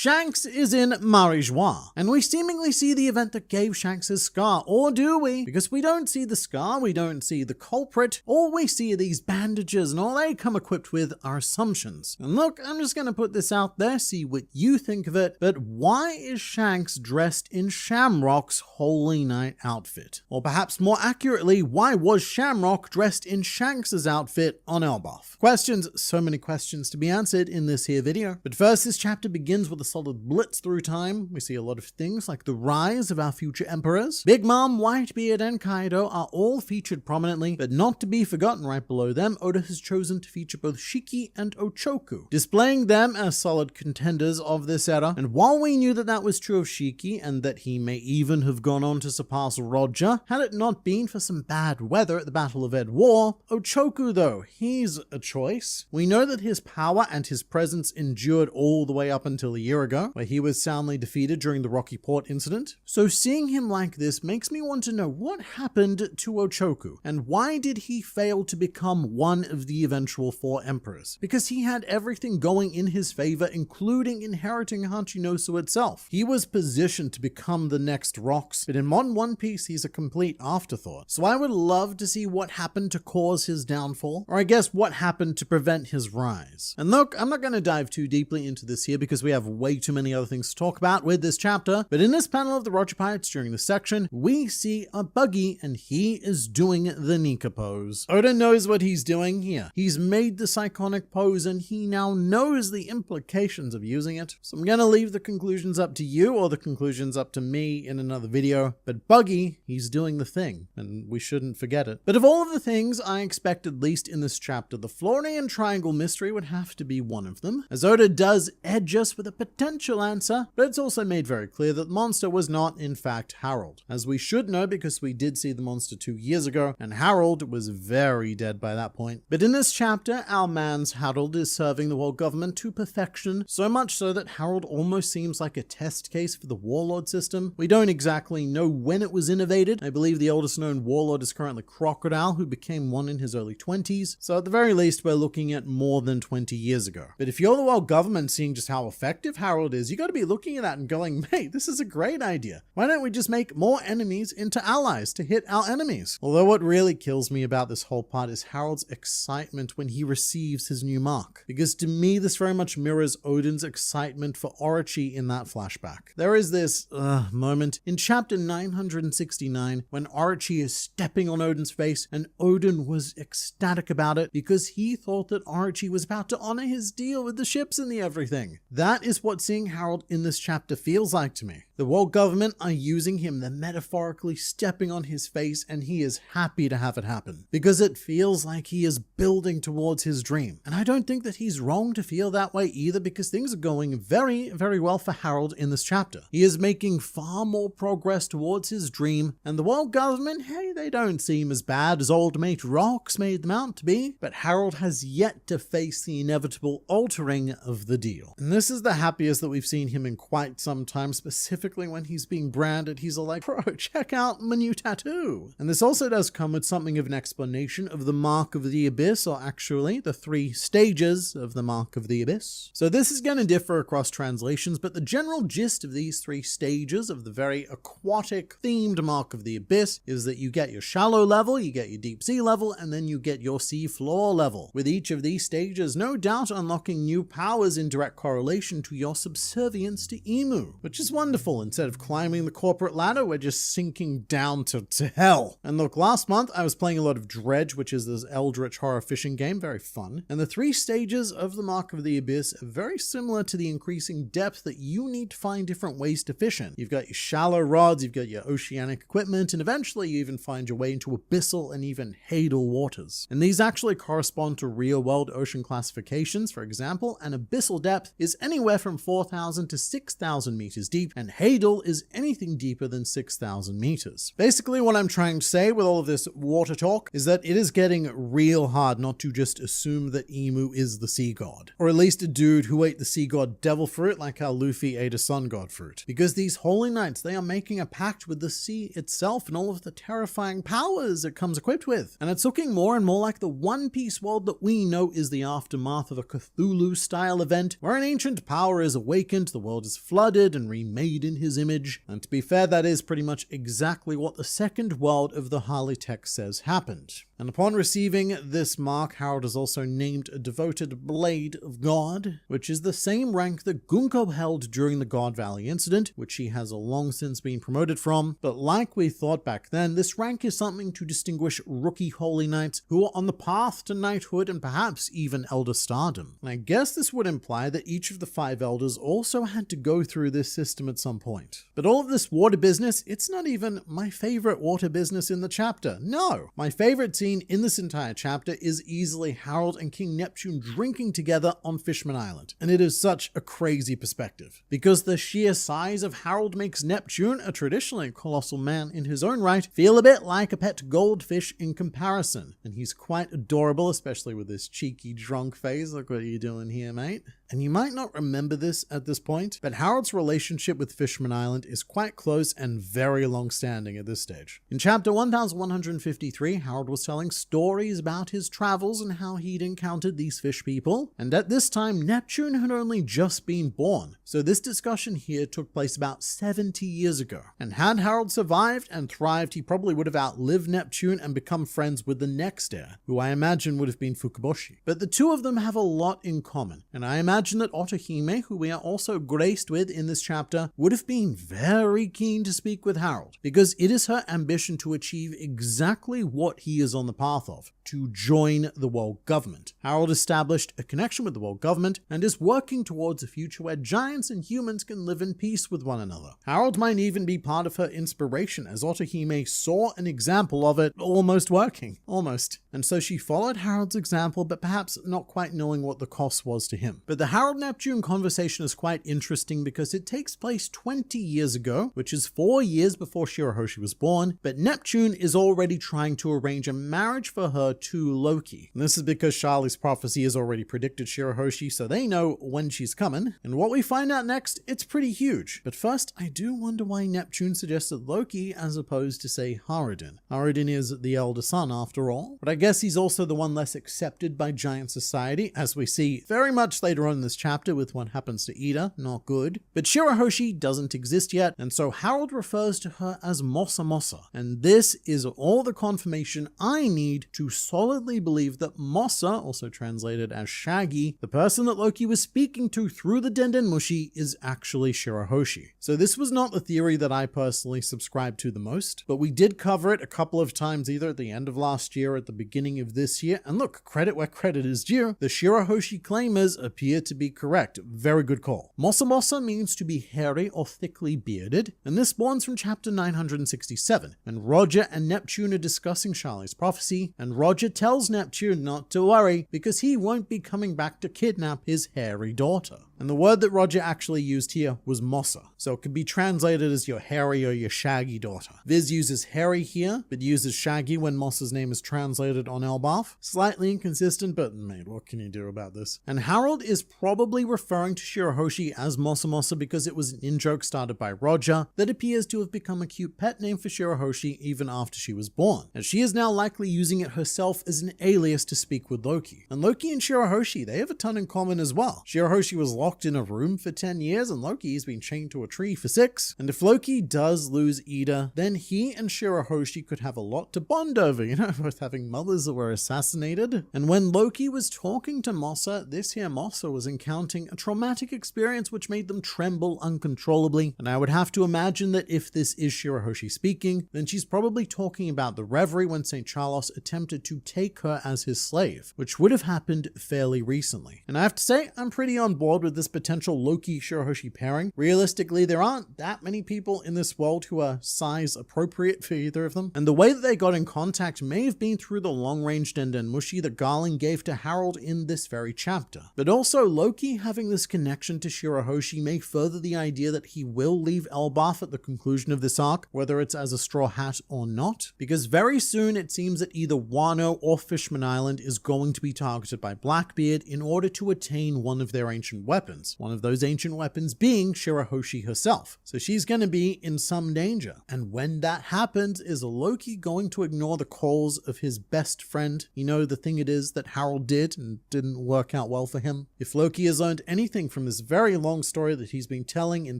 Shanks is in Marijois, and we seemingly see the event that gave Shanks his scar, or do we? Because we don't see the scar, we don't see the culprit, all we see are these bandages, and all they come equipped with are assumptions. And look, I'm just gonna put this out there, see what you think of it, but why is Shanks dressed in Shamrock's Holy Night outfit? Or perhaps more accurately, why was Shamrock dressed in Shanks's outfit on Elbaf? Questions, so many questions to be answered in this here video. But first, this chapter begins with a solid blitz through time. We see a lot of things like the rise of our future emperors. Big Mom, Whitebeard, and Kaido are all featured prominently, but not to be forgotten, right below them, Oda has chosen to feature both Shiki and Ochoku, displaying them as solid contenders of this era. And while we knew that that was true of Shiki, and that he may even have gone on to surpass Roger, had it not been for some bad weather at the Battle of Ed War, Ochoku though, he's a choice. We know that his power and his presence endured all the way up until a year ago, where he was soundly defeated during the Rocky Port incident. So seeing him like this makes me want to know what happened to Ochoku, and why did he fail to become one of the eventual 4 emperors? Because he had everything going in his favor, including inheriting Hachinosu itself. He was positioned to become the next Rocks, but in modern One Piece he's a complete afterthought. So I would love to see what happened to cause his downfall, or I guess what happened to prevent his rise. And look, I'm not going to dive too deeply into this here because we have way too many other things to talk about with this chapter, but in this panel of the Roger Pirates during this section, we see a Buggy and he is doing the Nika pose. Oda knows what he's doing here. He's made this iconic pose and he now knows the implications of using it. So I'm going to leave the conclusions up to you, or the conclusions up to me in another video, but Buggy, he's doing the thing, and we shouldn't forget it. But of all of the things I expected least in this chapter, the Florian Triangle mystery would have to be one of them, as Oda does edge us with a potential answer, but it's also made very clear that the monster was not in fact Harold, as we should know because we did see the monster 2 years ago, and Harold was very dead by that point. But in this chapter, our man's Harold is serving the world government to perfection, so much so that Harold almost seems like a test case for the warlord system. We don't exactly know when it was innovated. I believe the oldest known warlord is currently Crocodile, who became one in his early 20s, so at the very least we're looking at more than 20 years ago. But if you're the world government seeing just how effective Harold is, you got to be looking at that and going, mate, this is a great idea. Why don't we just make more enemies into allies to hit our enemies? Although what really kills me about this whole part is Harold's excitement when he receives his new mark, because to me this very much mirrors Odin's excitement for Orochi in that flashback. There is this moment in chapter 969 when Orochi is stepping on Odin's face and Odin was ecstatic about it because he thought that Orochi was about to honor his deal with the ships and the everything. That is what seeing Harold in this chapter feels like to me. The world government are using him, they're metaphorically stepping on his face, and he is happy to have it happen because it feels like he is building towards his dream. And I don't think that he's wrong to feel that way either, because things are going very, very well for Harold in this chapter. He is making far more progress towards his dream, and the world government, hey, they don't seem as bad as old mate Rocks made them out to be, but Harold has yet to face the inevitable altering of the deal. And this is the happiest that we've seen him in quite some time, specifically when he's being branded. He's all like, bro, check out my new tattoo. And this also does come with something of an explanation of the Mark of the Abyss, or actually the 3 stages of the Mark of the Abyss. So this is going to differ across translations, but the general gist of these 3 stages of the very aquatic themed Mark of the Abyss is that you get your shallow level, you get your deep sea level, and then you get your sea floor level. With each of these stages, no doubt unlocking new powers in direct correlation to your subservience to Emu, which is wonderful. Instead of climbing the corporate ladder, we're just sinking down to hell. And look, last month I was playing a lot of Dredge, which is this eldritch horror fishing game, very fun. And the 3 stages of the Mark of the Abyss are very similar to the increasing depth that you need to find different ways to fish in. You've got your shallow rods, you've got your oceanic equipment, and eventually you even find your way into abyssal and even hadal waters. And these actually correspond to real-world ocean classifications. For example, an abyssal depth is anywhere from 4,000 to 6,000 meters deep, and Adel is anything deeper than 6,000 meters. Basically, what I'm trying to say with all of this water talk is that it is getting real hard not to just assume that Emu is the sea god, or at least a dude who ate the sea god devil fruit like how Luffy ate a sun god fruit. Because these holy knights, they are making a pact with the sea itself and all of the terrifying powers it comes equipped with. And it's looking more and more like the One Piece world that we know is the aftermath of a Cthulhu-style event where an ancient power is awakened, the world is flooded and remade in his image. And to be fair, that is pretty much exactly what the second world of the Harley text says happened. And upon receiving this mark, Harold is also named a devoted Blade of God, which is the same rank that Gunko held during the God Valley incident, which he has long since been promoted from. But like we thought back then, this rank is something to distinguish rookie holy knights who are on the path to knighthood and perhaps even elder stardom. And I guess this would imply that each of the 5 elders also had to go through this system at some point. But all of this water business, it's not even my favorite water business in the chapter. No, my favorite scene in this entire chapter is easily Harold and King Neptune drinking together on Fishman Island. And it is such a crazy perspective, because the sheer size of Harold makes Neptune, a traditionally colossal man in his own right, feel a bit like a pet goldfish in comparison. And he's quite adorable, especially with this cheeky drunk face. Look what you're doing here, mate. And you might not remember this at this point, but Harold's relationship with Fishman Island is quite close and very long-standing at this stage. In chapter 1153, Harold was telling stories about his travels and how he'd encountered these fish people, and at this time Neptune had only just been born, so this discussion here took place about 70 years ago. And had Harold survived and thrived, he probably would have outlived Neptune and become friends with the next heir, who I imagine would have been Fukaboshi. But the two of them have a lot in common, and I imagine that Otohime, who we are also graced with in this chapter, would have been very keen to speak with Harold, because it is her ambition to achieve exactly what he is on the path of, to join the world government. Harold established a connection with the world government and is working towards a future where giants and humans can live in peace with one another. Harold might even be part of her inspiration, as Otohime saw an example of it almost working. Almost. And so she followed Harold's example, but perhaps not quite knowing what the cost was to him. But the Harold-Neptune conversation is quite interesting because it takes place 20 years ago, which is 4 years before Shirahoshi was born, but Neptune is already trying to arrange a marriage for her to Loki. And this is because Charlie's prophecy has already predicted Shirahoshi, so they know when she's coming. And what we find out next, it's pretty huge. But first, I do wonder why Neptune suggested Loki as opposed to, say, Haradin. Haradin is the elder son after all, but I guess he's also the one less accepted by giant society, as we see very much later on in this chapter with what happens to Edah. Not good. But Shirahoshi doesn't exist yet, and so Harold refers to her as Mossa Mossa. And this is all the confirmation I need to solidly believe that Mossa, also translated as Shaggy, the person that Loki was speaking to through the Dendenmushi, is actually Shirahoshi. So this was not the theory that I personally subscribed to the most, but we did cover it a couple of times either at the end of last year or at the beginning of this year, and look, credit where credit is due, the Shirahoshi claimers appear to be correct. Very good call. Mossa Mossa means to be hairy or thickly bearded, and this spawns from chapter 967, and Roger and Neptune are discussing Charlie's prophecy, and Roger tells Neptune not to worry because he won't be coming back to kidnap his hairy daughter. And the word that Roger actually used here was Mossa, so it could be translated as your hairy or your shaggy daughter. Viz uses hairy here, but uses shaggy when Mossa's name is translated on Elbaf. Slightly inconsistent, but mate, what can you do about this? And Harold is probably referring to Shirahoshi as Mossa Mossa because it was an in-joke started by Roger that appears to have become a cute pet name for Shirahoshi even after she was born, and she is now likely using it herself as an alias to speak with Loki. And Loki and Shirahoshi, they have a ton in common as well. Shirahoshi was locked in a room for 10 years and Loki's been chained to a tree for 6. And if Loki does lose Edah, then he and Shirahoshi could have a lot to bond over, you know, both having mothers that were assassinated. And when Loki was talking to Mossa, this here Mossa was encountering a traumatic experience which made them tremble uncontrollably. And I would have to imagine that if this is Shirahoshi speaking, then she's probably talking about the reverie when St. Charles attempted to take her as his slave, which would have happened fairly recently. And I have to say, I'm pretty on board with with this potential Loki-Shirahoshi pairing. Realistically, there aren't that many people in this world who are size appropriate for either of them. And the way that they got in contact may have been through the long-range Dendenmushi that Garland gave to Harold in this very chapter. But also, Loki having this connection to Shirahoshi may further the idea that he will leave Elbaf at the conclusion of this arc, whether it's as a straw hat or not, because very soon it seems that either Wano or Fishman Island is going to be targeted by Blackbeard in order to attain one of their ancient weapons, one of those ancient weapons being Shirahoshi herself. So she's going to be in some danger. And when that happens, is Loki going to ignore the calls of his best friend? You know, the thing it is that Harold did and didn't work out well for him. If Loki has learned anything from this very long story that he's been telling in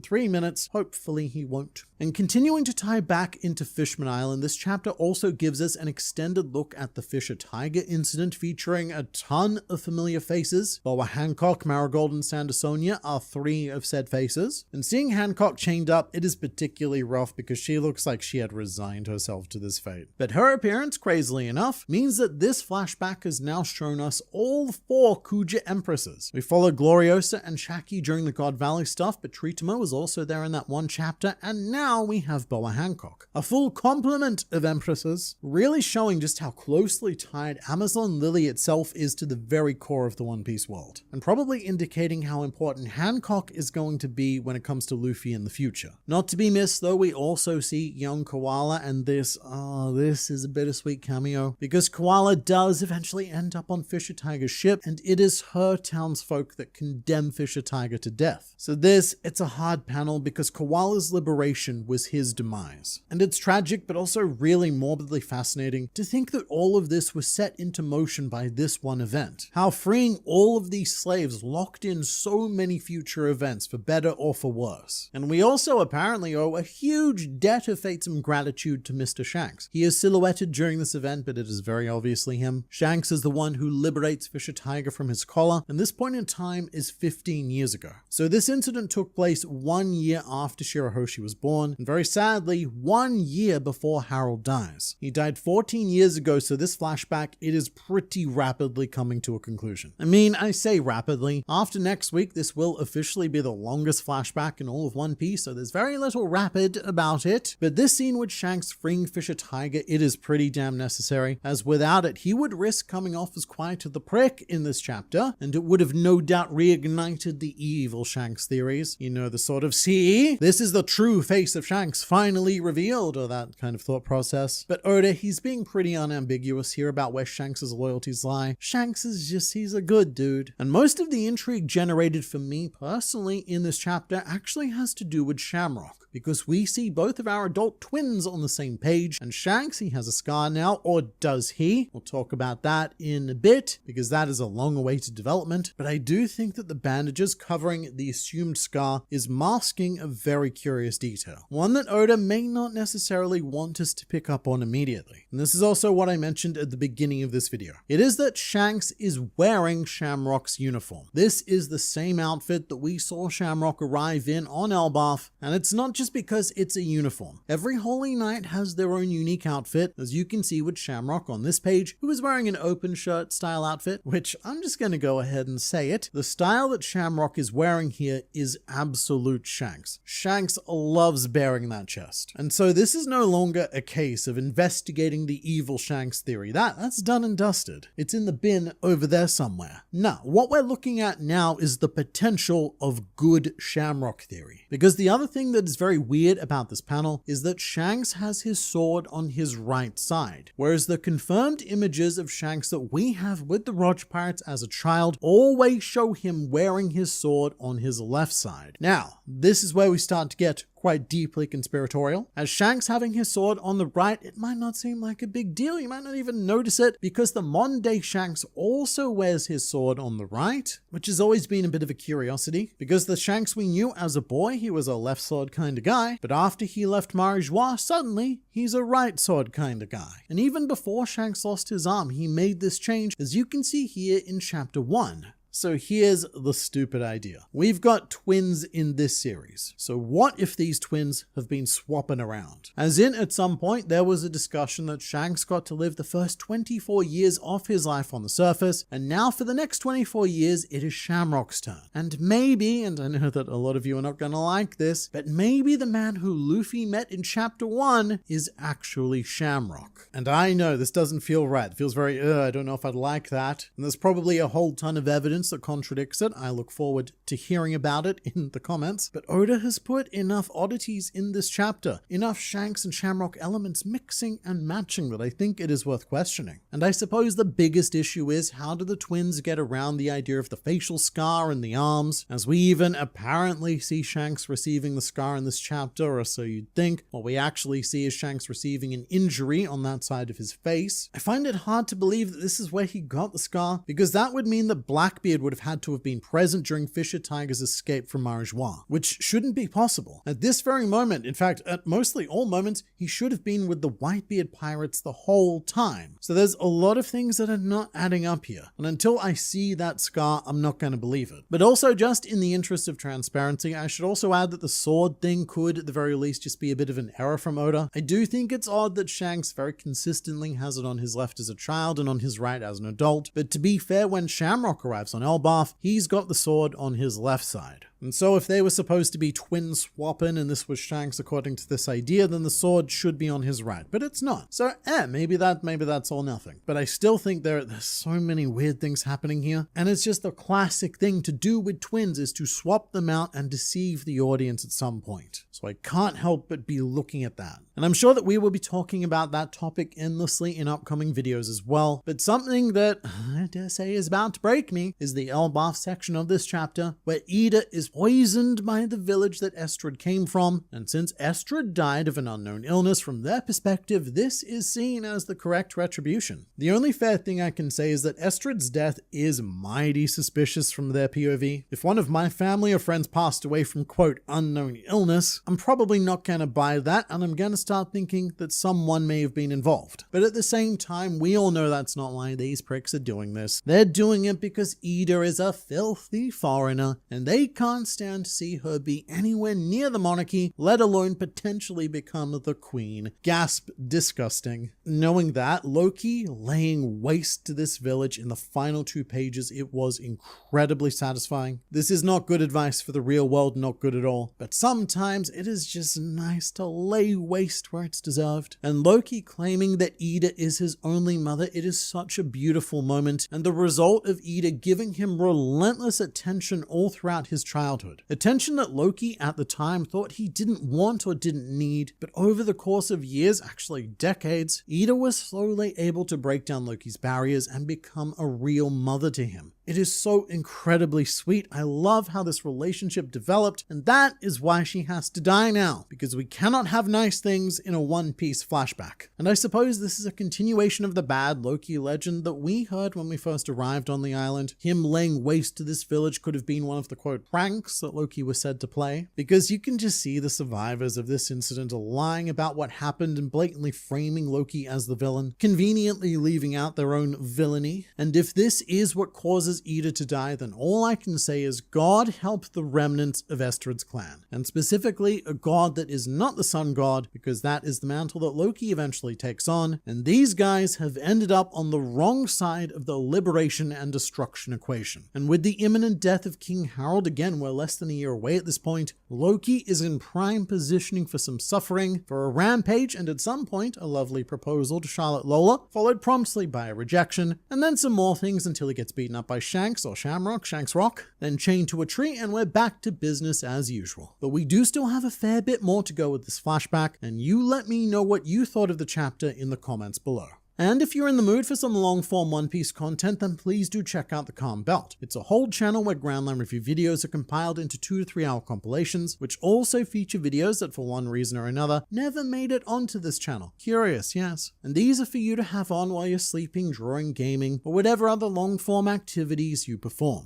3 minutes, hopefully he won't. And continuing to tie back into Fishman Island, this chapter also gives us an extended look at the Fisher Tiger incident, featuring a ton of familiar faces. Boa Hancock, Marigold, and Sandersonia are 3 of said faces. And seeing Hancock chained up, it is particularly rough because she looks like she had resigned herself to this fate. But her appearance, crazily enough, means that this flashback has now shown us all 4 Kuja Empresses. We followed Gloriosa and Shaki during the God Valley stuff, but Tritoma was also there in that one chapter, and now we have Boa Hancock. A full complement of Empresses, really showing just how closely tied Amazon Lily itself is to the very core of the One Piece world, and probably indicating how important Hancock is going to be when it comes to Luffy in the future. Not to be missed though, we also see young Koala, and this is a bittersweet cameo, because Koala does eventually end up on Fisher Tiger's ship, and it is her townsfolk that condemn Fisher Tiger to death. So it's a hard panel because Koala's liberation was his demise. And it's tragic, but also really morbidly fascinating to think that all of this was set into motion by this one event. How freeing all of these slaves locked in so many future events, for better or for worse. And we also apparently owe a huge debt of fatesome gratitude to Mr. Shanks. He is silhouetted during this event, but it is very obviously him. Shanks is the one who liberates Fisher Tiger from his collar, and this point in time is 15 years ago. So this incident took place 1 year after Shirahoshi was born, and very sadly, 1 year before Harold dies. He died 14 years ago, so this flashback, it is pretty rapidly coming to a conclusion. I mean, I say rapidly. After next week, this will officially be the longest flashback in all of One Piece, so there's very little rapid about it. But this scene with Shanks freeing Fisher Tiger, it is pretty damn necessary, as without it, he would risk coming off as quiet to the prick in this chapter, and it would have no doubt reignited the evil Shanks theories. You know, the sort of, see, this is the true face of Shanks finally revealed, or that kind of thought process. But Oda, he's being pretty unambiguous here about where Shanks' loyalties lie. Shanks is just, he's a good dude. And most of the intrigue generated for me personally in this chapter actually has to do with Shamrock, because we see both of our adult twins on the same page, and Shanks, he has a scar now, or does he? We'll talk about that in a bit, because that is a long-awaited development. But I do think that the bandages covering the assumed scar is masking a very curious detail, one that Oda may not necessarily want us to pick up on immediately. And this is also what I mentioned at the beginning of this video. It is that Shanks is wearing Shamrock's uniform. This is the same outfit that we saw Shamrock arrive in on Elbaf, and it's not just because it's a uniform. Every Holy Knight has their own unique outfit, as you can see with Shamrock on this page, who is wearing an open shirt style outfit, which I'm just going to go ahead and say it. The style that Shamrock is wearing here is absolute Shanks. Shanks loves bearing that chest. And so this is no longer a case of investigating the evil Shanks theory. That's done and dusted. It's in the bin over there somewhere. Now, what we're looking at now is the potential of good Shamrock theory. Because the other thing that is very weird about this panel is that Shanks has his sword on his right side, whereas the confirmed images of Shanks that we have with the Roach Pirates as a child always show him wearing his sword on his left side. Now, this is where we start to get quite deeply conspiratorial. As Shanks having his sword on the right, it might not seem like a big deal. You might not even notice it, because the modern day Shanks also wears his sword on the right, which has always been a bit of a curiosity, because the Shanks we knew as a boy, he was a left sword kind of guy, but after he left Marijois, suddenly he's a right sword kind of guy. And even before Shanks lost his arm, he made this change, as you can see here in chapter 1. So here's the stupid idea. We've got twins in this series. So what if these twins have been swapping around? As in, at some point, there was a discussion that Shanks got to live the first 24 years of his life on the surface, and now for the next 24 years, it is Shamrock's turn. And maybe, and I know that a lot of you are not going to like this, but maybe the man who Luffy met in chapter 1 is actually Shamrock. And I know this doesn't feel right. It feels very, I don't know if I'd like that. And there's probably a whole ton of evidence that contradicts it. I look forward to hearing about it in the comments. But Oda has put enough oddities in this chapter, enough Shanks and Shamrock elements mixing and matching that I think it is worth questioning. And I suppose the biggest issue is, how do the twins get around the idea of the facial scar and the arms? As we even apparently see Shanks receiving the scar in this chapter, or so you'd think. What we actually see is Shanks receiving an injury on that side of his face. I find it hard to believe that this is where he got the scar, because that would mean that Blackbeard would have had to have been present during Fisher Tiger's escape from Marijois, which shouldn't be possible. At this very moment, in fact, at mostly all moments, he should have been with the Whitebeard pirates the whole time. So there's a lot of things that are not adding up here. And until I see that scar, I'm not going to believe it. But also, just in the interest of transparency, I should also add that the sword thing could, at the very least, just be a bit of an error from Oda. I do think it's odd that Shanks very consistently has it on his left as a child and on his right as an adult. But to be fair, when Shamrock arrives on Elbaf, he's got the sword on his left side. And so if they were supposed to be twin swapping and this was Shanks according to this idea, then the sword should be on his right, but it's not. So maybe that's all nothing. But I still think there's so many weird things happening here. And it's just the classic thing to do with twins, is to swap them out and deceive the audience at some point. So I can't help but be looking at that. And I'm sure that we will be talking about that topic endlessly in upcoming videos as well. But something that I dare say is about to break me is the Elbaf section of this chapter, where Edah is poisoned by the village that Estrid came from. And since Estrid died of an unknown illness, from their perspective, this is seen as the correct retribution. The only fair thing I can say is that Estrid's death is mighty suspicious from their POV. If one of my family or friends passed away from, quote, unknown illness, I'm probably not gonna buy that, and I'm gonna start thinking that someone may have been involved. But at the same time, we all know that's not why these pricks are doing this. They're doing it because Edah is a filthy foreigner, and they can't stand to see her be anywhere near the monarchy, let alone potentially become the queen. Gasp, disgusting. Knowing that, Loki laying waste to this village in the final 2 pages, it was incredibly satisfying. This is not good advice for the real world, not good at all. But sometimes it is just nice to lay waste where it's deserved. And Loki claiming that Edah is his only mother, it is such a beautiful moment, and the result of Edah giving him relentless attention all throughout his childhood. Attention that Loki at the time thought he didn't want or didn't need, but over the course of years, actually decades, Edah was slowly able to break down Loki's barriers and become a real mother to him. It is so incredibly sweet. I love how this relationship developed, and that is why she has to die now, because we cannot have nice things in a One Piece flashback. And I suppose this is a continuation of the bad Loki legend that we heard when we first arrived on the island. Him laying waste to this village could have been one of the, quote, pranks that Loki was said to play, because you can just see the survivors of this incident lying about what happened and blatantly framing Loki as the villain, conveniently leaving out their own villainy. And if this is what causes Edah to die, then all I can say is God help the remnants of Estrid's clan, and specifically a god that is not the sun god, because that is the mantle that Loki eventually takes on, and these guys have ended up on the wrong side of the liberation and destruction equation. And with the imminent death of King Harold, again, we're less than a year away at this point, Loki is in prime positioning for some suffering, for a rampage, and at some point a lovely proposal to Charlotte Lola, followed promptly by a rejection, and then some more things until he gets beaten up by Shanks or Shamrock, Shanks Rock, then chained to a tree, and we're back to business as usual. But we do still have a fair bit more to go with this flashback, and you let me know what you thought of the chapter in the comments below. And if you're in the mood for some long-form One Piece content, then please do check out the Calm Belt. It's a whole channel where Grand Line review videos are compiled into 2 to 3 hour compilations, which also feature videos that for one reason or another never made it onto this channel. Curious, yes. And these are for you to have on while you're sleeping, drawing, gaming, or whatever other long-form activities you perform.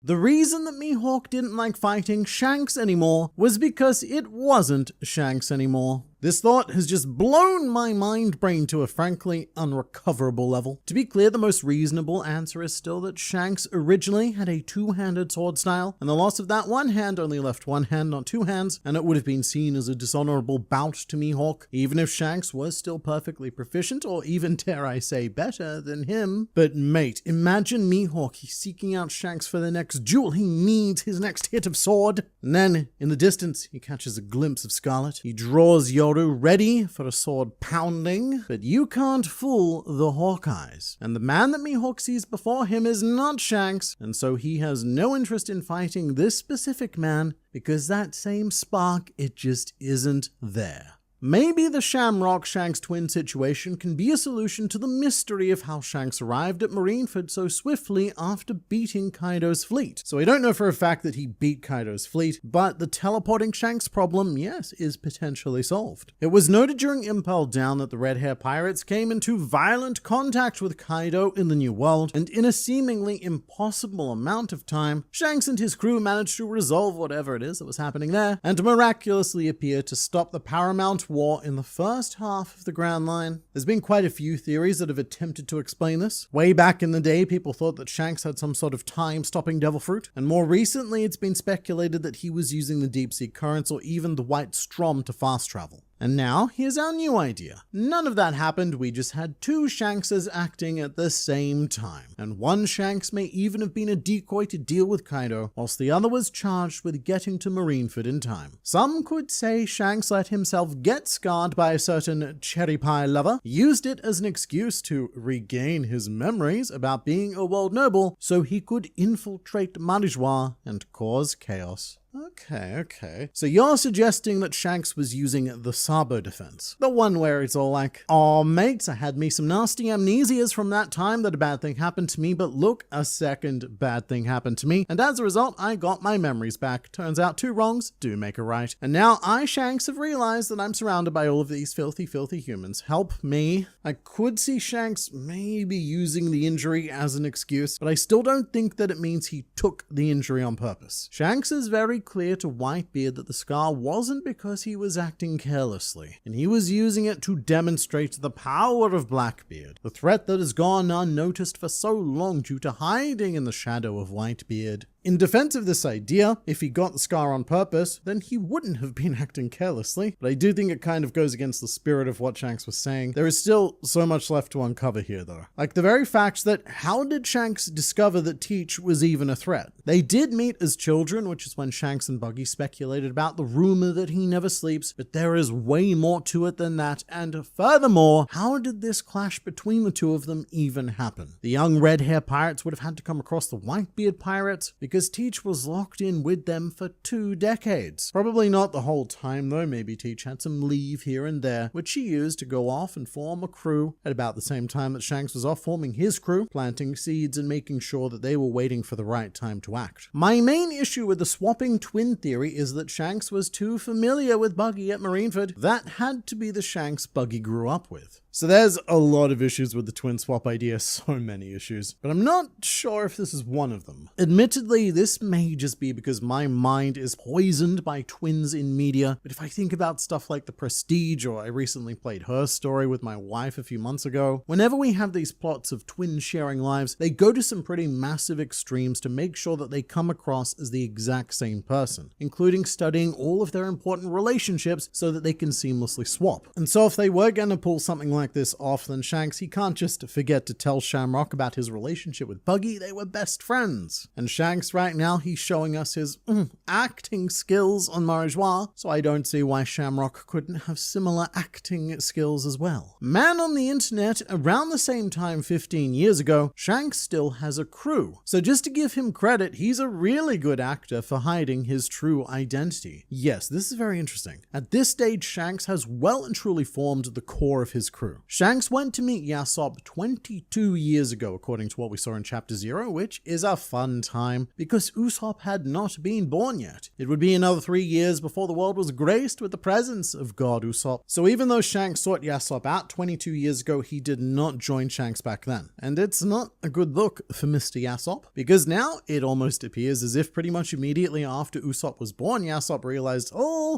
The reason that Mihawk didn't like fighting Shanks anymore was because it wasn't Shanks anymore. This thought has just blown my mind brain to a frankly unrecoverable level. To be clear, the most reasonable answer is still that Shanks originally had a two-handed sword style, and the loss of that one hand only left one hand, not two hands, and it would have been seen as a dishonorable bout to Mihawk, even if Shanks was still perfectly proficient, or even, dare I say, better than him. But mate, imagine Mihawk, he's seeking out Shanks for the next duel. He needs his next hit of sword. And then, in the distance, he catches a glimpse of Scarlet. He draws Yoru ready for a sword pounding, but you can't fool the Hawkeyes. And the man that Mihawk sees before him is not Shanks, and so he has no interest in fighting this specific man because that same spark, it just isn't there. Maybe the Shamrock-Shanks twin situation can be a solution to the mystery of how Shanks arrived at Marineford so swiftly after beating Kaido's fleet. So I don't know for a fact that he beat Kaido's fleet, but the teleporting Shanks problem, yes, is potentially solved. It was noted during Impel Down that the Red Hair Pirates came into violent contact with Kaido in the New World, and in a seemingly impossible amount of time, Shanks and his crew managed to resolve whatever it is that was happening there, and miraculously appear to stop the Paramount War in the first half of the Grand Line. There's been quite a few theories that have attempted to explain this. Way back in the day, people thought that Shanks had some sort of time-stopping devil fruit, and more recently it's been speculated that he was using the deep-sea currents or even the White Strom to fast travel. And now, here's our new idea. None of that happened, we just had two Shankses acting at the same time. And one Shanks may even have been a decoy to deal with Kaido, whilst the other was charged with getting to Marineford in time. Some could say Shanks let himself get scarred by a certain cherry pie lover, used it as an excuse to regain his memories about being a world noble, so he could infiltrate Marijois and cause chaos. Okay. So you're suggesting that Shanks was using the Sabo defense. The one where it's all like, "Aw, mates, I had me some nasty amnesias from that time that a bad thing happened to me, but look, a second bad thing happened to me, and as a result, I got my memories back. Turns out two wrongs do make a right. And now I, Shanks, have realized that I'm surrounded by all of these filthy, filthy humans. Help me." I could see Shanks maybe using the injury as an excuse, but I still don't think that it means he took the injury on purpose. Shanks is very clear to Whitebeard that the scar wasn't because he was acting carelessly, and he was using it to demonstrate the power of Blackbeard, the threat that has gone unnoticed for so long due to hiding in the shadow of Whitebeard. In defense of this idea, if he got the scar on purpose, then he wouldn't have been acting carelessly, but I do think it kind of goes against the spirit of what Shanks was saying. There is still so much left to uncover here though. Like the very fact that how did Shanks discover that Teach was even a threat? They did meet as children, which is when Shanks and Buggy speculated about the rumor that he never sleeps, but there is way more to it than that, and furthermore, how did this clash between the two of them even happen? The young red hair pirates would have had to come across the Whitebeard pirates because Teach was locked in with them for 2 decades. Probably not the whole time though, maybe Teach had some leave here and there, which he used to go off and form a crew at about the same time that Shanks was off forming his crew, planting seeds and making sure that they were waiting for the right time to act. My main issue with the swapping twin theory is that Shanks was too familiar with Buggy at Marineford. That had to be the Shanks Buggy grew up with. So there's a lot of issues with the twin swap idea, so many issues, but I'm not sure if this is one of them. Admittedly, this may just be because my mind is poisoned by twins in media, but if I think about stuff like The Prestige, or I recently played Her Story with my wife a few months ago, whenever we have these plots of twins sharing lives, they go to some pretty massive extremes to make sure that they come across as the exact same person, including studying all of their important relationships so that they can seamlessly swap. And so if they were going to pull something like this off, then Shanks, he can't just forget to tell Shamrock about his relationship with Buggy. They were best friends. And Shanks right now, he's showing us his acting skills on Marijois, so I don't see why Shamrock couldn't have similar acting skills as well. Man on the internet, around the same time 15 years ago, Shanks still has a crew. So just to give him credit, he's a really good actor for hiding his true identity. Yes, this is very interesting. At this stage, Shanks has well and truly formed the core of his crew. true. Shanks went to meet Yasopp 22 years ago, according to what we saw in Chapter 0, which is a fun time because Usopp had not been born yet. It would be another 3 years before the world was graced with the presence of God Usopp. So even though Shanks sought Yasopp out 22 years ago, he did not join Shanks back then. And it's not a good look for Mr. Yasopp, because now it almost appears as if pretty much immediately after Usopp was born, Yasopp realized,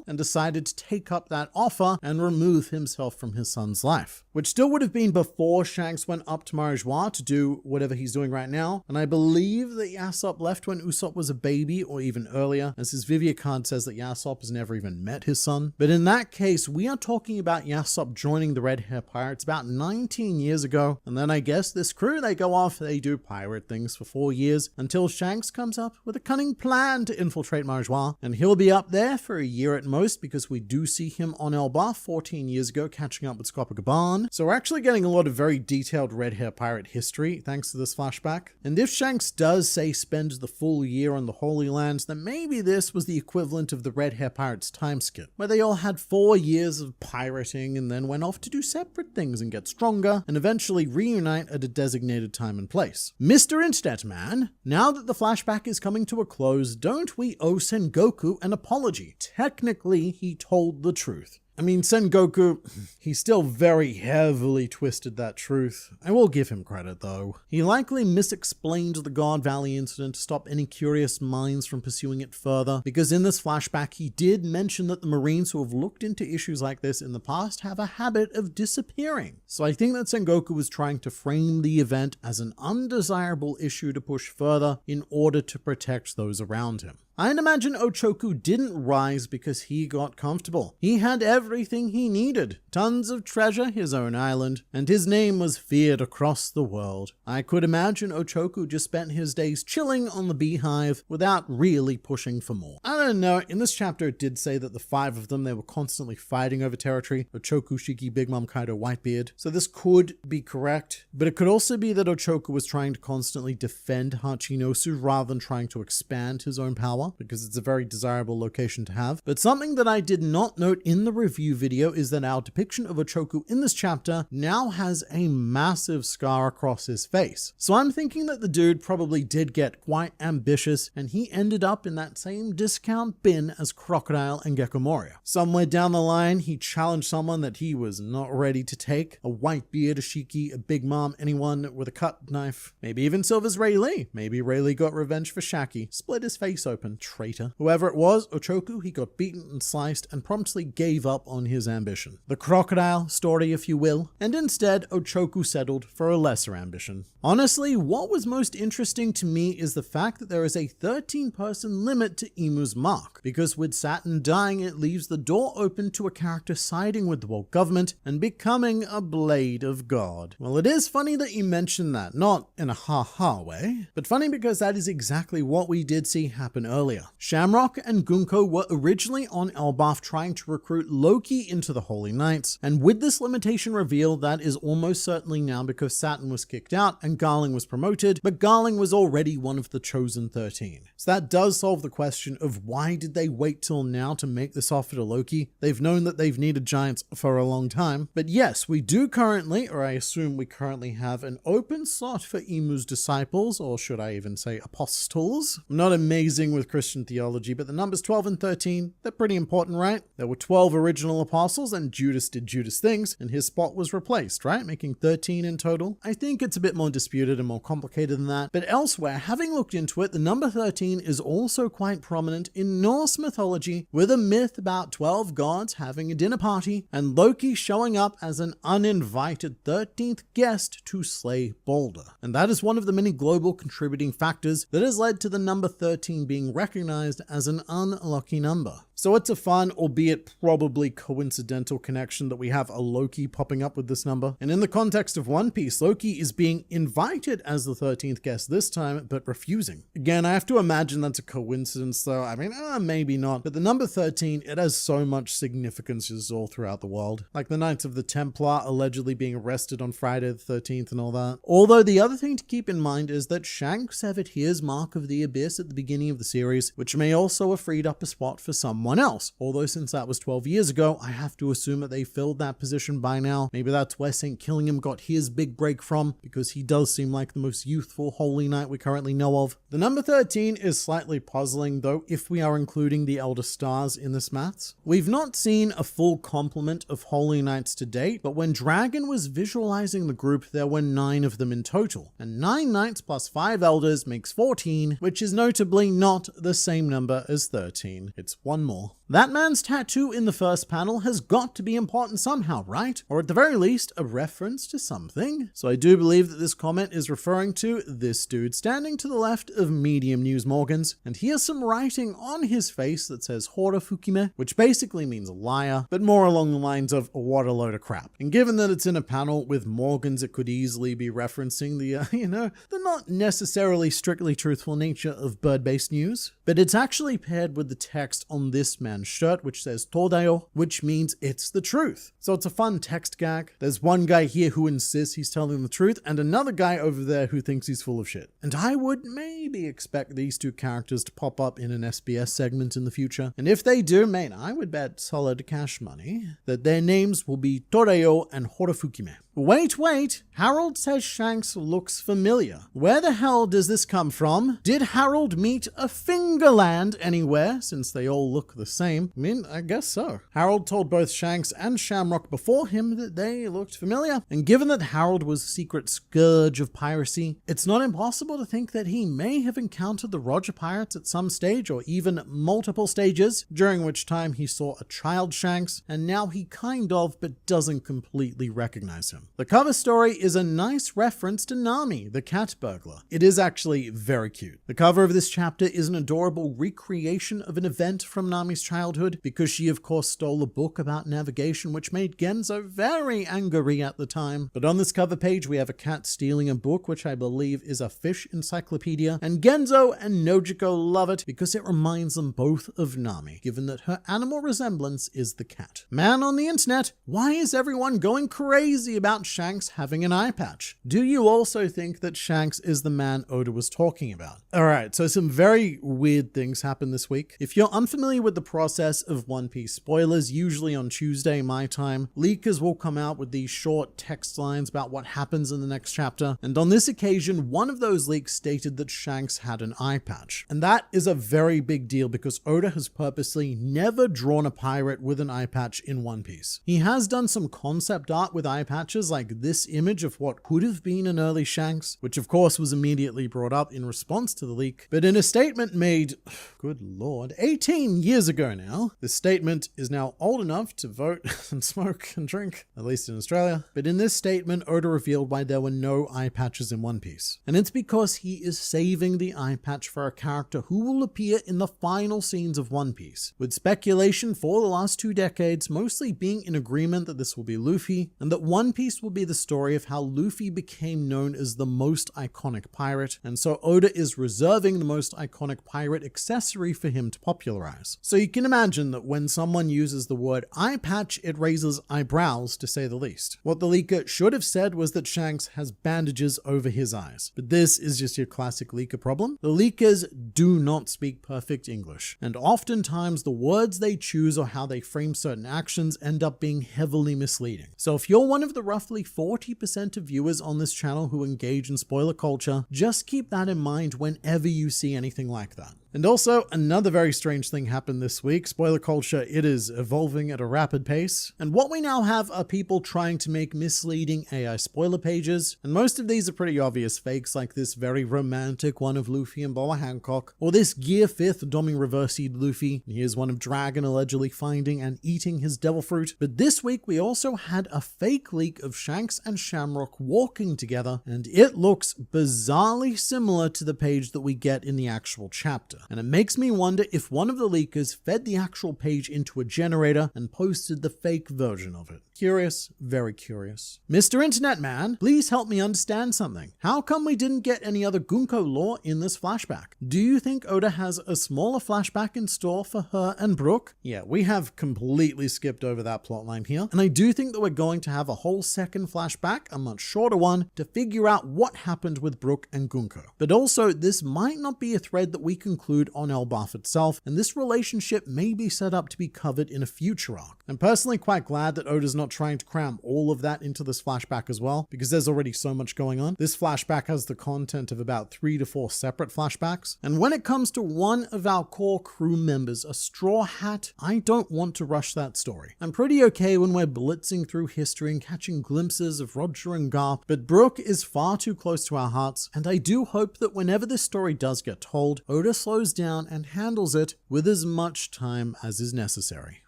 and decided to take up that offer and remove himself from his son's life. Which still would have been before Shanks went up to Marijois to do whatever he's doing right now. And I believe that Yasopp left when Usopp was a baby, or even earlier, as his Vivia card says that Yasopp has never even met his son. But in that case, we are talking about Yasopp joining the Red Hair Pirates about 19 years ago. And then I guess this crew, they go off, they do pirate things for 4 years until Shanks comes up with a cunning plan to infiltrate Marijois. And he'll be up there for a year at most, because we do see him on Elbaf 14 years ago catching up with Scopogaban. So we're actually getting a lot of very detailed Red Hair Pirate history thanks to this flashback. And if Shanks does say spend the full year on the Holy Lands, then maybe this was the equivalent of the Red Hair Pirates time skip, where they all had 4 years of pirating and then went off to do separate things and get stronger and eventually reunite at a designated time and place. Mr. Internet Man, now that the flashback is coming to a close, don't we owe Sengoku an apology? Technically, he told the truth. I mean, Sengoku, he still very heavily twisted that truth. I will give him credit, though. He likely misexplained the God Valley incident to stop any curious minds from pursuing it further, because in this flashback, he did mention that the Marines who have looked into issues like this in the past have a habit of disappearing. So I think that Sengoku was trying to frame the event as an undesirable issue to push further in order to protect those around him. I'd imagine Ochoku didn't rise because he got comfortable. He had everything he needed. Tons of treasure, his own island, and his name was feared across the world. I could imagine Ochoku just spent his days chilling on the beehive without really pushing for more. I don't know, in this chapter it did say that the 5 of them, they were constantly fighting over territory. Ochoku, Shiki, Big Mom, Kaido, Whitebeard. So this could be correct, but it could also be that Ochoku was trying to constantly defend Hachinosu rather than trying to expand his own power, because it's a very desirable location to have. But something that I did not note in the review video is that our depiction of Ochoku in this chapter now has a massive scar across his face. So I'm thinking that the dude probably did get quite ambitious and he ended up in that same discount bin as Crocodile and Gecko Moria. Somewhere down the line, he challenged someone that he was not ready to take. A Whitebeard, a Shiki, a Big Mom, anyone with a cut knife. Maybe even Silver's Ray Lee. Maybe Ray Lee got revenge for Shaki. Split his face open. Traitor. Whoever it was, Ochoku, he got beaten and sliced and promptly gave up on his ambition. The crocodile story, if you will. And instead, Ochoku settled for a lesser ambition. Honestly, what was most interesting to me is the fact that there is a 13-person limit to Imu's mark, because with Saturn dying, it leaves the door open to a character siding with the world government and becoming a blade of God. Well, it is funny that you mention that, not in a ha-ha way, but funny because that is exactly what we did see happen earlier. Shamrock and Gunko were originally on Elbaf trying to recruit Loki into the Holy Knights, and with this limitation revealed, that is almost certainly now because Saturn was kicked out and Garling was promoted, but Garling was already one of the chosen 13. So that does solve the question of why did they wait till now to make this offer to Loki? They've known that they've needed giants for a long time. But yes, we do currently, or I assume we currently have an open slot for Imu's disciples, or should I even say apostles? I'm not amazing with Christian theology, but the numbers 12 and 13, they're pretty important, right? There were 12 original apostles and Judas did Judas things and his spot was replaced, right? Making 13 in total. I think it's a bit more disputed and more complicated than that, but elsewhere, having looked into it, the number 13 is also quite prominent in Norse mythology, with a myth about 12 gods having a dinner party and Loki showing up as an uninvited 13th guest to slay Balder. And that is one of the many global contributing factors that has led to the number 13 being recognized as an unlucky number. So it's a fun, albeit probably coincidental connection that we have a Loki popping up with this number. And in the context of One Piece, Loki is being invited as the 13th guest this time, but refusing. Again, I have to imagine that's a coincidence though. I mean, maybe not. But the number 13, it has so much significance all throughout the world. Like the Knights of the Templar allegedly being arrested on Friday the 13th and all that. Although the other thing to keep in mind is that Shanks severed his Mark of the Abyss at the beginning of the series, which may also have freed up a spot for some someone else. Although since that was 12 years ago, I have to assume that they filled that position by now. Maybe that's where St. Killingham got his big break from, because he does seem like the most youthful Holy Knight we currently know of. The number 13 is slightly puzzling though, if we are including the Elder Stars in this maths. We've not seen a full complement of Holy Knights to date, but when Dragon was visualizing the group, there were 9 of them in total. And 9 Knights plus 5 Elders makes 14, which is notably not the same number as 13. It's one more. That man's tattoo in the first panel has got to be important somehow, right? Or at the very least, a reference to something. So I do believe that this comment is referring to this dude standing to the left of Medium News Morgans, and he has some writing on his face that says Hora Fukime, which basically means liar, but more along the lines of what a load of crap. And given that it's in a panel with Morgans, it could easily be referencing the, the not necessarily strictly truthful nature of bird-based news. But it's actually paired with the text on this man's shirt, which says Todayo, which means it's the truth. So it's a fun text gag. There's one guy here who insists he's telling the truth, and another guy over there who thinks he's full of shit. And I would maybe expect these two characters to pop up in an SBS segment in the future. And if they do, man, I would bet solid cash money that their names will be Todayo and Horofukime. Wait, Harold says Shanks looks familiar. Where the hell does this come from? Did Harold meet a Fingerland anywhere, since they all look the same? I mean, I guess so. Harold told both Shanks and Shamrock before him that they looked familiar, and given that Harold was secret scourge of piracy, it's not impossible to think that he may have encountered the Roger Pirates at some stage, or even multiple stages, during which time he saw a child Shanks, and now he kind of, but doesn't completely recognize him. The cover story is a nice reference to Nami, the cat burglar. It is actually very cute. The cover of this chapter is an adorable recreation of an event from Nami's childhood, because she of course stole a book about navigation, which made Genzo very angry at the time. But on this cover page we have a cat stealing a book, which I believe is a fish encyclopedia, and Genzo and Nojiko love it because it reminds them both of Nami, given that her animal resemblance is the cat. Man on the internet, why is everyone going crazy about Shanks having an eye patch? Do you also think that Shanks is the man Oda was talking about? Alright, so some very weird things happened this week. If you're unfamiliar with the process of One Piece spoilers, usually on Tuesday my time, leakers will come out with these short text lines about what happens in the next chapter, and on this occasion, one of those leaks stated that Shanks had an eye patch. And that is a very big deal because Oda has purposely never drawn a pirate with an eye patch in One Piece. He has done some concept art with eye patches, like this image of what could have been an early Shanks, which of course was immediately brought up in response to the leak. But in a statement made, good lord, 18 years ago now, this statement is now old enough to vote and smoke and drink, at least in Australia. But in this statement, Oda revealed why there were no eye patches in One Piece. And it's because he is saving the eye patch for a character who will appear in the final scenes of One Piece, with speculation for the last 2 decades mostly being in agreement that this will be Luffy, and that One Piece will be the story of how Luffy became known as the most iconic pirate, and so Oda is reserving the most iconic pirate accessory for him to popularize. So you can imagine that when someone uses the word eye patch, it raises eyebrows to say the least. What the leaker should have said was that Shanks has bandages over his eyes. But this is just your classic leaker problem. The leakers do not speak perfect English, and oftentimes the words they choose or how they frame certain actions end up being heavily misleading. So if you're one of the roughly 40% of viewers on this channel who engage in spoiler culture, just keep that in mind whenever you see anything like that. And also, another very strange thing happened this week. Spoiler culture, it is evolving at a rapid pace. And what we now have are people trying to make misleading AI spoiler pages. And most of these are pretty obvious fakes, like this very romantic one of Luffy and Boa Hancock, or this Gear 5th doming reverse-eed Luffy. And here's one of Dragon allegedly finding and eating his devil fruit. But this week, we also had a fake leak of Shanks and Shamrock walking together, and it looks bizarrely similar to the page that we get in the actual chapter. And it makes me wonder if one of the leakers fed the actual page into a generator and posted the fake version of it. Curious, very curious. Mr. Internet Man, please help me understand something. How come we didn't get any other Gunko lore in this flashback? Do you think Oda has a smaller flashback in store for her and Brook? Yeah, we have completely skipped over that plotline here. And I do think that we're going to have a whole second flashback, a much shorter one, to figure out what happened with Brook and Gunko. But also, this might not be a thread that we conclude include on Elbaf itself, and this relationship may be set up to be covered in a future arc. I'm personally quite glad that Oda's not trying to cram all of that into this flashback as well, because there's already so much going on. This flashback has the content of about 3 to 4 separate flashbacks, and when it comes to one of our core crew members, a Straw Hat, I don't want to rush that story. I'm pretty okay when we're blitzing through history and catching glimpses of Roger and Garp, but Brooke is far too close to our hearts, and I do hope that whenever this story does get told, Oda slows down and handles it with as much time as is necessary.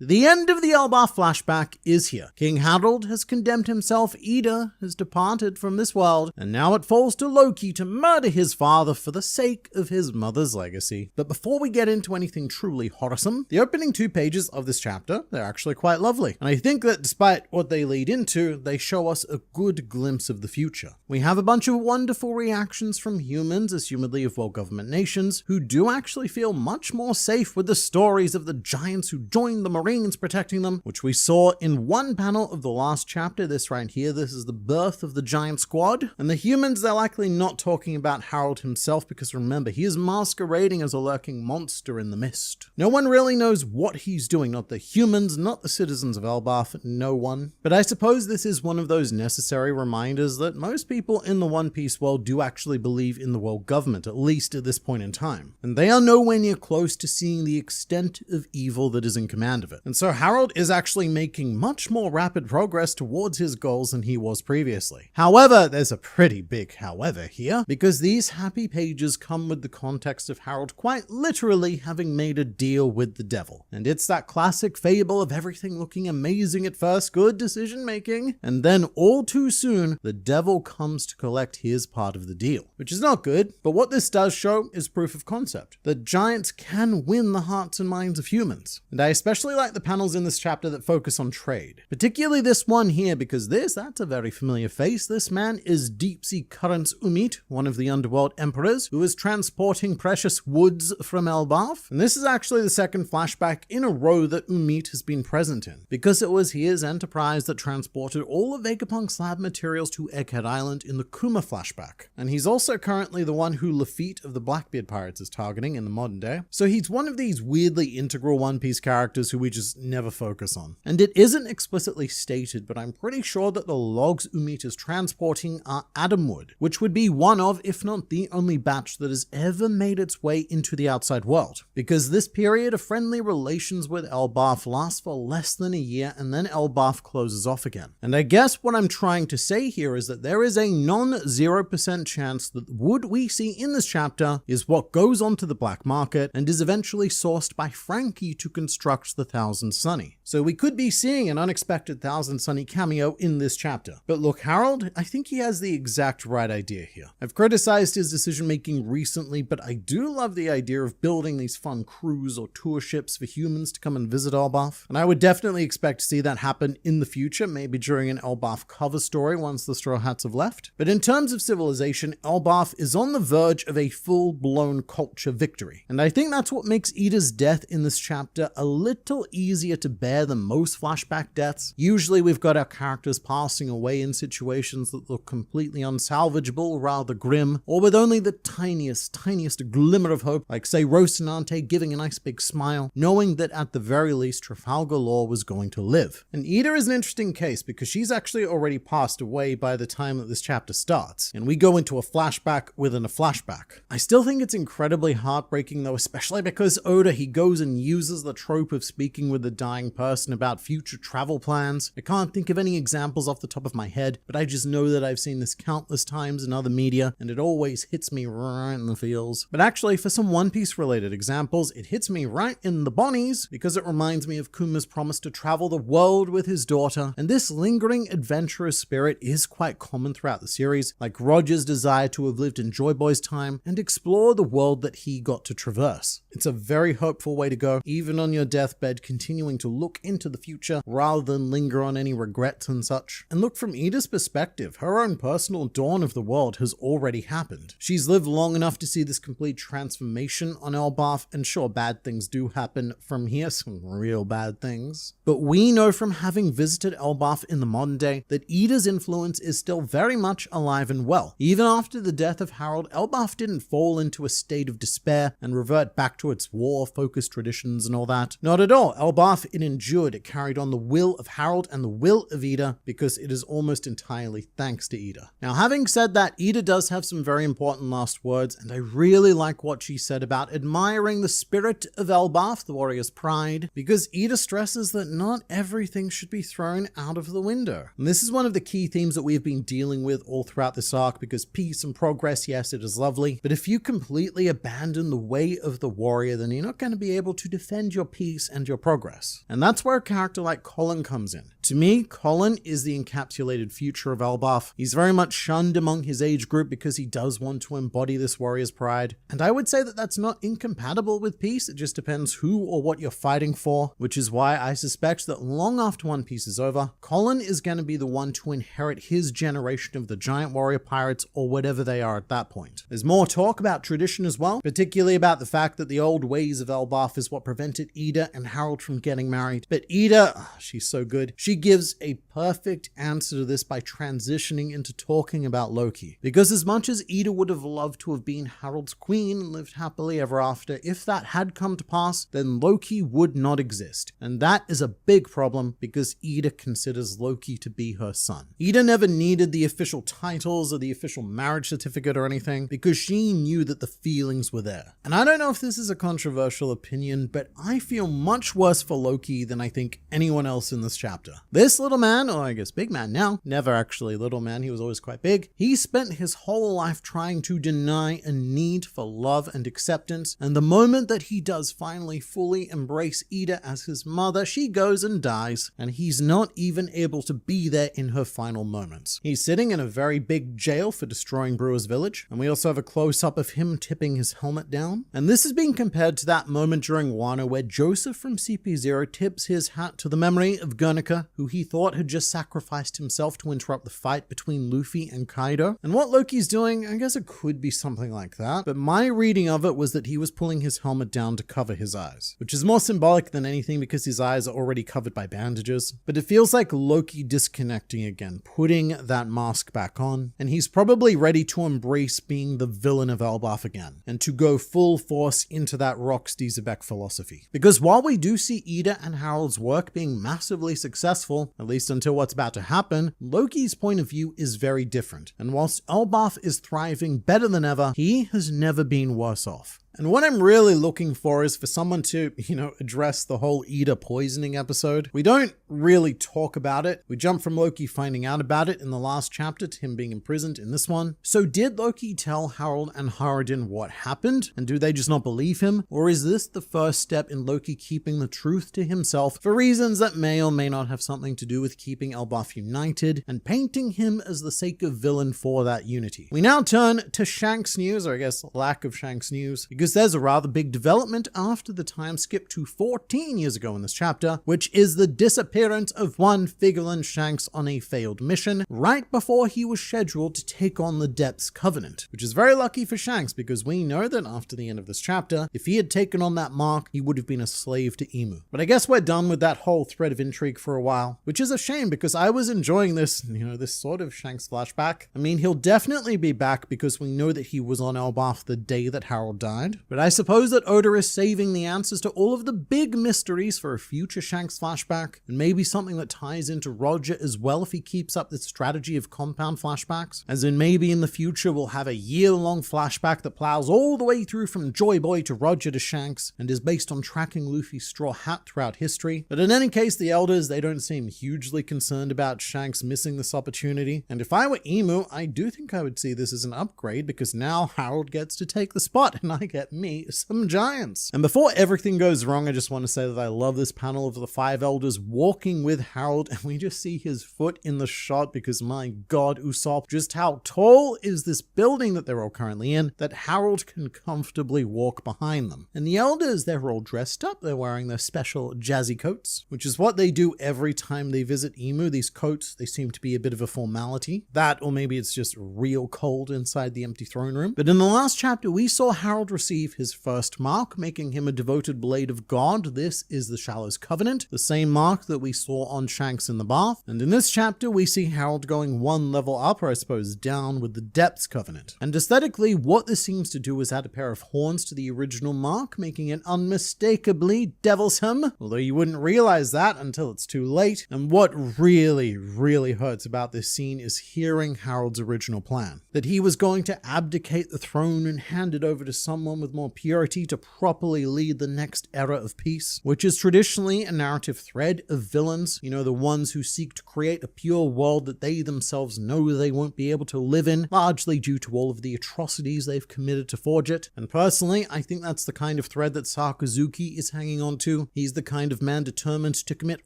The end of the Elbaf flashback is here. King Harold has condemned himself, Edah has departed from this world, and now it falls to Loki to murder his father for the sake of his mother's legacy. But before we get into anything truly horrorsome, the opening 2 pages of this chapter, they're actually quite lovely. And I think that despite what they lead into, they show us a good glimpse of the future. We have a bunch of wonderful reactions from humans, assumedly of world government nations, who do actually feel much more safe with the stories of the giants who joined the Marines protecting them, which we saw in one panel of the last chapter. This right here, this is the birth of the giant squad. And the humans, they're likely not talking about Harold himself, because remember, he is masquerading as a lurking monster in the mist. No one really knows what he's doing, not the humans, not the citizens of Elbaf, no one. But I suppose this is one of those necessary reminders that most people in the One Piece world do actually believe in the world government, at least at this point in time. And they are nowhere near close to seeing the extent of evil that is in command of it. And so Harold is actually making much more rapid progress towards his goals than he was previously. However, there's a pretty big however here, because these happy pages come with the context of Harold quite literally having made a deal with the devil. And it's that classic fable of everything looking amazing at first, good decision making, and then all too soon, the devil comes to collect his part of the deal. Which is not good, but what this does show is proof of concept. That giants can win the hearts and minds of humans. And I especially like the panels in this chapter that focus on trade. Particularly this one here, because that's a very familiar face. This man is Deep Sea Currents Umit, one of the underworld emperors, who is transporting precious woods from Elbaf. And this is actually the second flashback in a row that Umit has been present in, because it was his enterprise that transported all of Vegapunk's lab materials to Egghead Island in the Kuma flashback. And he's also currently the one who Lafitte of the Blackbeard Pirates is targeting in the modern day. So he's one of these weirdly integral One Piece characters who we just never focus on. And it isn't explicitly stated, but I'm pretty sure that the logs Umit is transporting are Adamwood, which would be one of, if not the only batch that has ever made its way into the outside world. Because this period of friendly relations with Elbaf lasts for less than a year, and then Elbaf closes off again. And I guess what I'm trying to say here is that there is a non-0% chance that the wood we see in this chapter is what goes onto the black market and is eventually sourced by Frankie to construct the Thousand Sunny. So we could be seeing an unexpected Thousand Sunny cameo in this chapter. But look, Harold, I think he has the exact right idea here. I've criticized his decision making recently, but I do love the idea of building these fun crews or tour ships for humans to come and visit Elbaf. And I would definitely expect to see that happen in the future, maybe during an Elbaf cover story once the Straw Hats have left. But in terms of civilization, Elbaf is on the verge of a full-blown culture victory. And I think that's what makes Edah's death in this chapter a little easier to bear than most flashback deaths. Usually we've got our characters passing away in situations that look completely unsalvageable, rather grim, or with only the tiniest glimmer of hope, like say Rocinante giving a nice big smile, knowing that at the very least Trafalgar Law was going to live. And Edah is an interesting case because she's actually already passed away by the time that this chapter starts, and we go into a flashback within a flashback. I still think it's incredibly heartbreaking though, especially because Oda, he goes and uses the trope of speaking with the dying person about future travel plans. I can't think of any examples off the top of my head, but I just know that I've seen this countless times in other media, and it always hits me right in the feels. But actually, for some One Piece related examples, it hits me right in the bonnies, because it reminds me of Kuma's promise to travel the world with his daughter, and this lingering adventurous spirit is quite common throughout the series, like Roger's desire to have lived in Joy Boy's time and explore the world that he got to traverse. It's a very hopeful way to go. Even on your deathbed, continuing to look into the future rather than linger on any regrets and such. And look, from Edah's perspective, her own personal dawn of the world has already happened. She's lived long enough to see this complete transformation on Elbaf, and sure, bad things do happen from here, some real bad things. But we know from having visited Elbaf in the modern day that Edah's influence is still very much alive and well. Even after the death of Harold, Elbaf didn't fall into a state of despair and revert back to its war-focused traditions and all that. Not at all. Elbaf, it endured, it carried on the will of Harold and the will of Edah, because it is almost entirely thanks to Edah. Now, having said that, Edah does have some very important last words, and I really like what she said about admiring the spirit of Elbaf, the warrior's pride, because Edah stresses that not everything should be thrown out of the window. And this is one of the key themes that we've been dealing with all throughout this arc, because peace and progress, yes, it is lovely, but if you completely abandon the way of the warrior, then you're not going to be able to defend your peace and your progress. And that's where a character like Colin comes in. To me, Colin is the encapsulated future of Elbaf. He's very much shunned among his age group because he does want to embody this warrior's pride. And I would say that that's not incompatible with peace, it just depends who or what you're fighting for, which is why I suspect that long after One Piece is over, Colin is going to be the one to inherit his generation of the giant warrior pirates, or whatever they are at that point. There's more talk about tradition as well, particularly about the fact that the old ways of Elbaf is what prevented Edah and Harold from getting married. But Edah, she's so good. She gives a perfect answer to this by transitioning into talking about Loki. Because as much as Edah would have loved to have been Harold's queen and lived happily ever after, if that had come to pass, then Loki would not exist. And that is a big problem because Edah considers Loki to be her son. Edah never needed the official titles or the official marriage certificate or anything because she knew that the feelings were there. And I don't know if this is a controversial opinion, but I feel much worse for Loki than I think anyone else in this chapter. This little man, or I guess big man now, never actually little man, he was always quite big, he spent his whole life trying to deny a need for love and acceptance, and the moment that he does finally fully embrace Edah as his mother, she goes and dies, and he's not even able to be there in her final moments. He's sitting in a very big jail for destroying Brewer's village, and we also have a close-up of him tipping his helmet down, and this is being compared to that moment during Wano where Joseph from CP0 tips his hat to the memory of Guernica, who he thought had just sacrificed himself to interrupt the fight between Luffy and Kaido. And what Loki's doing, I guess it could be something like that, but my reading of it was that he was pulling his helmet down to cover his eyes, which is more symbolic than anything because his eyes are already covered by bandages. But it feels like Loki disconnecting again, putting that mask back on, and he's probably ready to embrace being the villain of Elbaf again, and to go full force into that Rocksteady Zebek philosophy. Because while we do see Edah and Harold's work being massively successful, at least until what's about to happen, Loki's point of view is very different. And whilst Elbaf is thriving better than ever, he has never been worse off. And what I'm really looking for is for someone to, address the whole Edah poisoning episode. We don't really talk about it. We jump from Loki finding out about it in the last chapter to him being imprisoned in this one. So did Loki tell Harold and Haradin what happened? And do they just not believe him? Or is this the first step in Loki keeping the truth to himself for reasons that may or may not have something to do with keeping Elbaf united and painting him as the sake of villain for that unity? We now turn to Shanks news, or I guess lack of Shanks news, because there's a rather big development after the time skip to 14 years ago in this chapter, which is the disappearance of one Figurland Shanks on a failed mission right before he was scheduled to take on the Depths Covenant, which is very lucky for Shanks because we know that after the end of this chapter, if he had taken on that mark, he would have been a slave to Emu. But I guess we're done with that whole thread of intrigue for a while, which is a shame because I was enjoying this, this sort of Shanks flashback. I mean, he'll definitely be back because we know that he was on Elbaf the day that Harold died. But I suppose that Oda is saving the answers to all of the big mysteries for a future Shanks flashback, and maybe something that ties into Roger as well if he keeps up this strategy of compound flashbacks. As in maybe in the future we'll have a year-long flashback that plows all the way through from Joy Boy to Roger to Shanks, and is based on tracking Luffy's straw hat throughout history. But in any case, the elders, they don't seem hugely concerned about Shanks missing this opportunity, and if I were Emu, I do think I would see this as an upgrade because now Harold gets to take the spot, and I get get me some giants. And before everything goes wrong, I just want to say that I love this panel of the 5 elders walking with Harold, and we just see his foot in the shot because my god, Usopp, just how tall is this building that they're all currently in that Harold can comfortably walk behind them. And the elders, they're all dressed up. They're wearing their special jazzy coats, which is what they do every time they visit Emu. These coats, they seem to be a bit of a formality. That, or maybe it's just real cold inside the empty throne room. But in the last chapter, we saw Harold receive his first mark, making him a devoted blade of God. This is the Shallow's Covenant, the same mark that we saw on Shanks in the bath. And in this chapter, we see Harold going one level up, or I suppose down, with the Depths Covenant. And aesthetically, what this seems to do is add a pair of horns to the original mark, making it unmistakably Devilsham, although you wouldn't realize that until it's too late. And what really hurts about this scene is hearing Harold's original plan, that he was going to abdicate the throne and hand it over to someone with more purity to properly lead the next era of peace, which is traditionally a narrative thread of villains, you know, the ones who seek to create a pure world that they themselves know they won't be able to live in, largely due to all of the atrocities they've committed to forge it. And personally, I think that's the kind of thread that Sakazuki is hanging on to. He's the kind of man determined to commit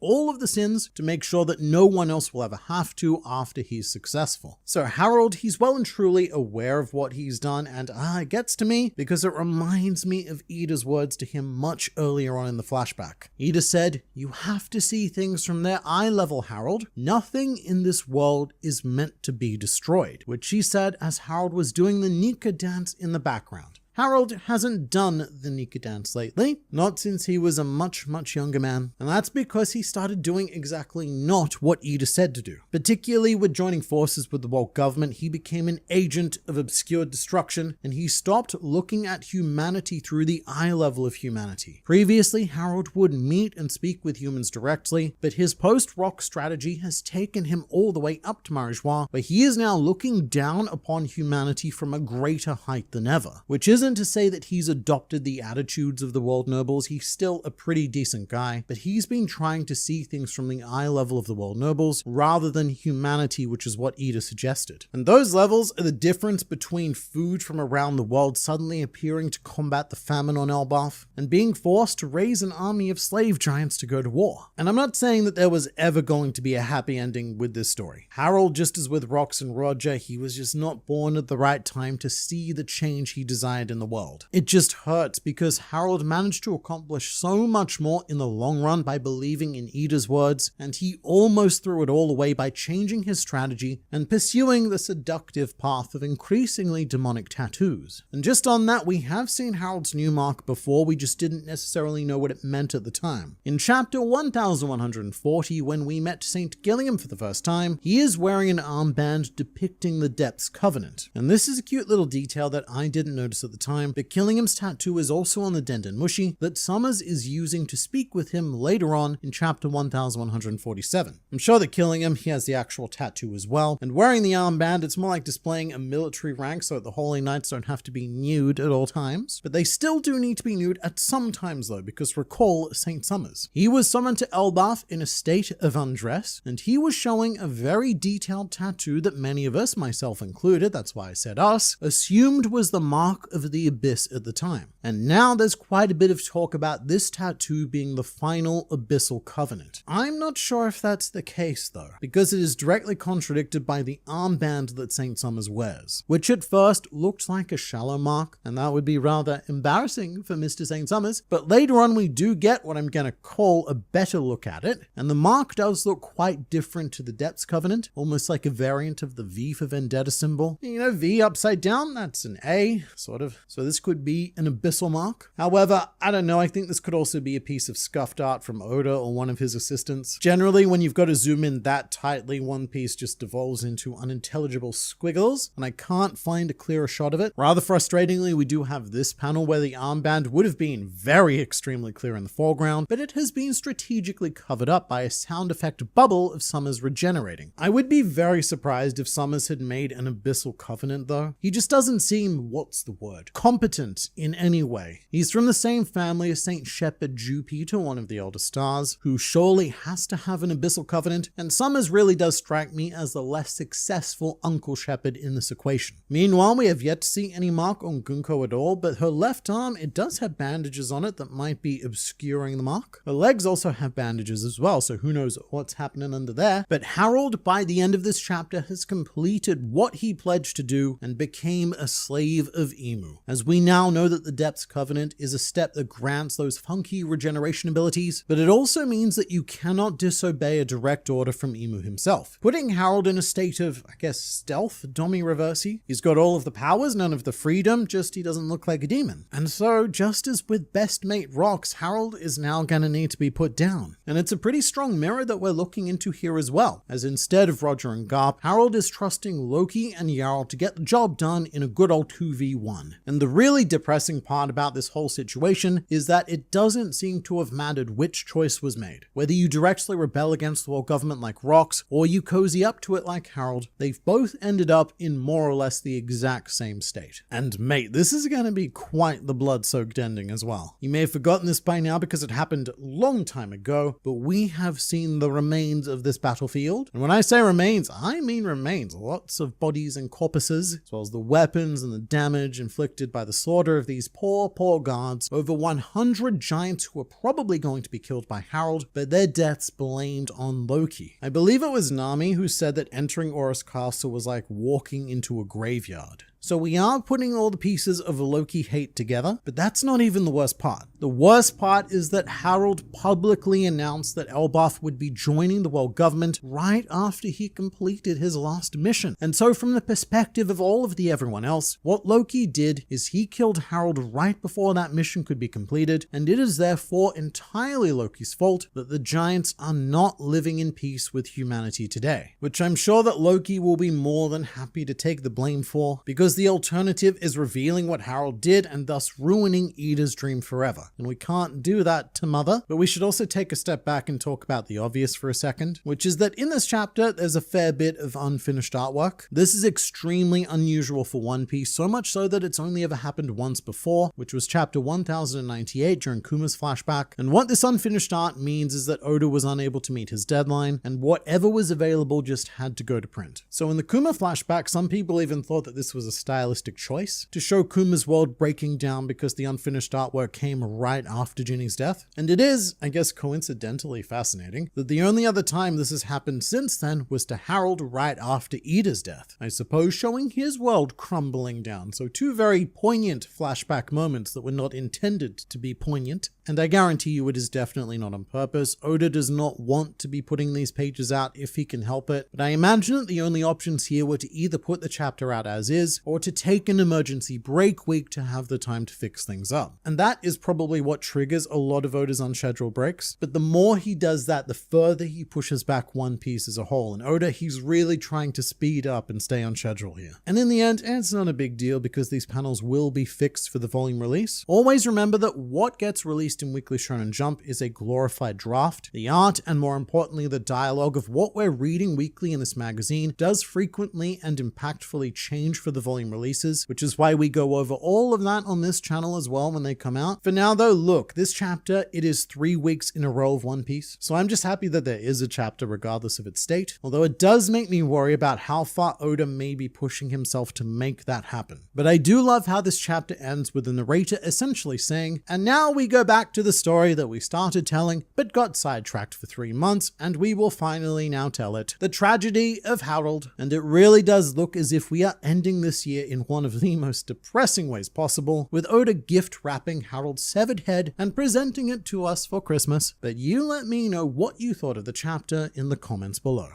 all of the sins to make sure that no one else will ever have to after he's successful. So Harold, he's well and truly aware of what he's done, and it gets to me because it reminds me of Edah's words to him much earlier on in the flashback. Edah said, "You have to see things from their eye level, Harold. Nothing in this world is meant to be destroyed," which she said as Harold was doing the Nika dance in the background. Harold hasn't done the Nika dance lately, not since he was a much younger man, and that's because he started doing exactly not what Edah said to do. Particularly with joining forces with the world government, he became an agent of obscure destruction, and he stopped looking at humanity through the eye level of humanity. Previously, Harold would meet and speak with humans directly, but his post-rock strategy has taken him all the way up to Marijois, where he is now looking down upon humanity from a greater height than ever, which isn't to say that he's adopted the attitudes of the world nobles. He's still a pretty decent guy, but he's been trying to see things from the eye level of the world nobles rather than humanity, which is what Edah suggested. And those levels are the difference between food from around the world suddenly appearing to combat the famine on Elbaf and being forced to raise an army of slave giants to go to war. And I'm not saying that there was ever going to be a happy ending with this story. Harold, just as with Rox and Roger, he was just not born at the right time to see the change he desired in the world. It just hurts because Harold managed to accomplish so much more in the long run by believing in Edah's words, and he almost threw it all away by changing his strategy and pursuing the seductive path of increasingly demonic tattoos. And just on that, we have seen Harold's new mark before, we just didn't necessarily know what it meant at the time. In chapter 1140, when we met St. Gilliam for the first time, he is wearing an armband depicting the Depths Covenant. And this is a cute little detail that I didn't notice at the time, but Killingham's tattoo is also on the Denden Mushi that Summers is using to speak with him later on in chapter 1147. I'm sure that Killingham, he has the actual tattoo as well, and wearing the armband, it's more like displaying a military rank so that the Holy Knights don't have to be nude at all times. But they still do need to be nude at some times though, because recall St. Summers. He was summoned to Elbaf in a state of undress, and he was showing a very detailed tattoo that many of us, myself included, that's why I said us, assumed was the mark of the abyss at the time. And now there's quite a bit of talk about this tattoo being the final abyssal covenant. I'm not sure if that's the case though, because it is directly contradicted by the armband that St. Summers wears, which at first looked like a shallow mark, and that would be rather embarrassing for Mr. St. Summers, but later on we do get what I'm gonna call a better look at it, and the mark does look quite different to the Depths Covenant, almost like a variant of the V for Vendetta symbol. You know, V upside down, that's an A, sort of. So this could be an abyssal mark. However, I don't know, I think this could also be a piece of scuffed art from Oda or one of his assistants. Generally, when you've got to zoom in that tightly, one piece just devolves into unintelligible squiggles, and I can't find a clearer shot of it. Rather frustratingly, we do have this panel where the armband would have been very extremely clear in the foreground, but it has been strategically covered up by a sound effect bubble of Summers regenerating. I would be very surprised if Summers had made an abyssal covenant though. He just doesn't seem, what's the word, competent in any way. He's from the same family as Saint Shepherd Jupiter, one of the elder stars, who surely has to have an abyssal covenant, and Summers really does strike me as the less successful Uncle Shepherd in this equation. Meanwhile, we have yet to see any mark on Gunko at all, but her left arm, it does have bandages on it that might be obscuring the mark. Her legs also have bandages as well, so who knows what's happening under there. But Harold, by the end of this chapter, has completed what he pledged to do and became a slave of Emu. As we now know that the Depths Covenant is a step that grants those funky regeneration abilities, but it also means that you cannot disobey a direct order from Emu himself, putting Harold in a state of, I guess, stealth, Domi Reversi. He's got all of the powers, none of the freedom, just he doesn't look like a demon. And so, just as with best mate Rox, Harold is now gonna need to be put down. And it's a pretty strong mirror that we're looking into here as well, as instead of Roger and Garp, Harold is trusting Loki and Jarl to get the job done in a good old 2v1. And the really depressing part about this whole situation is that it doesn't seem to have mattered which choice was made. Whether you directly rebel against the world government like Rox, or you cozy up to it like Harold, they've both ended up in more or less the exact same state. And mate, this is going to be quite the blood-soaked ending as well. You may have forgotten this by now because it happened a long time ago, but we have seen the remains of this battlefield. And when I say remains, I mean remains. Lots of bodies and corpses, as well as the weapons and the damage inflicted by the slaughter of these poor guards. Over 100 giants who were probably going to be killed by Harold, but their deaths blamed on Loki. I believe it was Nami who said that entering Horus Castle was like walking into a graveyard. So we are putting all the pieces of Loki hate together, but that's not even the worst part. The worst part is that Harold publicly announced that Elbaf would be joining the world government right after he completed his last mission. And so from the perspective of all of the everyone else, what Loki did is he killed Harold right before that mission could be completed, and it is therefore entirely Loki's fault that the giants are not living in peace with humanity today. Which I'm sure that Loki will be more than happy to take the blame for, because the alternative is revealing what Harold did and thus ruining Edah's dream forever. And we can't do that to Mother, but we should also take a step back and talk about the obvious for a second, which is that in this chapter, there's a fair bit of unfinished artwork. This is extremely unusual for One Piece, so much so that it's only ever happened once before, which was chapter 1098 during Kuma's flashback. And what this unfinished art means is that Oda was unable to meet his deadline, and whatever was available just had to go to print. So in the Kuma flashback, some people even thought that this was a stylistic choice to show Kuma's world breaking down because the unfinished artwork came right after Ginny's death. And it is, I guess, coincidentally fascinating that the only other time this has happened since then was to Harold right after Edah's death. I suppose showing his world crumbling down. So two very poignant flashback moments that were not intended to be poignant. And I guarantee you it is definitely not on purpose. Oda does not want to be putting these pages out if he can help it, but I imagine that the only options here were to either put the chapter out as is, or to take an emergency break week to have the time to fix things up. And that is probably what triggers a lot of Oda's unscheduled breaks, but the more he does that, the further he pushes back One Piece as a whole. And Oda, he's really trying to speed up and stay on schedule here. And in the end, it's not a big deal because these panels will be fixed for the volume release. Always remember that what gets released in Weekly Shonen Jump is a glorified draft. The art, and more importantly, the dialogue of what we're reading weekly in this magazine does frequently and impactfully change for the volume releases, which is why we go over all of that on this channel as well when they come out. For now though, look, this chapter, it is 3 weeks in a row of One Piece, so I'm just happy that there is a chapter regardless of its state, although it does make me worry about how far Oda may be pushing himself to make that happen. But I do love how this chapter ends with the narrator essentially saying, and now we go back to the story that we started telling but got sidetracked for 3 months, and we will finally now tell it. The tragedy of Harold. And it really does look as if we are ending this year in one of the most depressing ways possible, with Oda gift wrapping Harold's severed head and presenting it to us for Christmas. But you let me know what you thought of the chapter in the comments below.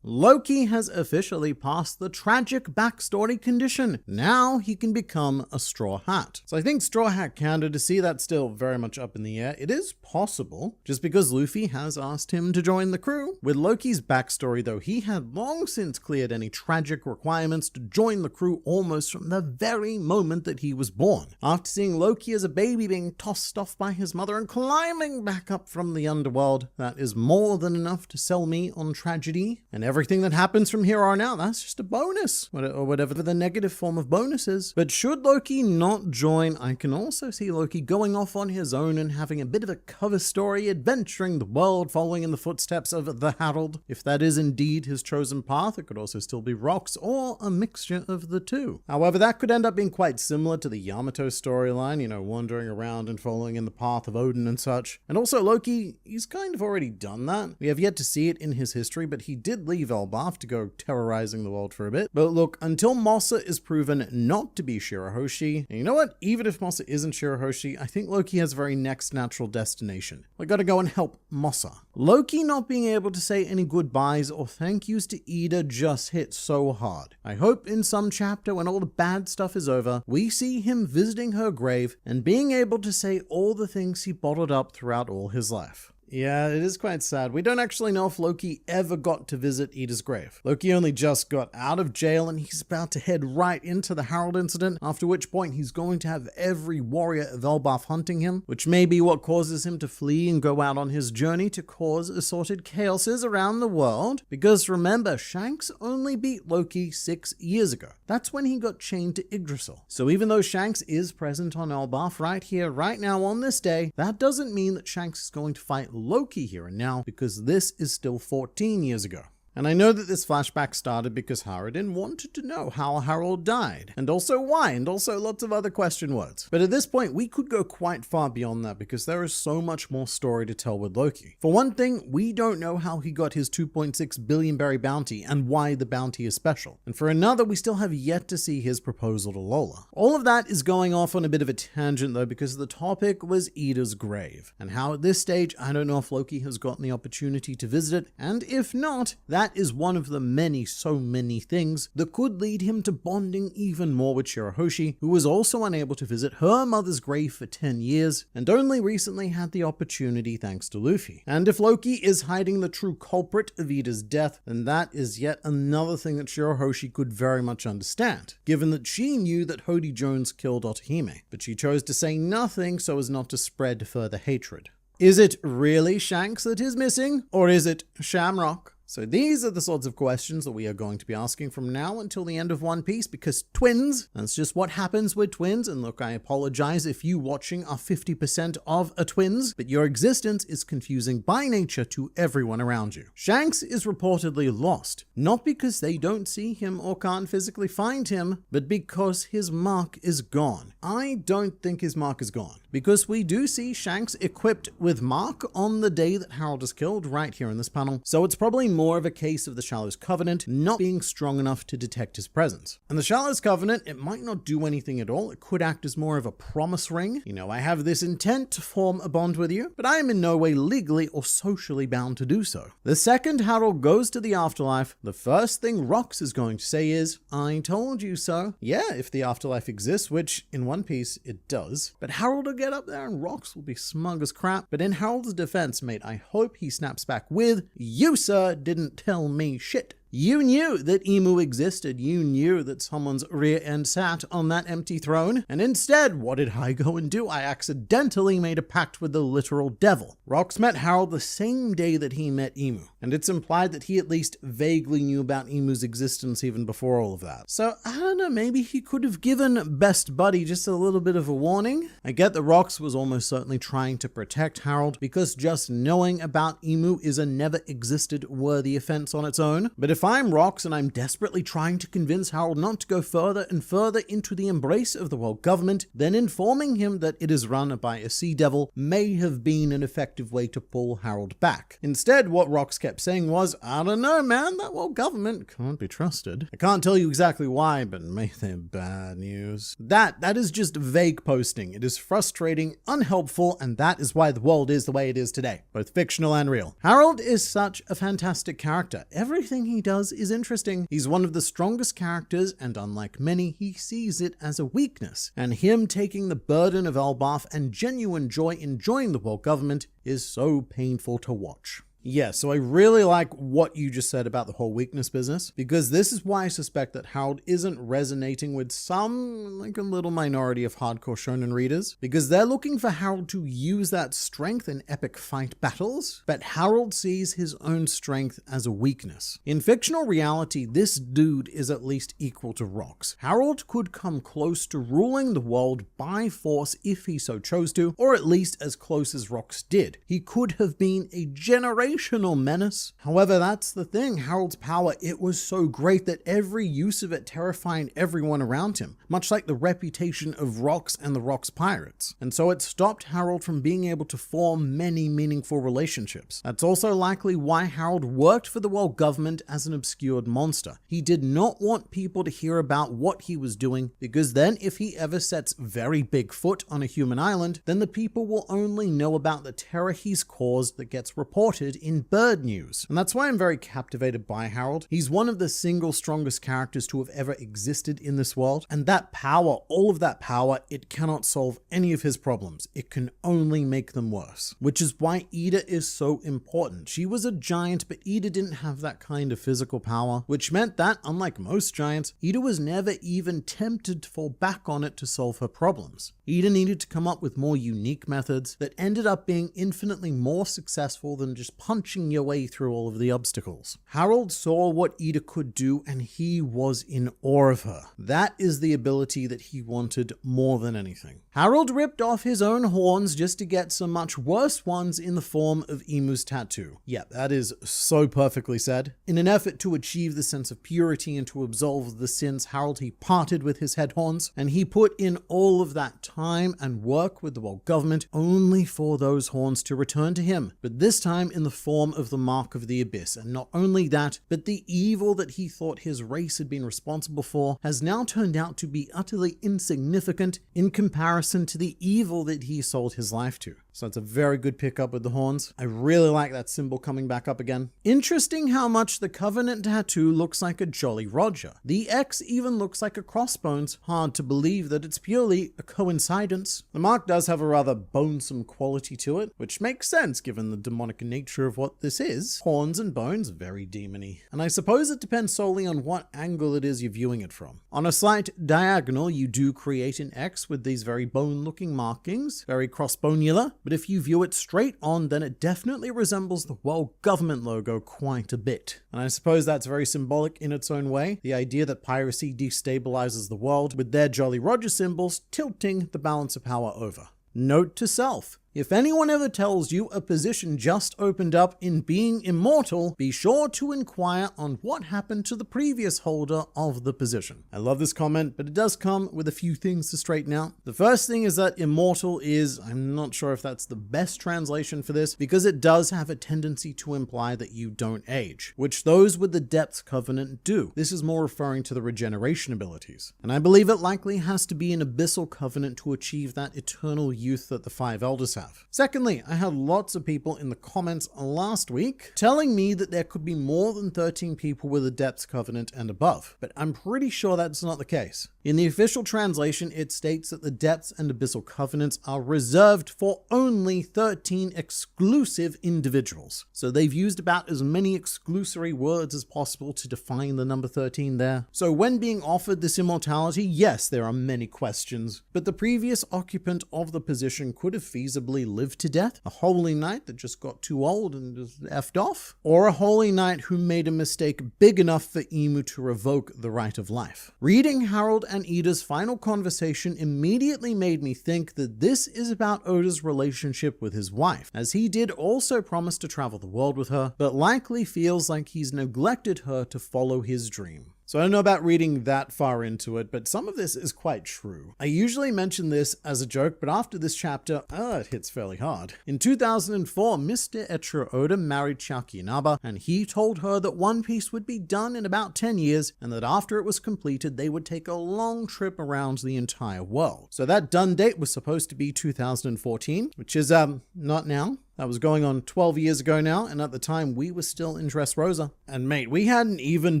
Loki has officially passed the tragic backstory condition. Now he can become a Straw Hat. So I think Straw Hat candidacy, that's still very much up in the air. It is possible, just because Luffy has asked him to join the crew. With Loki's backstory though, he had long since cleared any tragic requirements to join the crew almost from the very moment that he was born. After seeing Loki as a baby being tossed off by his mother and climbing back up from the underworld, that is more than enough to sell me on tragedy. And everything that happens from here on out, that's just a bonus, or whatever the negative form of bonus is. But should Loki not join, I can also see Loki going off on his own and having a bit of a cover story, adventuring the world, following in the footsteps of the Herald. If that is indeed his chosen path, it could also still be Rox, or a mixture of the two. However, that could end up being quite similar to the Yamato storyline, wandering around and following in the path of Odin and such. And also Loki, he's kind of already done that. We have yet to see it in his history, but he did leave Elbaf to go terrorizing the world for a bit. But look, until Mossa is proven not to be Shirahoshi, and you know what? Even if Mossa isn't Shirahoshi, I think Loki has very next natural destination. We gotta go and help Mossa. Loki not being able to say any goodbyes or thank yous to Edah just hit so hard. I hope in some chapter when all the bad stuff is over, we see him visiting her grave and being able to say all the things he bottled up throughout all his life. Yeah, it is quite sad. We don't actually know if Loki ever got to visit Edah's grave. Loki only just got out of jail and he's about to head right into the Herald incident, after which point he's going to have every warrior of Elbaf hunting him, which may be what causes him to flee and go out on his journey to cause assorted chaoses around the world. Because remember, Shanks only beat Loki 6 years ago. That's when he got chained to Yggdrasil. So even though Shanks is present on Elbaf right here, right now on this day, that doesn't mean that Shanks is going to fight Loki here and now, because this is still 14 years ago. And I know that this flashback started because Harridan wanted to know how Harold died, and also why, and also lots of other question words. But at this point, we could go quite far beyond that because there is so much more story to tell with Loki. For one thing, we don't know how he got his 2.6 billion berry bounty and why the bounty is special. And for another, we still have yet to see his proposal to Lola. All of that is going off on a bit of a tangent though, because the topic was Edah's grave, and how at this stage, I don't know if Loki has gotten the opportunity to visit it, and if not, that is one of the so many things that could lead him to bonding even more with Shirahoshi, who was also unable to visit her mother's grave for 10 years, and only recently had the opportunity thanks to Luffy. And if Loki is hiding the true culprit of Edah's death, then that is yet another thing that Shirahoshi could very much understand, given that she knew that Hody Jones killed Otohime, but she chose to say nothing so as not to spread further hatred. Is it really Shanks that is missing, or is it Shamrock? So these are the sorts of questions that we are going to be asking from now until the end of One Piece, because twins, that's just what happens with twins. And look, I apologize if you watching are 50% of a twins, but your existence is confusing by nature to everyone around you. Shanks is reportedly lost, not because they don't see him or can't physically find him, but because his mark is gone. I don't think his mark is gone, because we do see Shanks equipped with mark on the day that Harold is killed right here in this panel. So it's probably more of a case of the Shallows Covenant not being strong enough to detect his presence. And the Shallows Covenant, it might not do anything at all. It could act as more of a promise ring. I have this intent to form a bond with you, but I am in no way legally or socially bound to do so. The second Harold goes to the afterlife, the first thing Rox is going to say is, "I told you so." Yeah, if the afterlife exists, which in One Piece it does. But Harold will get up there and Rox will be smug as crap. But in Harold's defense, mate, I hope he snaps back with, "You, sir, didn't tell me shit. You knew that Emu existed. You knew that someone's rear end sat on that empty throne. And instead, what did I go and do? I accidentally made a pact with the literal devil." Rox met Harold the same day that he met Emu, and it's implied that he at least vaguely knew about Emu's existence even before all of that. So, I don't know, maybe he could have given Best Buddy just a little bit of a warning. I get that Rox was almost certainly trying to protect Harold, because just knowing about Emu is a never existed worthy offense on its own. But if I'm Rox and I'm desperately trying to convince Harold not to go further and further into the embrace of the world government, then informing him that it is run by a sea devil may have been an effective way to pull Harold back. Instead, what Rox kept saying was, "I don't know, man, that world government can't be trusted." I can't tell you exactly why, but may they're bad news. That is just vague posting. It is frustrating, unhelpful, and that is why the world is the way it is today, both fictional and real. Harold is such a fantastic character. Everything he does is interesting. He's one of the strongest characters, and unlike many, he sees it as a weakness. And him taking the burden of Elbaf and genuine joy in joining the world government is so painful to watch. Yeah, so I really like what you just said about the whole weakness business, because this is why I suspect that Harold isn't resonating with some, like a little minority of hardcore shonen readers, because they're looking for Harold to use that strength in epic fight battles, but Harold sees his own strength as a weakness. In fictional reality, this dude is at least equal to Rox. Harold could come close to ruling the world by force if he so chose to, or at least as close as Rox did. He could have been a generational menace. However, that's the thing. Harold's power, it was so great that every use of it terrified everyone around him, much like the reputation of Rox and the Rox pirates. And so it stopped Harold from being able to form many meaningful relationships. That's also likely why Harold worked for the world government as an obscured monster. He did not want people to hear about what he was doing, because then if he ever sets very big foot on a human island, then the people will only know about the terror he's caused that gets reported in bird news. And that's why I'm very captivated by Harold. He's one of the single strongest characters to have ever existed in this world, and that power, all of that power, it cannot solve any of his problems. It can only make them worse, which is why Edah is so important. She was a giant, but Edah didn't have that kind of physical power, which meant that, unlike most giants, Edah was never even tempted to fall back on it to solve her problems. Edah needed to come up with more unique methods that ended up being infinitely more successful than just punching your way through all of the obstacles. Harold saw what Edah could do, and he was in awe of her. That is the ability that he wanted more than anything. Harold ripped off his own horns just to get some much worse ones in the form of Emu's tattoo. Yeah, that is so perfectly said. In an effort to achieve the sense of purity and to absolve the sins, Harold, he parted with his head horns, and he put in all of that time and work with the world government only for those horns to return to him, but this time in the form of the mark of the abyss. And not only that, but the evil that he thought his race had been responsible for has now turned out to be utterly insignificant in comparison to the evil that he sold his life to. So it's a very good pickup with the horns. I really like that symbol coming back up again. Interesting how much the Covenant tattoo looks like a Jolly Roger. The X even looks like a crossbones. Hard to believe that it's purely a coincidence. The mark does have a rather bonesome quality to it, which makes sense given the demonic nature of what this is. Horns and bones, very demony. And I suppose it depends solely on what angle it is you're viewing it from. On a slight diagonal, you do create an X with these very bone-looking markings, very crossbonular. But if you view it straight on, then it definitely resembles the world government logo quite a bit. And I suppose that's very symbolic in its own way. The idea that piracy destabilizes the world with their Jolly Roger symbols tilting the balance of power over. Note to self. If anyone ever tells you a position just opened up in Being Immortal, be sure to inquire on what happened to the previous holder of the position. I love this comment, but it does come with a few things to straighten out. The first thing is that Immortal is, I'm not sure if that's the best translation for this, because it does have a tendency to imply that you don't age, which those with the Depth Covenant do. This is more referring to the regeneration abilities. And I believe it likely has to be an Abyssal Covenant to achieve that eternal youth that the Five Elders have. Secondly, I had lots of people in the comments last week telling me that there could be more than 13 people with a Depths Covenant and above, but I'm pretty sure that's not the case. In the official translation, it states that the Depths and Abyssal Covenants are reserved for only 13 exclusive individuals. So they've used about as many exclusory words as possible to define the number 13 there. So when being offered this immortality, yes, there are many questions, but the previous occupant of the position could have feasibly lived to death, a holy knight that just got too old and just effed off, or a holy knight who made a mistake big enough for Emu to revoke the right of life. Reading Harold and Edah's final conversation immediately made me think that this is about Oda's relationship with his wife, as he did also promise to travel the world with her, but likely feels like he's neglected her to follow his dream. So I don't know about reading that far into it, but some of this is quite true. I usually mention this as a joke, but after this chapter, it hits fairly hard. In 2004, Mr. Eiichiro Oda married Chiaki Inaba, and he told her that One Piece would be done in about 10 years, and that after it was completed, they would take a long trip around the entire world. So that done date was supposed to be 2014, which is, not now. That was going on 12 years ago now, and at the time we were still in Dressrosa. And mate, we hadn't even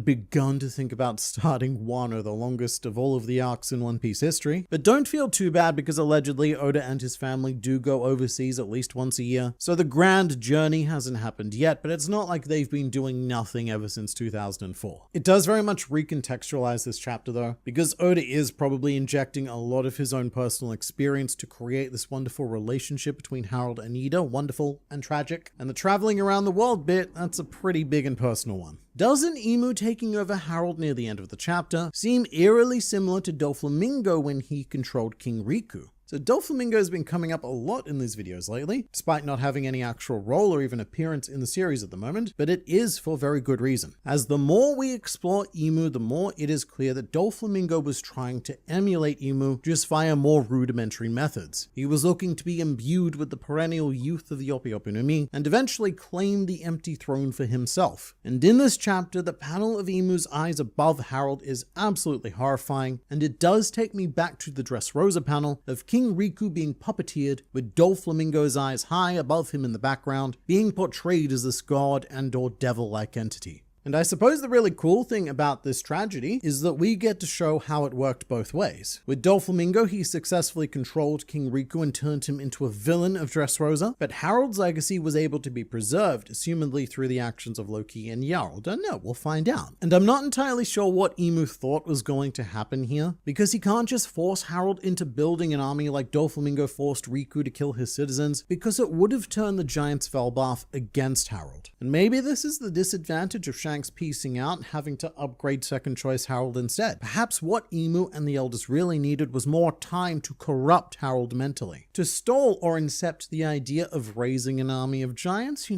begun to think about starting Wano, the longest of all of the arcs in One Piece history. But don't feel too bad, because allegedly Oda and his family do go overseas at least once a year. So the grand journey hasn't happened yet, but it's not like they've been doing nothing ever since 2004. It does very much recontextualize this chapter though, because Oda is probably injecting a lot of his own personal experience to create this wonderful relationship between Harold and Edah, wonderful and tragic. And the traveling around the world bit, that's a pretty big and personal one. Doesn't Imu taking over Harold near the end of the chapter seem eerily similar to Doflamingo when he controlled King Riku? So Doflamingo has been coming up a lot in these videos lately, despite not having any actual role or even appearance in the series at the moment, but it is for very good reason. As the more we explore Imu, the more it is clear that Doflamingo was trying to emulate Imu just via more rudimentary methods. He was looking to be imbued with the perennial youth of the Ope Ope no Mi, and eventually claim the empty throne for himself. And in this chapter, the panel of Imu's eyes above Harold is absolutely horrifying, and it does take me back to the Dressrosa panel of King Riku being puppeteered with Doflamingo's eyes high above him in the background, being portrayed as this god and or devil-like entity. And I suppose the really cool thing about this tragedy is that we get to show how it worked both ways. With Doflamingo, he successfully controlled King Riku and turned him into a villain of Dressrosa, but Harold's legacy was able to be preserved, assumedly through the actions of Loki and Jarl. Don't know, we'll find out. And I'm not entirely sure what Imu thought was going to happen here, because he can't just force Harold into building an army like Doflamingo forced Riku to kill his citizens, because it would have turned the giants of Elbaf against Harold. And maybe this is the disadvantage of Shanks piecing out and having to upgrade second choice Harold instead. Perhaps what Imu and the elders really needed was more time to corrupt Harold mentally, to stall or incept the idea of raising an army of giants,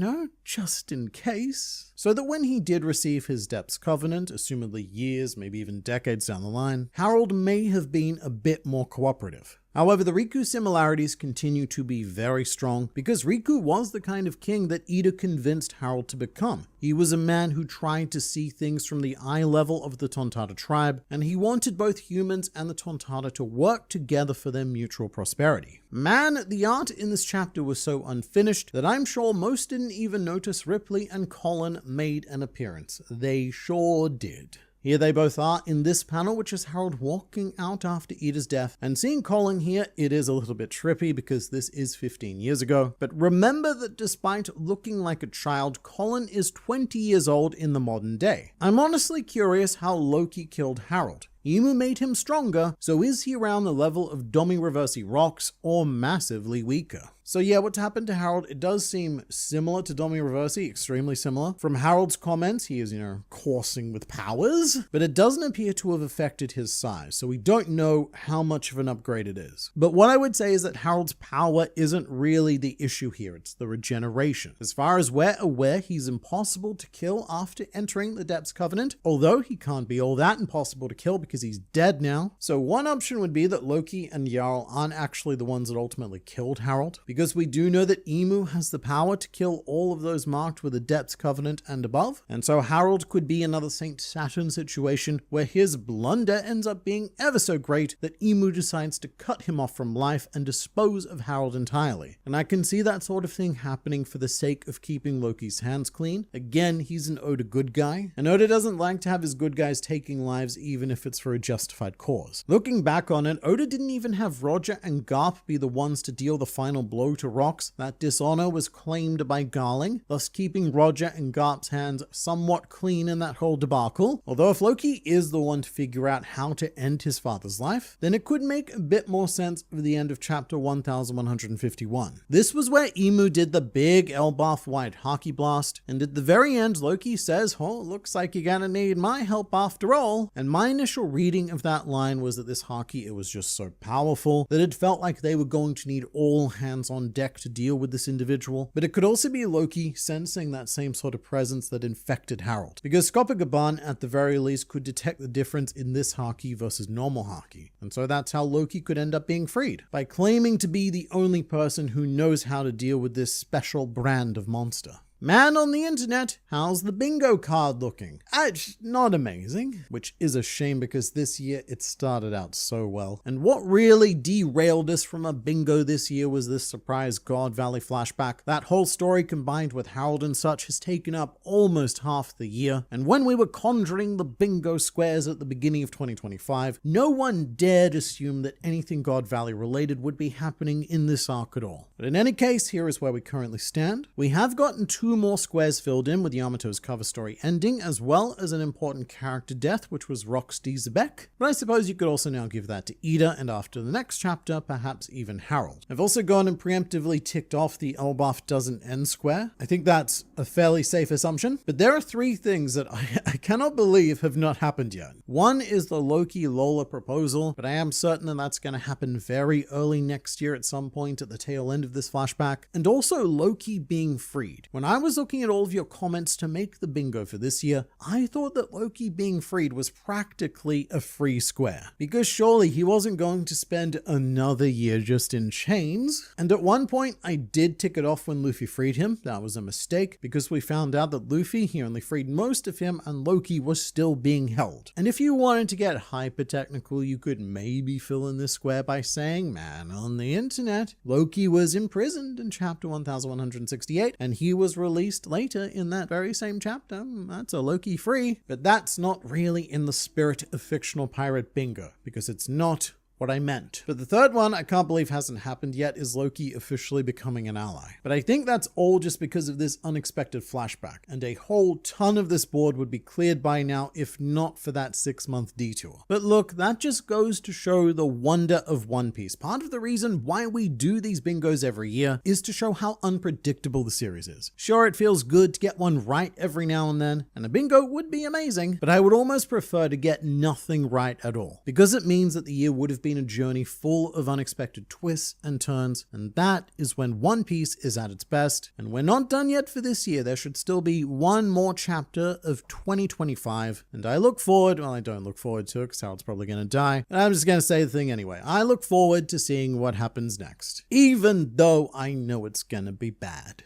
just in case. So that when he did receive his Depths Covenant, assumedly years, maybe even decades down the line, Harold may have been a bit more cooperative. However, the Riku similarities continue to be very strong, because Riku was the kind of king that Edah convinced Harold to become. He was a man who tried to see things from the eye level of the Tontara tribe, and he wanted both humans and the Tontara to work together for their mutual prosperity. Man, the art in this chapter was so unfinished that I'm sure most didn't even notice Ripley and Colin made an appearance. They sure did. Here they both are in this panel, which is Harold walking out after Edah's death. And seeing Colin here, it is a little bit trippy because this is 15 years ago. But remember that despite looking like a child, Colin is 20 years old in the modern day. I'm honestly curious how Loki killed Harold. Imu made him stronger, so is he around the level of Domi Reversi rocks or massively weaker? So yeah, what's happened to Harold, it does seem similar to Domi Reversi, extremely similar. From Harold's comments, he is, coursing with powers, but it doesn't appear to have affected his size, so we don't know how much of an upgrade it is. But what I would say is that Harold's power isn't really the issue here, it's the regeneration. As far as we're aware, he's impossible to kill after entering the Depths Covenant, although he can't be all that impossible to kill because he's dead now. So one option would be that Loki and Jarl aren't actually the ones that ultimately killed Harold, because we do know that Imu has the power to kill all of those marked with a Depths Covenant and above, and so Harold could be another Saint Saturn situation where his blunder ends up being ever so great that Imu decides to cut him off from life and dispose of Harold entirely. And I can see that sort of thing happening for the sake of keeping Loki's hands clean. Again, he's an Oda good guy, and Oda doesn't like to have his good guys taking lives even if it's for a justified cause. Looking back on it, Oda didn't even have Roger and Garp be the ones to deal the final blow to Rocks. That dishonor was claimed by Garling, thus keeping Roger and Garp's hands somewhat clean in that whole debacle. Although if Loki is the one to figure out how to end his father's life, then it could make a bit more sense for the end of chapter 1151. This was where Imu did the big Elbaf wide hockey blast, and at the very end Loki says, "Oh, looks like you're gonna need my help after all." And my initial reading of that line was that this hockey, it was just so powerful that it felt like they were going to need all hands on deck to deal with this individual. But it could also be Loki sensing that same sort of presence that infected Harold, because Skopegaban at the very least could detect the difference in this hockey versus normal hockey. And so that's how Loki could end up being freed, by claiming to be the only person who knows how to deal with this special brand of monster. Man on the internet, how's the bingo card looking? It's not amazing, which is a shame because this year it started out so well. And what really derailed us from a bingo this year was this surprise God Valley flashback. That whole story combined with Harold and such has taken up almost half the year. And when we were conjuring the bingo squares at the beginning of 2025, no one dared assume that anything God Valley related would be happening in this arc at all. But in any case, here is where we currently stand. We have gotten 2 more squares filled in with Yamato's cover story ending, as well as an important character death, which was Roxy Zebek. But I suppose you could also now give that to Edah, and after the next chapter, perhaps even Harold. I've also gone and preemptively ticked off the Elbaf doesn't end square. I think that's a fairly safe assumption, but there are 3 things that I cannot believe have not happened yet. One is the Loki Lola proposal, but I am certain that that's going to happen very early next year at some point at the tail end of this flashback, and also Loki being freed. When I was looking at all of your comments to make the bingo for this year, I thought that Loki being freed was practically a free square, because surely he wasn't going to spend another year just in chains. And at one point I did tick it off when Luffy freed him. That was a mistake, because we found out that Luffy, he only freed most of him and Loki was still being held. And if you wanted to get hyper technical, you could maybe fill in this square by saying, man on the internet, Loki was imprisoned in chapter 1168 and he was released later in that very same chapter. That's a Loki free, but that's not really in the spirit of fictional pirate bingo, because it's not what I meant. But the third one I can't believe hasn't happened yet is Loki officially becoming an ally. But I think that's all just because of this unexpected flashback, and a whole ton of this board would be cleared by now if not for that 6-month detour. But look, that just goes to show the wonder of One Piece. Part of the reason why we do these bingos every year is to show how unpredictable the series is. Sure, it feels good to get one right every now and then, and a bingo would be amazing, but I would almost prefer to get nothing right at all, because it means that the year would have been a journey full of unexpected twists and turns, and that is when One Piece is at its best. And we're not done yet for this year. There should still be one more chapter of 2025, and I look forward, well, I don't look forward to it because Harold's probably going to die, and I'm just going to say the thing anyway. I look forward to seeing what happens next, even though I know it's going to be bad.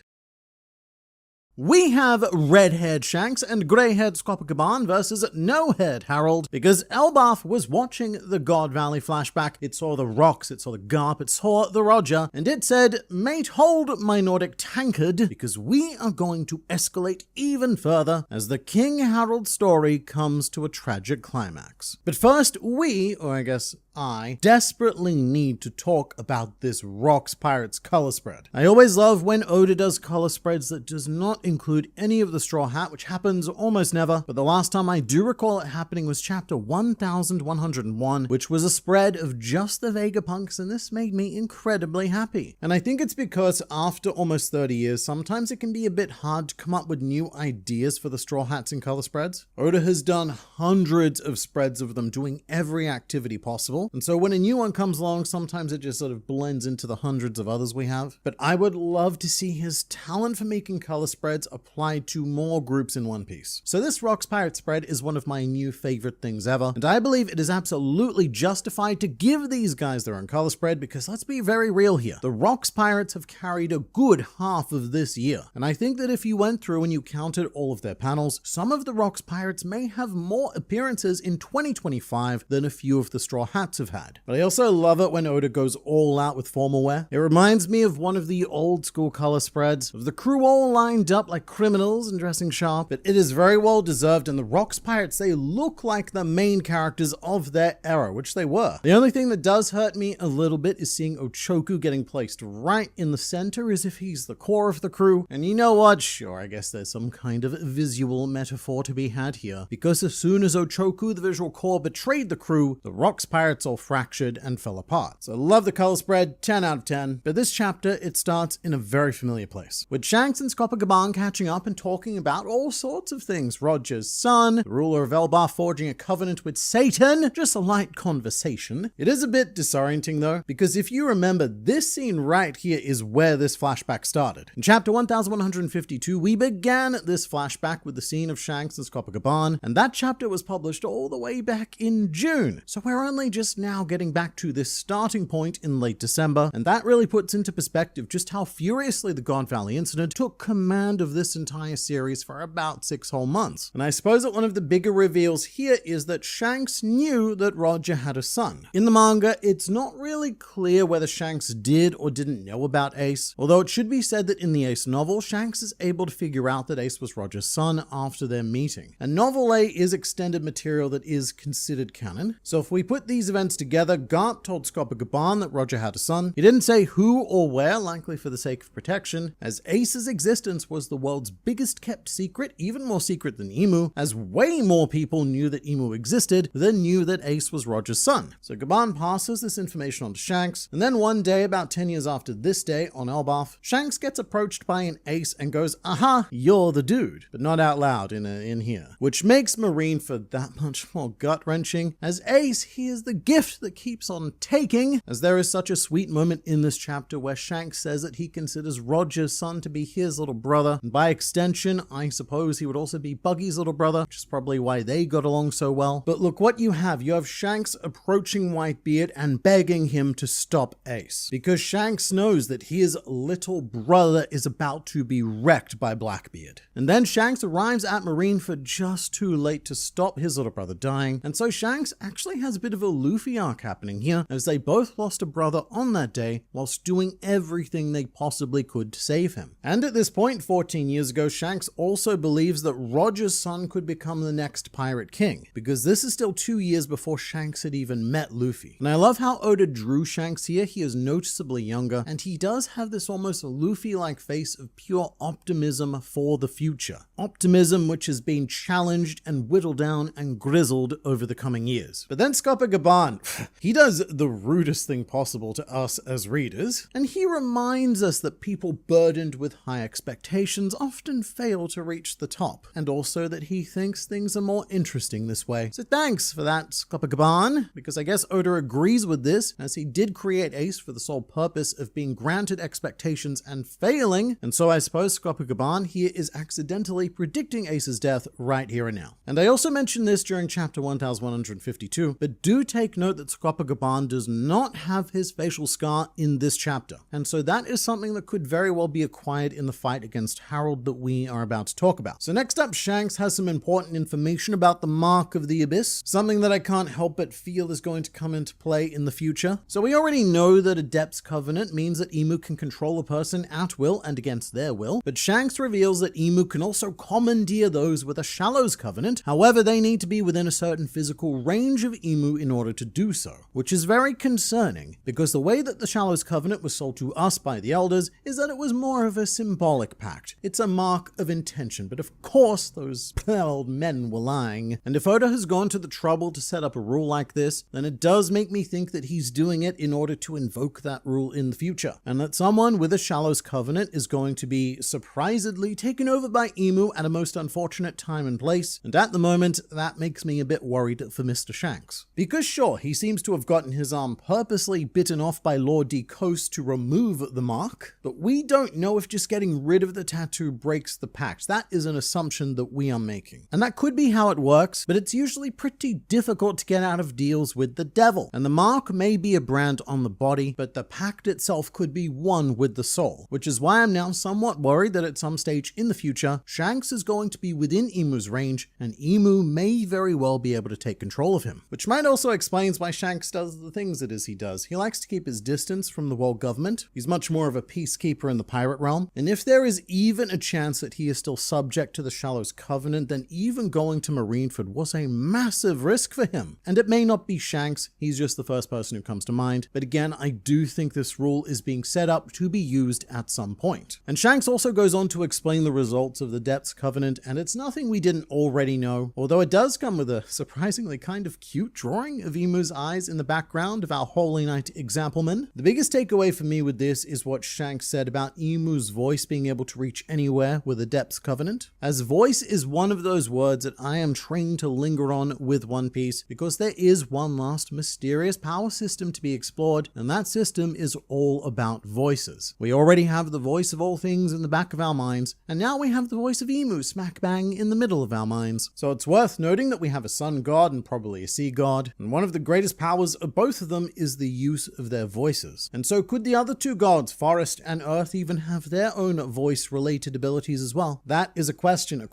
We have red-haired Shanks and grey-haired Copacabana versus no-haired Harold, because Elbaf was watching the God Valley flashback. It saw the rocks, it saw the Garp, it saw the Roger, and it said, mate, hold my Nordic tankard, because we are going to escalate even further as the King Harold story comes to a tragic climax. But first, we, or I guess I, desperately need to talk about this Rocks Pirates color spread. I always love when Oda does color spreads that does not include any of the Straw Hat, which happens almost never, but the last time I do recall it happening was chapter 1101, which was a spread of just the Vegapunks, and this made me incredibly happy. And I think it's because after almost 30 years, sometimes it can be a bit hard to come up with new ideas for the Straw Hats in color spreads. Oda has done hundreds of spreads of them doing every activity possible, and so when a new one comes along, sometimes it just sort of blends into the hundreds of others we have. But I would love to see his talent for making color spreads applied to more groups in One Piece. So this Rocks Pirate spread is one of my new favorite things ever, and I believe it is absolutely justified to give these guys their own color spread, because let's be very real here. The Rocks Pirates have carried a good half of this year, and I think that if you went through and you counted all of their panels, some of the Rocks Pirates may have more appearances in 2025 than a few of the Straw Hats have had. But I also love it when Oda goes all out with formal wear. It reminds me of one of the old school color spreads of the crew all lined up like criminals and dressing sharp, but it is very well deserved, and the Rocks Pirates, they look like the main characters of their era, which they were. The only thing that does hurt me a little bit is seeing Ochoku getting placed right in the center as if he's the core of the crew. And you know what? Sure, I guess there's some kind of visual metaphor to be had here, because as soon as Ochoku, the visual core, betrayed the crew, the Rocks Pirates all fractured and fell apart. So love the color spread, 10 out of 10. But this chapter, it starts in a very familiar place, with Shanks and Copacabana catching up and talking about all sorts of things. Roger's son, the ruler of Elbaf forging a covenant with Satan, just a light conversation. It is a bit disorienting though, because if you remember, this scene right here is where this flashback started. In chapter 1152, we began this flashback with the scene of Shanks and Copacabana, and that chapter was published all the way back in June. So we're only just just now getting back to this starting point in late December, and that really puts into perspective just how furiously the God Valley incident took command of this entire series for about 6 whole months. And I suppose that one of the bigger reveals here is that Shanks knew that Roger had a son. In the manga, it's not really clear whether Shanks did or didn't know about Ace, although it should be said that in the Ace novel, Shanks is able to figure out that Ace was Roger's son after their meeting. And Novel A is extended material that is considered canon, so if we put these events together, Garp told Scopa that Roger had a son. He didn't say who or where, likely for the sake of protection, as Ace's existence was the world's biggest kept secret, even more secret than Emu, as way more people knew that Emu existed than knew that Ace was Roger's son. So Gaban passes this information on to Shanks, and then one day, about 10 years after this day, on Elbaf, Shanks gets approached by an Ace and goes, "Aha, you're the dude," but not out loud in here, which makes Marineford that much more gut-wrenching, as Ace, he is the gift that keeps on taking, as there is such a sweet moment in this chapter where Shanks says that he considers Roger's son to be his little brother, and by extension, I suppose he would also be Buggy's little brother, which is probably why they got along so well. But look what you have Shanks approaching Whitebeard and begging him to stop Ace, because Shanks knows that his little brother is about to be wrecked by Blackbeard. And then Shanks arrives at Marineford just too late to stop his little brother dying, and so Shanks actually has a bit of a Luffy arc happening here, as they both lost a brother on that day whilst doing everything they possibly could to save him. And at this point, 14 years ago, Shanks also believes that Roger's son could become the next Pirate King, because this is still 2 years before Shanks had even met Luffy. And I love how Oda drew Shanks here. He is noticeably younger, and he does have this almost Luffy-like face of pure optimism for the future. Optimism which has been challenged and whittled down and grizzled over the coming years. But then Scopa Gaban, he does the rudest thing possible to us as readers, and he reminds us that people burdened with high expectations often fail to reach the top, and also that he thinks things are more interesting this way. So thanks for that, Scopa Gaban, because I guess Oda agrees with this, as he did create Ace for the sole purpose of being granted expectations and failing, and so I suppose Scopa Gaban here is accidentally predicting Ace's death right here and now. And I also mentioned this during chapter 1152, but do take note that Scopa Gaban does not have his facial scar in this chapter, and so that is something that could very well be acquired in the fight against Harold that we are about to talk about. So next up, Shanks has some important information about the Mark of the Abyss, something that I can't help but feel is going to come into play in the future. So we already know that a Depths Covenant means that Emu can control a person at will and against their will, but Shanks reveals that Emu can also commandeer those with a Shallows Covenant. However, they need to be within a certain physical range of Emu in order to do so, which is very concerning, because the way that the Shallows Covenant was sold to us by the Elders is that it was more of a symbolic pact. It's a mark of intention, but of course those old men were lying. And if Oda has gone to the trouble to set up a rule like this, then it does make me think that he's doing it in order to invoke that rule in the future, and that someone with a Shallows Covenant is going to be surprisedly taken over by Emu at a most unfortunate time and place, and at the moment, that makes me a bit worried for Mr. Shanks. Because sure, he seems to have gotten his arm purposely bitten off by Lord D. Coast to remove the mark, but we don't know if just getting rid of the tattoo breaks the pact. That is an assumption that we are making. And that could be how it works, but it's usually pretty difficult to get out of deals with the devil. And the mark may be a brand on the body, but the pact itself could be one with the soul, which is why I'm now somewhat worried that at some stage in the future, Shanks is going to be within Emu's range, and Emu may very well be able to take control of him. Which might also explain why Shanks does the things it is he does. He likes to keep his distance from the world government. He's much more of a peacekeeper in the pirate realm, and if there is even a chance that he is still subject to the Shallows Covenant, then even going to Marineford was a massive risk for him. And it may not be Shanks, he's just the first person who comes to mind, but again, I do think this rule is being set up to be used at some point. And Shanks also goes on to explain the results of the Depths Covenant, and it's nothing we didn't already know, although it does come with a surprisingly kind of cute drawing of Emu's eyes in the background of our Holy Knight Exampleman. The biggest takeaway for me with this is what Shanks said about Emu's voice being able to reach anywhere with a Depths Covenant, as voice is one of those words that I am trained to linger on with One Piece, because there is one last mysterious power system to be explored, and that system is all about voices. We already have the voice of all things in the back of our minds, and now we have the voice of Emu smack bang in the middle of our minds. So it's worth noting that we have a sun god and probably a sea god, and one of the greatest powers of both of them is the use of their voices. And so could the other two gods, Forest and Earth, even have their own voice-related abilities as well? That is a question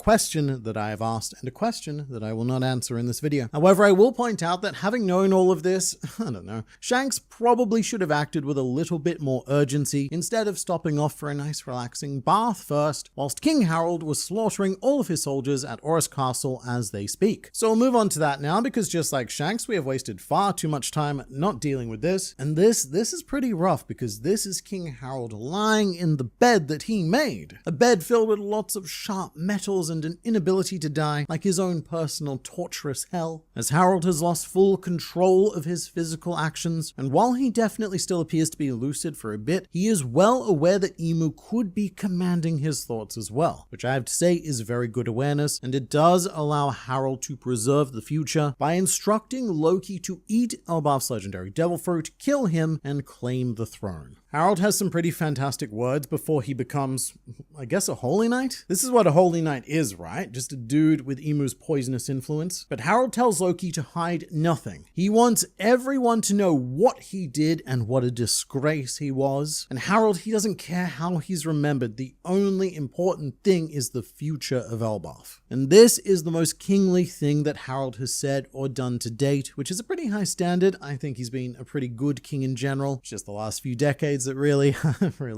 that I have asked, and a question that I will not answer in this video. However, I will point out that having known all of this, I don't know, Shanks probably should have acted with a little bit more urgency instead of stopping off for a nice relaxing bath first, whilst King Harold was slaughtering all of his soldiers at Orys Castle as they speak. So we'll move on to that now, because just like Shanks, we have wasted far too much time not dealing with this. And this is pretty rough, because this is King Harold lying in the bed that he made. A bed filled with lots of sharp metals and an inability to die, like his own personal torturous hell. As Harold has lost full control of his physical actions, and while he definitely still appears to be lucid for a bit, he is well aware that Emu could be commanding his thoughts as well, which I have to say is very good awareness, and it does allow Harold to preserve the future by instructing Loki to eat Elbaf's legendary devil fruit, kill him, and claim the throne. Harold has some pretty fantastic words before he becomes, I guess, a holy knight? This is what a holy knight is, right? Just a dude with Emu's poisonous influence. But Harold tells Loki to hide nothing. He wants everyone to know what he did and what a disgrace he was. And Harold, he doesn't care how he's remembered. The only important thing is the future of Elbaf. And this is the most kingly thing that Harold has said or done to date, which is a pretty high standard. I think he's been a pretty good king in general. It's just the last few decades that really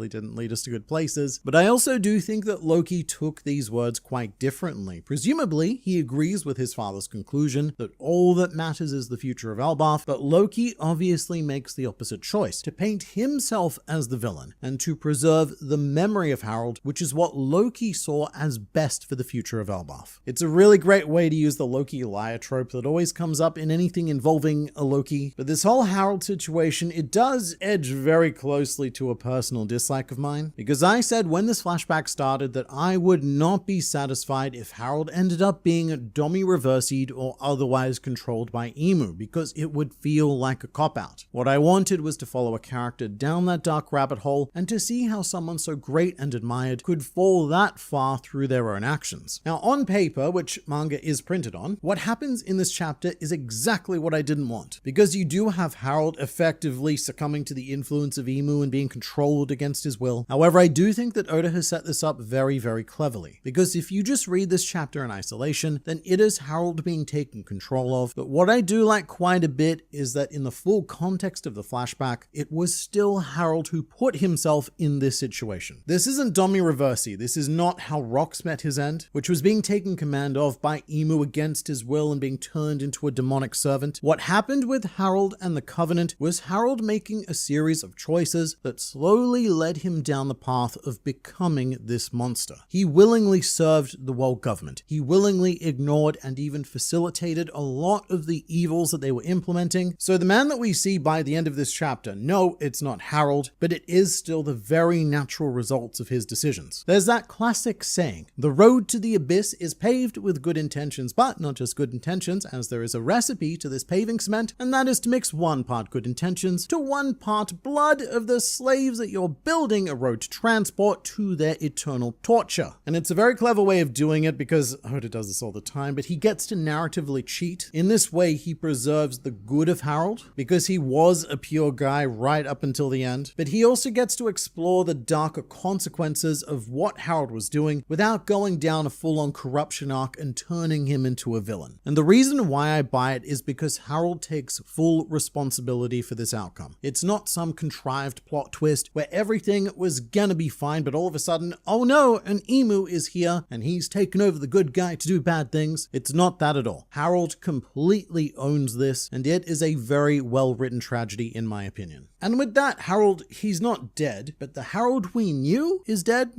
didn't lead us to good places. But I also do think that Loki took these words quite differently. Presumably, he agrees with his father's conclusion that all that matters is the future of Elbaf, but Loki obviously makes the opposite choice, to paint himself as the villain, and to preserve the memory of Harold, which is what Loki saw as best for the future of Elbaf. It's a really great way to use the Loki liar trope that always comes up in anything involving a Loki, but this whole Harold situation, it does edge very closely to a personal dislike of mine, because I said when this flashback started that I would not be satisfied if Harold ended up being domi-reversied or otherwise controlled by Emu, because it would feel like a cop-out. What I wanted was to follow a character down that dark rabbit hole and to see how someone so great and admired could fall that far through their own actions. Now, on paper, which manga is printed on, what happens in this chapter is exactly what I didn't want, because you do have Harold effectively succumbing to the influence of Emu and being controlled against his will. However, I do think that Edah has set this up very, very cleverly, because if you just read this chapter in isolation, then it is Harold being taken control of. But what I do like quite a bit is that in the full context of the flashback, it was still Harold who put himself in this situation. This isn't domi-reversy. This is not how Rox met his end, which was being taken command of by Emu against his will and being turned into a demonic servant. What happened with Harold and the Covenant was Harold making a series of choices that slowly led him down the path of becoming this monster. He willingly served the world government. He willingly ignored and even facilitated a lot of the evils that they were implementing. So the man that we see by the end of this chapter, no, it's not Harold, but it is still the very natural results of his decisions. There's that classic saying, the road to the abyss is paved with good intentions, but not just good intentions, as there is a recipe to this paving cement, and that is to mix 1 part good intentions to 1 part blood of the slaves that you're building a road to transport to their eternal torture. And it's a very clever way of doing it, because Oda does this all the time, but he gets to narratively cheat. In this way, he preserves the good of Harold, because he was a pure guy right up until the end, but he also gets to explore the darker consequences of what Harold was doing without going down a full-on corruption arc and turning him into a villain. And the reason why I buy it is because Harold takes full responsibility for this outcome. It's not some contrived plot twist where everything was gonna be fine, but all of a sudden, oh no, an Emu is here and he's taken over the good guy to do bad things. It's not that at all. Harold completely owns this, and it is a very well-written tragedy in my opinion. And with that, Harold, he's not dead, but the Harold we knew is dead, ?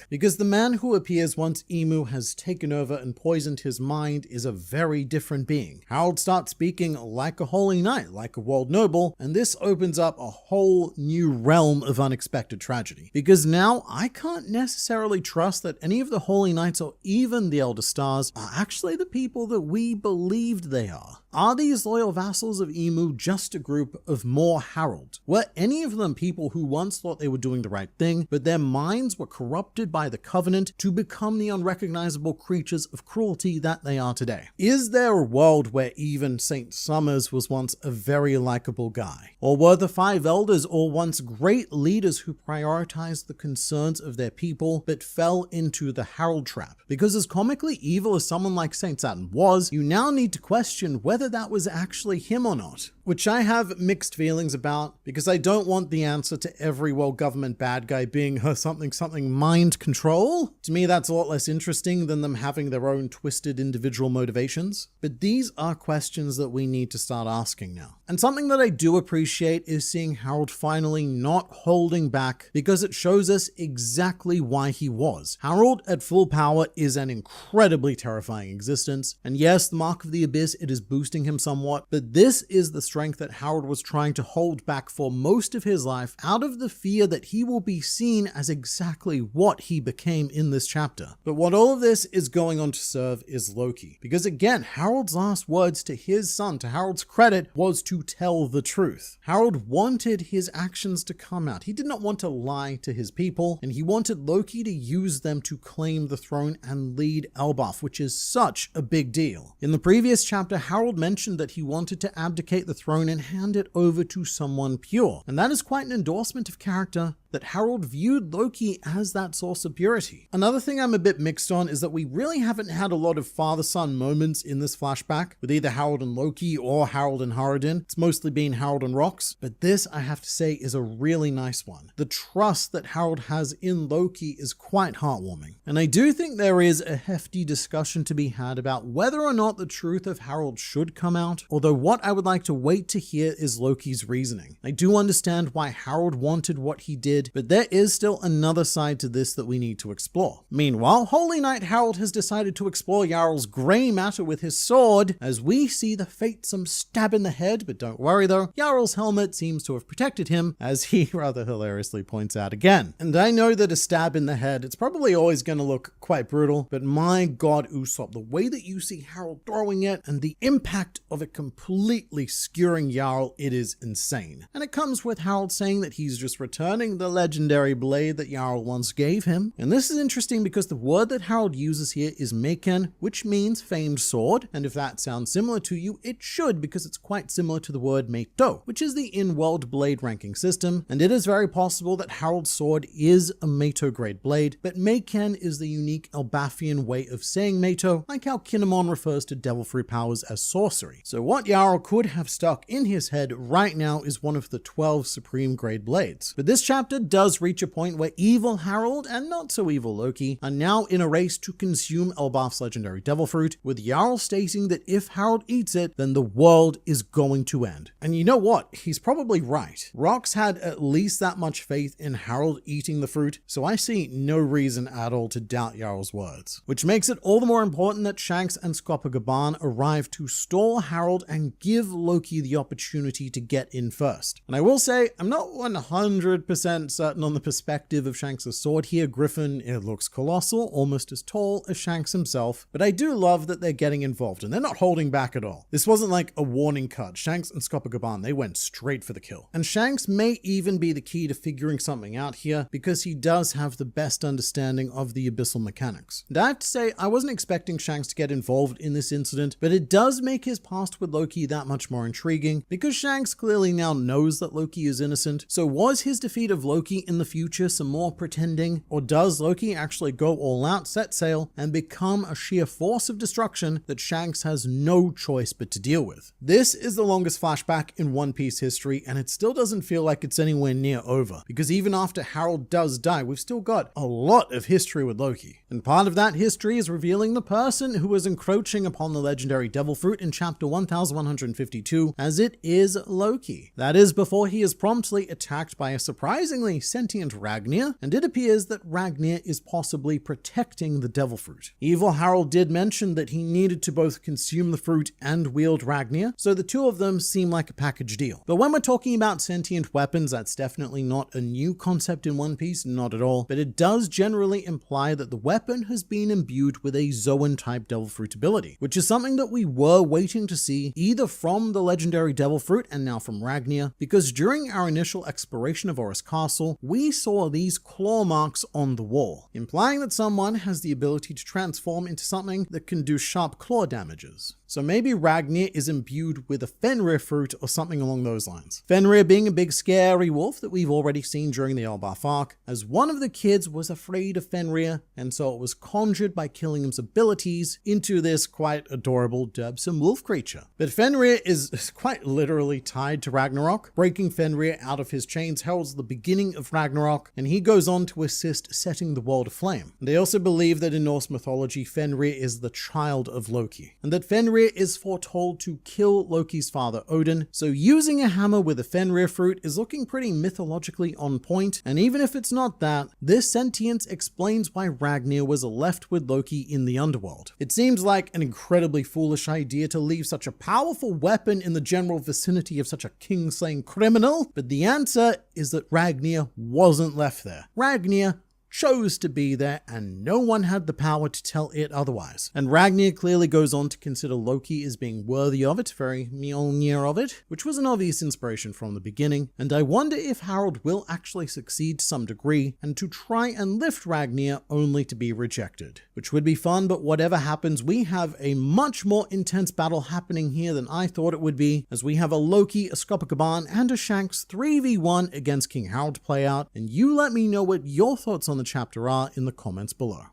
Because the man who appears once Emu has taken over and poisoned his mind is a very different being. Harold starts speaking like a holy knight, like a world noble, and this opens up a whole new realm of unexpected tragedy. Because now I can't necessarily trust that any of the holy knights or even the Elder Stars are actually the people that we believed they are. Are these loyal vassals of Emu just a group of more Harold? Were any of them people who once thought they were doing the right thing, but their minds were corrupted by the Covenant to become the unrecognizable creatures of cruelty that they are today? Is there a world where even Saint Summers was once a very likable guy? Or were the Five Elders all once great leaders who prioritized the concerns of their people but fell into the Harold trap? Because as comically evil as someone like Saint Saturn was, you now need to question whether that was actually him or not. Which I have mixed feelings about, because I don't want the answer to every world government bad guy being her something mind control. To me, that's a lot less interesting than them having their own twisted individual motivations. But these are questions that we need to start asking now. And something that I do appreciate is seeing Harold finally not holding back, because it shows us exactly why he was. Harold at full power is an incredibly terrifying existence. And yes, the Mark of the Abyss, it is boosting him somewhat, but this is the strength that Harold was trying to hold back for most of his life, out of the fear that he will be seen as exactly what he became in this chapter. But what all of this is going on to serve is Loki. Because again, Harold's last words to his son, to Harold's credit, was to tell the truth. Harold wanted his actions to come out. He did not want to lie to his people, and he wanted Loki to use them to claim the throne and lead Elbaf, which is such a big deal. In the previous chapter, Harold mentioned that he wanted to abdicate the throne and hand it over to someone pure. And that is quite an endorsement of character that Harold viewed Loki as that source of purity. Another thing I'm a bit mixed on is that we really haven't had a lot of father-son moments in this flashback with either Harold and Loki or Harold and Haradin. It's mostly been Harold and Rox, but this, I have to say, is a really nice one. The trust that Harold has in Loki is quite heartwarming. And I do think there is a hefty discussion to be had about whether or not the truth of Harold should come out, although what I would like to wait to hear is Loki's reasoning. I do understand why Harold wanted what he did, but there is still another side to this that we need to explore. Meanwhile, Holy Knight Harold has decided to explore Jarl's grey matter with his sword, as we see the fatesome stab in the head, but don't worry though, Jarl's helmet seems to have protected him, as he rather hilariously points out again. And I know that a stab in the head, it's probably always going to look quite brutal, but my god Usopp, the way that you see Harold throwing it and the impact of it completely skewering Jarl, it is insane. And it comes with Harold saying that he's just returning the legendary blade that Jarl once gave him. And this is interesting because the word that Harold uses here is Meiken, which means famed sword. And if that sounds similar to you, it should, because it's quite similar to the word Meito, which is the in-world blade ranking system. And it is very possible that Harold's sword is a Meito grade blade, but Meiken is the unique Elbafian way of saying Meito, like how Kinemon refers to devil-free powers as sorcery. So what Jarl could have stuck in his head right now is one of the 12 supreme grade blades. But this chapter does reach a point where evil Harold and not so evil Loki are now in a race to consume Elbaf's legendary devil fruit, with Jarl stating that if Harold eats it, then the world is going to end. And you know what? He's probably right. Rox had at least that much faith in Harold eating the fruit, so I see no reason at all to doubt Jarl's words. Which makes it all the more important that Shanks and Skopagaban arrive to stall Harold and give Loki the opportunity to get in first. And I will say, I'm not 100% certain on the perspective of Shanks' sword here. Griffin, it looks colossal, almost as tall as Shanks himself, but I do love that they're getting involved and they're not holding back at all. This wasn't like a warning cut. Shanks and Skopagaban, they went straight for the kill. And Shanks may even be the key to figuring something out here, because he does have the best understanding of the abyssal mechanics. And I have to say, I wasn't expecting Shanks to get involved in this incident, but it does make his past with Loki that much more intriguing, because Shanks clearly now knows that Loki is innocent. So was his defeat of Loki in the future some more pretending, or does Loki actually go all out, set sail, and become a sheer force of destruction that Shanks has no choice but to deal with? This is the longest flashback in One Piece history, and it still doesn't feel like it's anywhere near over, because even after Harold does die, we've still got a lot of history with Loki. And part of that history is revealing the person who was encroaching upon the legendary devil fruit in chapter 1152, as it is Loki. That is before he is promptly attacked by a surprisingly sentient Ragna, and it appears that Ragna is possibly protecting the devil fruit. Evil Harold did mention that he needed to both consume the fruit and wield Ragna, so the two of them seem like a package deal. But when we're talking about sentient weapons, that's definitely not a new concept in One Piece, not at all, but it does generally imply that the weapon has been imbued with a Zoan type devil fruit ability, which is something that we were waiting waiting to see, either from the legendary Devil Fruit and now from Ragna, because during our initial exploration of Horus Castle, we saw these claw marks on the wall, implying that someone has the ability to transform into something that can do sharp claw damages. So maybe Ragna is imbued with a Fenrir fruit or something along those lines. Fenrir being a big scary wolf that we've already seen during the Elbaf arc, as one of the kids was afraid of Fenrir, and so it was conjured by killing him's abilities into this quite adorable Derbsum wolf creature. But Fenrir is quite literally tied to Ragnarok. Breaking Fenrir out of his chains heralds the beginning of Ragnarok, and he goes on to assist setting the world aflame. They also believe that in Norse mythology, Fenrir is the child of Loki, and that Fenrir is foretold to kill Loki's father Odin, so using a hammer with a Fenrir fruit is looking pretty mythologically on point, and even if it's not that, this sentience explains why Ragna was left with Loki in the underworld. It seems like an incredibly foolish idea to leave such a powerful weapon in the general vicinity of such a king-slaying criminal, but the answer is that Ragna wasn't left there. Ragna chose to be there, and no one had the power to tell it otherwise. And Ragna clearly goes on to consider Loki as being worthy of it, very Mjolnir of it, which was an obvious inspiration from the beginning, and I wonder if Harold will actually succeed to some degree, and to try and lift Ragna only to be rejected. Which would be fun, but whatever happens, we have a much more intense battle happening here than I thought it would be, as we have a Loki, a Scopocaban, and a Shanks 3v1 against King Harold play out, and you let me know what your thoughts on the chapter are in the comments below.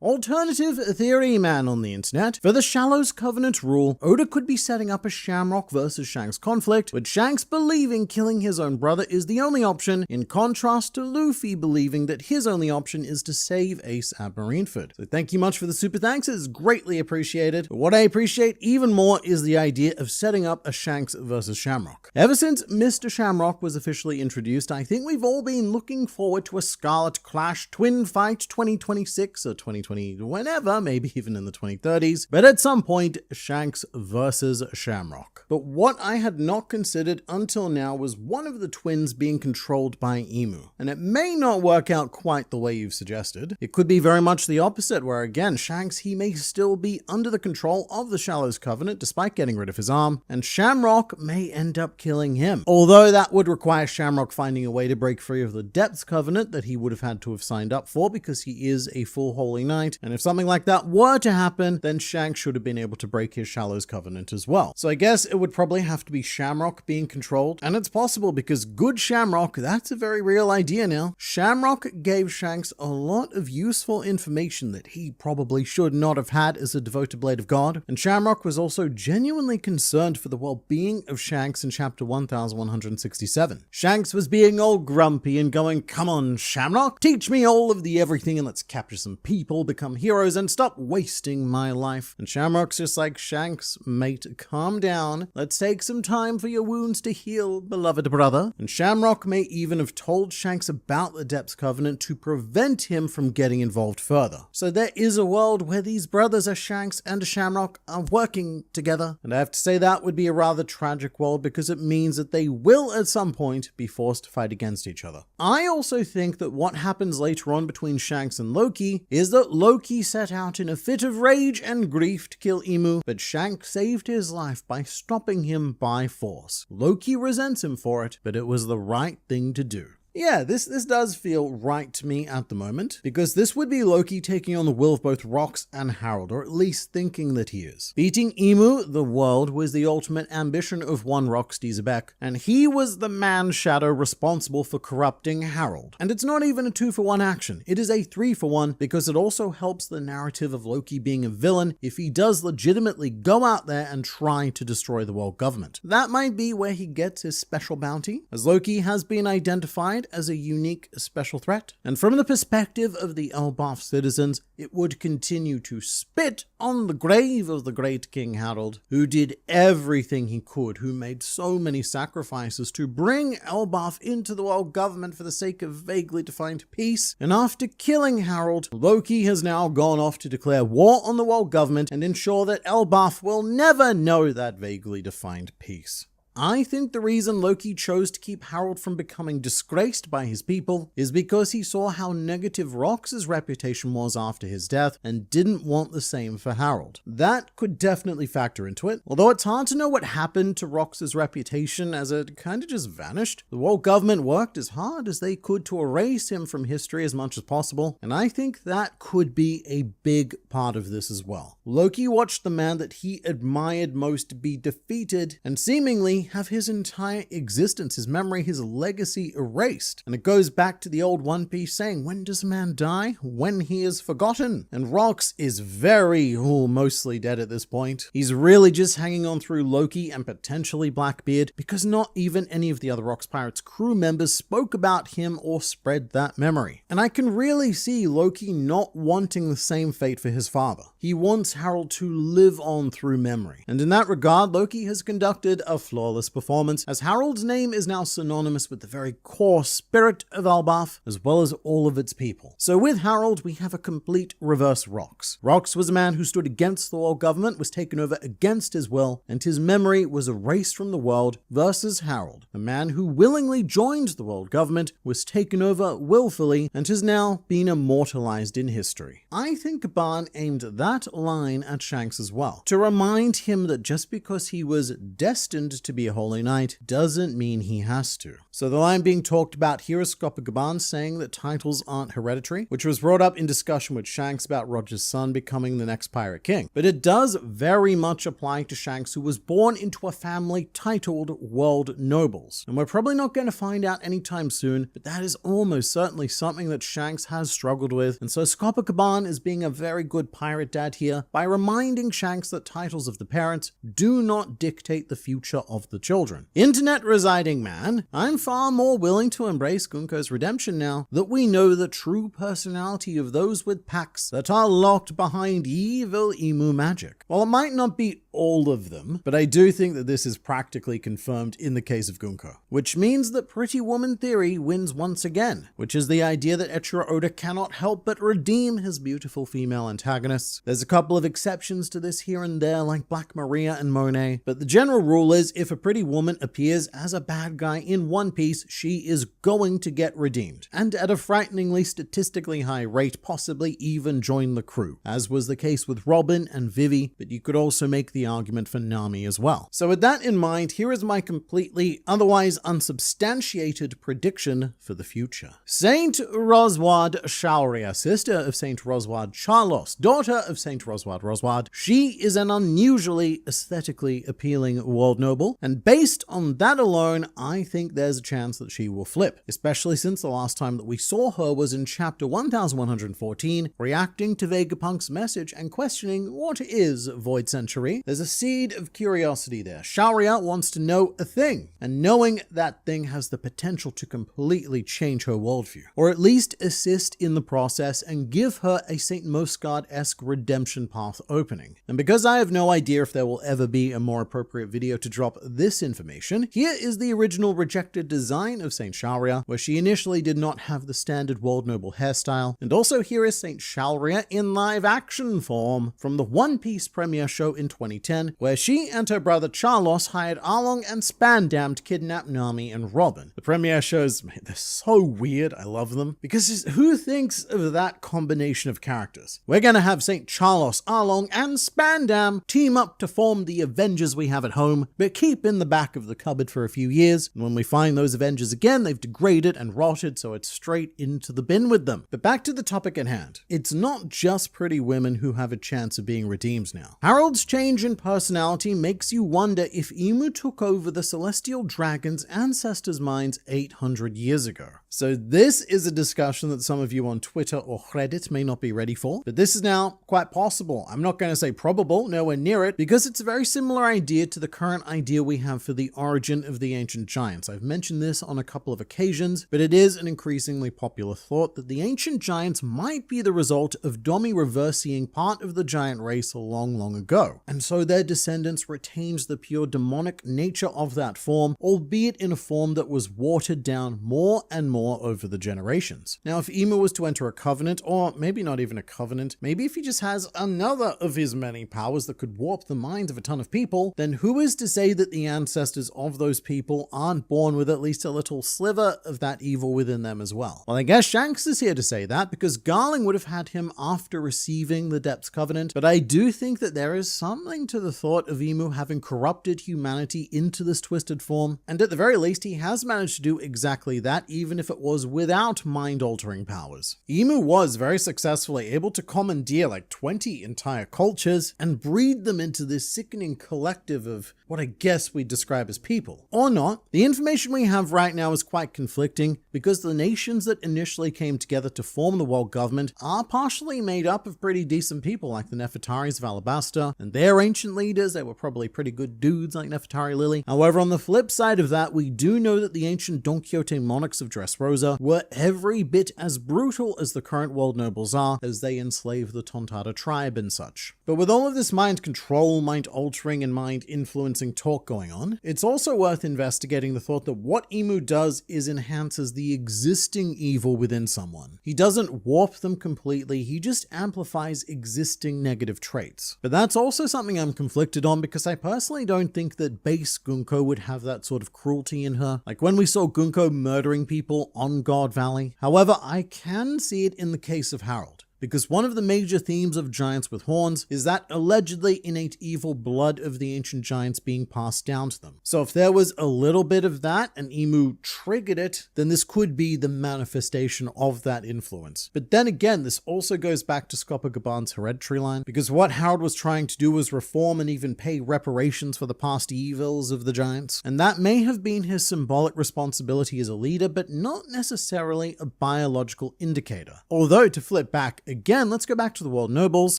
Alternative theory man on the internet. For the Shallows Covenant rule, Oda could be setting up a Shamrock versus Shanks conflict, with Shanks believing killing his own brother is the only option, in contrast to Luffy believing that his only option is to save Ace at Marineford. So thank you much for the super thanks, it's greatly appreciated. But what I appreciate even more is the idea of setting up a Shanks versus Shamrock. Ever since Mr. Shamrock was officially introduced, I think we've all been looking forward to a Scarlet Clash twin fight 2026 or 2020. Whenever, maybe even in the 2030s, but at some point, Shanks versus Shamrock. But what I had not considered until now was one of the twins being controlled by Emu, and it may not work out quite the way you've suggested. It could be very much the opposite, where again, Shanks, he may still be under the control of the Shallows Covenant despite getting rid of his arm, and Shamrock may end up killing him. Although that would require Shamrock finding a way to break free of the Depths Covenant that he would have had to have signed up for because he is a full Holy Knight. And if something like that were to happen, then Shanks should have been able to break his Shallows Covenant as well. So I guess it would probably have to be Shamrock being controlled. And it's possible because good Shamrock, that's a very real idea now. Shamrock gave Shanks a lot of useful information that he probably should not have had as a devoted Blade of God. And Shamrock was also genuinely concerned for the well-being of Shanks in chapter 1167. Shanks was being all grumpy and going, "Come on, Shamrock, teach me all of the everything and let's capture some people, become heroes, and stop wasting my life." And Shamrock's just like, "Shanks, mate, calm down. Let's take some time for your wounds to heal, beloved brother." And Shamrock may even have told Shanks about the Depths Covenant to prevent him from getting involved further. So there is a world where these brothers, a Shanks and a Shamrock, are working together. And I have to say that would be a rather tragic world because it means that they will at some point be forced to fight against each other. I also think that what happens later on between Shanks and Loki is that Loki set out in a fit of rage and grief to kill Emu, but Shanks saved his life by stopping him by force. Loki resents him for it, but it was the right thing to do. Yeah, this does feel right to me at the moment, because this would be Loki taking on the will of both Rox and Harold, or at least thinking that he is. Beating Emu, the world, was the ultimate ambition of one Rox Dizabek, and he was the man-shadow responsible for corrupting Harold. And it's not even a 2-for-1 action, it is a 3-for-1, because it also helps the narrative of Loki being a villain if he does legitimately go out there and try to destroy the world government. That might be where he gets his special bounty, as Loki has been identified as a unique special threat. And from the perspective of the Elbaf citizens, it would continue to spit on the grave of the great King Harold, who did everything he could, who made so many sacrifices to bring Elbaf into the world government for the sake of vaguely defined peace. And after killing Harold, Loki has now gone off to declare war on the world government and ensure that Elbaf will never know that vaguely defined peace. I think the reason Loki chose to keep Harold from becoming disgraced by his people is because he saw how negative Rox's reputation was after his death and didn't want the same for Harold. That could definitely factor into it, although it's hard to know what happened to Rox's reputation as it kind of just vanished. The world government worked as hard as they could to erase him from history as much as possible, and I think that could be a big part of this as well. Loki watched the man that he admired most be defeated and seemingly have his entire existence, his memory, his legacy erased. And it goes back to the old One Piece saying, when does a man die? When he is forgotten. And Rox is mostly dead at this point. He's really just hanging on through Loki and potentially Blackbeard because not even any of the other Rox Pirates crew members spoke about him or spread that memory. And I can really see Loki not wanting the same fate for his father. He wants Harold to live on through memory. And in that regard, Loki has conducted a flawless performance, as Harold's name is now synonymous with the very core spirit of Elbaf, as well as all of its people. So with Harold, we have a complete reverse Rox. Rox was a man who stood against the world government, was taken over against his will, and his memory was erased from the world, versus Harold, a man who willingly joined the world government, was taken over willfully, and has now been immortalized in history. I think Gaban aimed that line at Shanks as well, to remind him that just because he was destined to be a Holy Knight doesn't mean he has to. So the line being talked about here is Gaban saying that titles aren't hereditary, which was brought up in discussion with Shanks about Roger's son becoming the next Pirate King. But it does very much apply to Shanks, who was born into a family titled World Nobles. And we're probably not going to find out anytime soon, but that is almost certainly something that Shanks has struggled with. And so Gaban is being a very good pirate dad here by reminding Shanks that titles of the parents do not dictate the future of the children. Internet residing man, I'm far more willing to embrace Gunko's redemption now that we know the true personality of those with packs that are locked behind evil emu magic. While it might not be all of them, but I do think that this is practically confirmed in the case of Gunko, which means that Pretty Woman theory wins once again, which is the idea that Eiichiro Oda cannot help but redeem his beautiful female antagonists. There's a couple of exceptions to this here and there, like Black Maria and Monet, but the general rule is if a pretty woman appears as a bad guy in One Piece, she is going to get redeemed, and at a frighteningly statistically high rate, possibly even join the crew, as was the case with Robin and Vivi, but you could also make the argument for Nami as well. So with that in mind, here is my completely otherwise unsubstantiated prediction for the future. Saint Roswad Shauria, sister of Saint Roswad Charlos, daughter of Saint Roswad, she is an unusually aesthetically appealing world noble, and based on that alone, I think there's a chance that she will flip, especially since the last time that we saw her was in chapter 1114, reacting to Vegapunk's message and questioning what is Void Century. There's a seed of curiosity there. Shauria wants to know a thing, and knowing that thing has the potential to completely change her worldview, or at least assist in the process and give her a St. Moscard-esque redemption path opening. And because I have no idea if there will ever be a more appropriate video to drop this information, here is the original rejected design of Saint Shauria, where she initially did not have the standard World Noble hairstyle. And also here is Saint Shauria in live action form from the One Piece premiere show in 2010, where she and her brother Charlos hired Arlong and Spandam to kidnap Nami and Robin. The premiere shows, man, they're so weird, I love them, because who thinks of that combination of characters? We're gonna have Saint Charlos, Arlong, and Spandam team up to form the Avengers we have at home, but keep in the back of the cupboard for a few years, and when we find those Avengers again, they've degraded and rotted, so it's straight into the bin with them. But back to the topic at hand. It's not just pretty women who have a chance of being redeemed now. Harold's change in personality makes you wonder if Emu took over the Celestial Dragon's ancestors' minds 800 years ago. So this is a discussion that some of you on Twitter or Reddit may not be ready for, but this is now quite possible. I'm not going to say probable, nowhere near it, because it's a very similar idea to the current idea we have for the origin of the ancient giants. I've mentioned this on a couple of occasions, but it is an increasingly popular thought that the ancient giants might be the result of Domi reversing part of the giant race long ago. And so so their descendants retains the pure demonic nature of that form, albeit in a form that was watered down more and more over the generations. Now, if Emu was to enter a covenant, or maybe not even a covenant, maybe if he just has another of his many powers that could warp the minds of a ton of people, then who is to say that the ancestors of those people aren't born with at least a little sliver of that evil within them as well? Well, I guess Shanks is here to say that, because Garling would have had him after receiving the Depths Covenant, but I do think that there is something to the thought of Emu having corrupted humanity into this twisted form, and at the very least he has managed to do exactly that, even if it was without mind-altering powers. Emu was very successfully able to commandeer like 20 entire cultures and breed them into this sickening collective of what I guess we'd describe as people. Or not, the information we have right now is quite conflicting, because the nations that initially came together to form the world government are partially made up of pretty decent people like the Nefertaris of Alabasta, and their ancient leaders, they were probably pretty good dudes like Nefertari Lily. However, on the flip side of that, we do know that the ancient Don Quixote monarchs of Dressrosa were every bit as brutal as the current world nobles are, as they enslave the Tontada tribe and such. But with all of this mind control, mind altering, and mind influencing talk going on, it's also worth investigating the thought that what Emu does is enhances the existing evil within someone. He doesn't warp them completely, he just amplifies existing negative traits. But that's also something I'm conflicted on, because I personally don't think that base Gunko would have that sort of cruelty in her, like when we saw Gunko murdering people on God Valley. However, I can see it in the case of Harold, because one of the major themes of giants with horns is that allegedly innate evil blood of the ancient giants being passed down to them. So if there was a little bit of that and Emu triggered it, then this could be the manifestation of that influence. But then again, this also goes back to Scopogaban's hereditary line, because what Harold was trying to do was reform and even pay reparations for the past evils of the giants. And that may have been his symbolic responsibility as a leader, but not necessarily a biological indicator. Although, to flip back again, let's go back to the world nobles,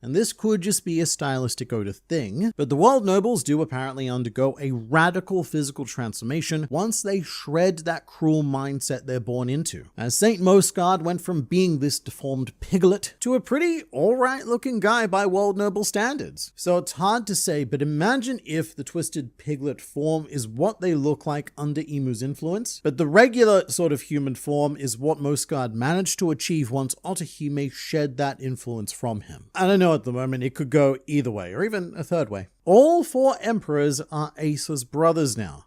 and this could just be a stylistic Oda thing, but the world nobles do apparently undergo a radical physical transformation once they shred that cruel mindset they're born into, as Saint Mosgard went from being this deformed piglet to a pretty alright looking guy by world noble standards. So it's hard to say, but imagine if the twisted piglet form is what they look like under Emu's influence, but the regular sort of human form is what Mosgard managed to achieve once Otohime shed that influence from him. I don't know at the moment, it could go either way, or even a third way. All 4 emperors are Asa's brothers now.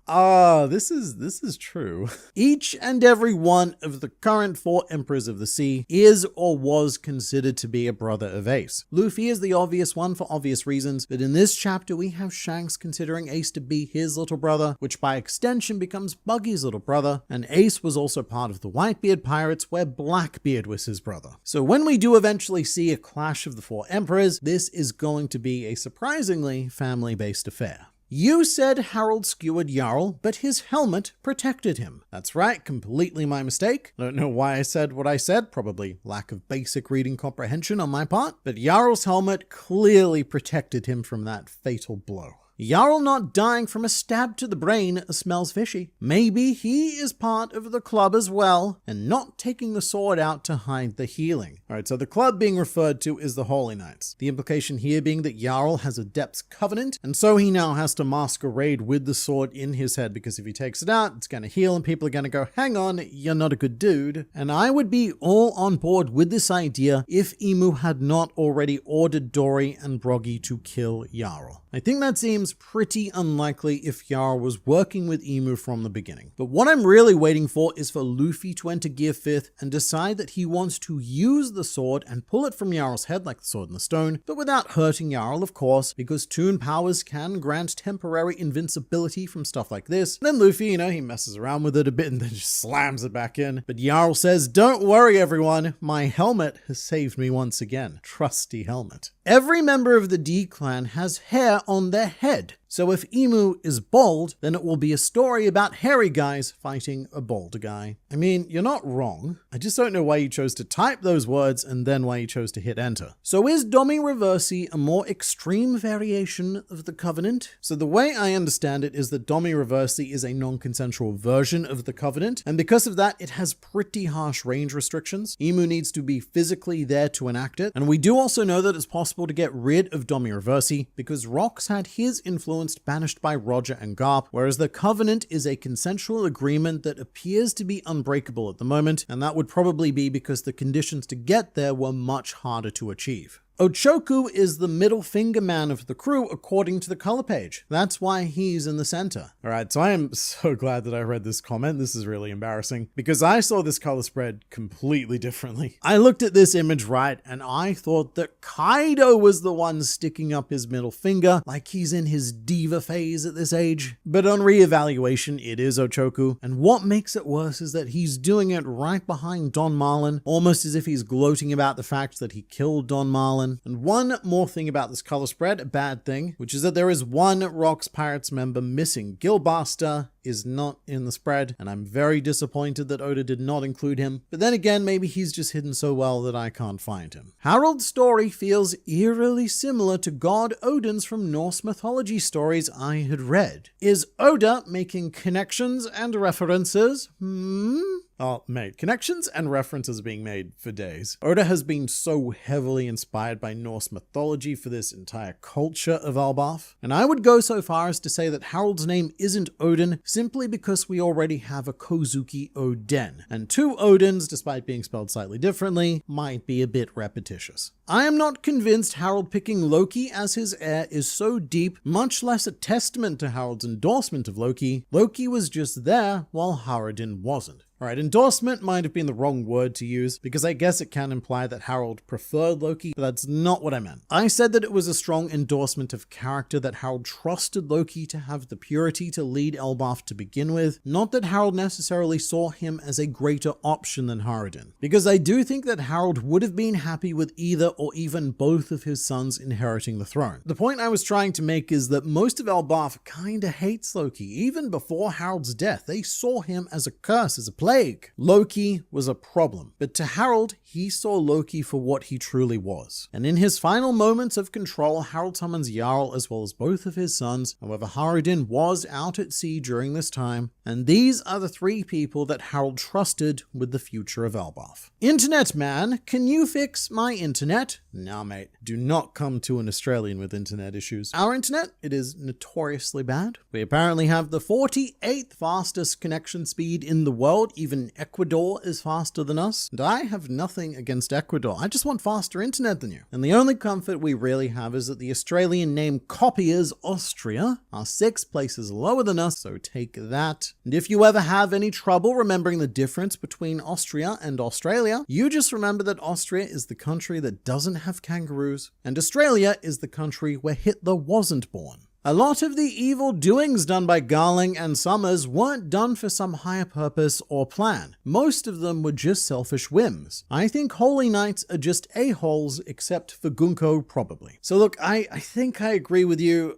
This is true. Each and every one of the current 4 emperors of the sea is or was considered to be a brother of Ace. Luffy is the obvious one for obvious reasons, but in this chapter we have Shanks considering Ace to be his little brother, which by extension becomes Buggy's little brother, and Ace was also part of the Whitebeard pirates where Blackbeard was his brother. So when we do eventually see a clash of the 4 emperors, this is going to be a surprisingly family-based affair. You said Harold skewered Jarl, but his helmet protected him. That's right, completely my mistake. I don't know why I said what I said, probably lack of basic reading comprehension on my part, but Jarl's helmet clearly protected him from that fatal blow. Jarl not dying from a stab to the brain smells fishy. Maybe he is part of the club as well, and not taking the sword out to hide the healing. Alright, so the club being referred to is the Holy Knights. The implication here being that Jarl has a Depths Covenant, and so he now has to masquerade with the sword in his head, because if he takes it out, it's going to heal and people are going to go, hang on, you're not a good dude. And I would be all on board with this idea if Emu had not already ordered Dory and Broggy to kill Jarl. I think that seems pretty unlikely if Jarl was working with Emu from the beginning. But what I'm really waiting for is for Luffy to enter Gear 5th and decide that he wants to use the sword and pull it from Jarl's head like the sword in the stone, but without hurting Jarl, of course, because Toon powers can grant temporary invincibility from stuff like this. And then Luffy, he messes around with it a bit and then just slams it back in. But Jarl says, don't worry everyone, my helmet has saved me once again. Trusty helmet. Every member of the D clan has hair on their head. So if Emu is bald, then it will be a story about hairy guys fighting a balder guy. I mean, you're not wrong. I just don't know why you chose to type those words and then why you chose to hit enter. So is Domi Reversi a more extreme variation of the Covenant? So the way I understand it is that Domi Reversi is a non-consensual version of the Covenant, and because of that, it has pretty harsh range restrictions. Emu needs to be physically there to enact it, and we do also know that it's possible to get rid of Domi Reversi because Rox had his influence banished by Roger and Garp, whereas the Covenant is a consensual agreement that appears to be unbreakable at the moment, and that would probably be because the conditions to get there were much harder to achieve. Ochoku is the middle finger man of the crew according to the color page. That's why he's in the center. Alright, so I am so glad that I read this comment. This is really embarrassing because I saw this color spread completely differently. I looked at this image right and I thought that Kaido was the one sticking up his middle finger like he's in his diva phase at this age. But on reevaluation, it is Ochoku, and what makes it worse is that he's doing it right behind Don Marlin, almost as if he's gloating about the fact that he killed Don Marlin. And one more thing about this color spread, a bad thing, which is that there is one Rox Pirates member missing. Gilbaster is not in the spread, and I'm very disappointed that Oda did not include him. But then again, maybe he's just hidden so well that I can't find him. Harold's story feels eerily similar to God Odin's from Norse mythology stories I had read. Is Oda making connections and references? Oh, mate, connections and references being made for days. Oda has been so heavily inspired by Norse mythology for this entire culture of Elbaf, and I would go so far as to say that Harold's name isn't Odin simply because we already have a Kozuki Oden, and two Odins, despite being spelled slightly differently, might be a bit repetitious. I am not convinced Harold picking Loki as his heir is so deep, much less a testament to Harold's endorsement of Loki. Loki was just there while Haradin wasn't. Alright, endorsement might have been the wrong word to use, because I guess it can imply that Harold preferred Loki, but that's not what I meant. I said that it was a strong endorsement of character that Harold trusted Loki to have the purity to lead Elbaf to begin with, not that Harold necessarily saw him as a greater option than Haradin. Because I do think that Harold would have been happy with either or even both of his sons inheriting the throne. The point I was trying to make is that most of Elbaf kinda hates Loki. Even before Harold's death, they saw him as a curse, as a plague. Loki was a problem, but to Harold, he saw Loki for what he truly was. And in his final moments of control, Harold summons Jarl as well as both of his sons. However, Haradin was out at sea during this time, and these are the three people that Harold trusted with the future of Elbaf. Internet man, can you fix my internet? Nah, mate, do not come to an Australian with internet issues. Our internet, it is notoriously bad. We apparently have the 48th fastest connection speed in the world. Even Ecuador is faster than us, and I have nothing against Ecuador. I just want faster internet than you. And the only comfort we really have is that the Australian name copiers Austria are 6 places lower than us, so take that. And if you ever have any trouble remembering the difference between Austria and Australia, you just remember that Austria is the country that doesn't have kangaroos, and Australia is the country where Hitler wasn't born. A lot of the evil doings done by Garling and Summers weren't done for some higher purpose or plan. Most of them were just selfish whims. I think Holy Knights are just a-holes, except for Gunko, probably. So look, I think I agree with you.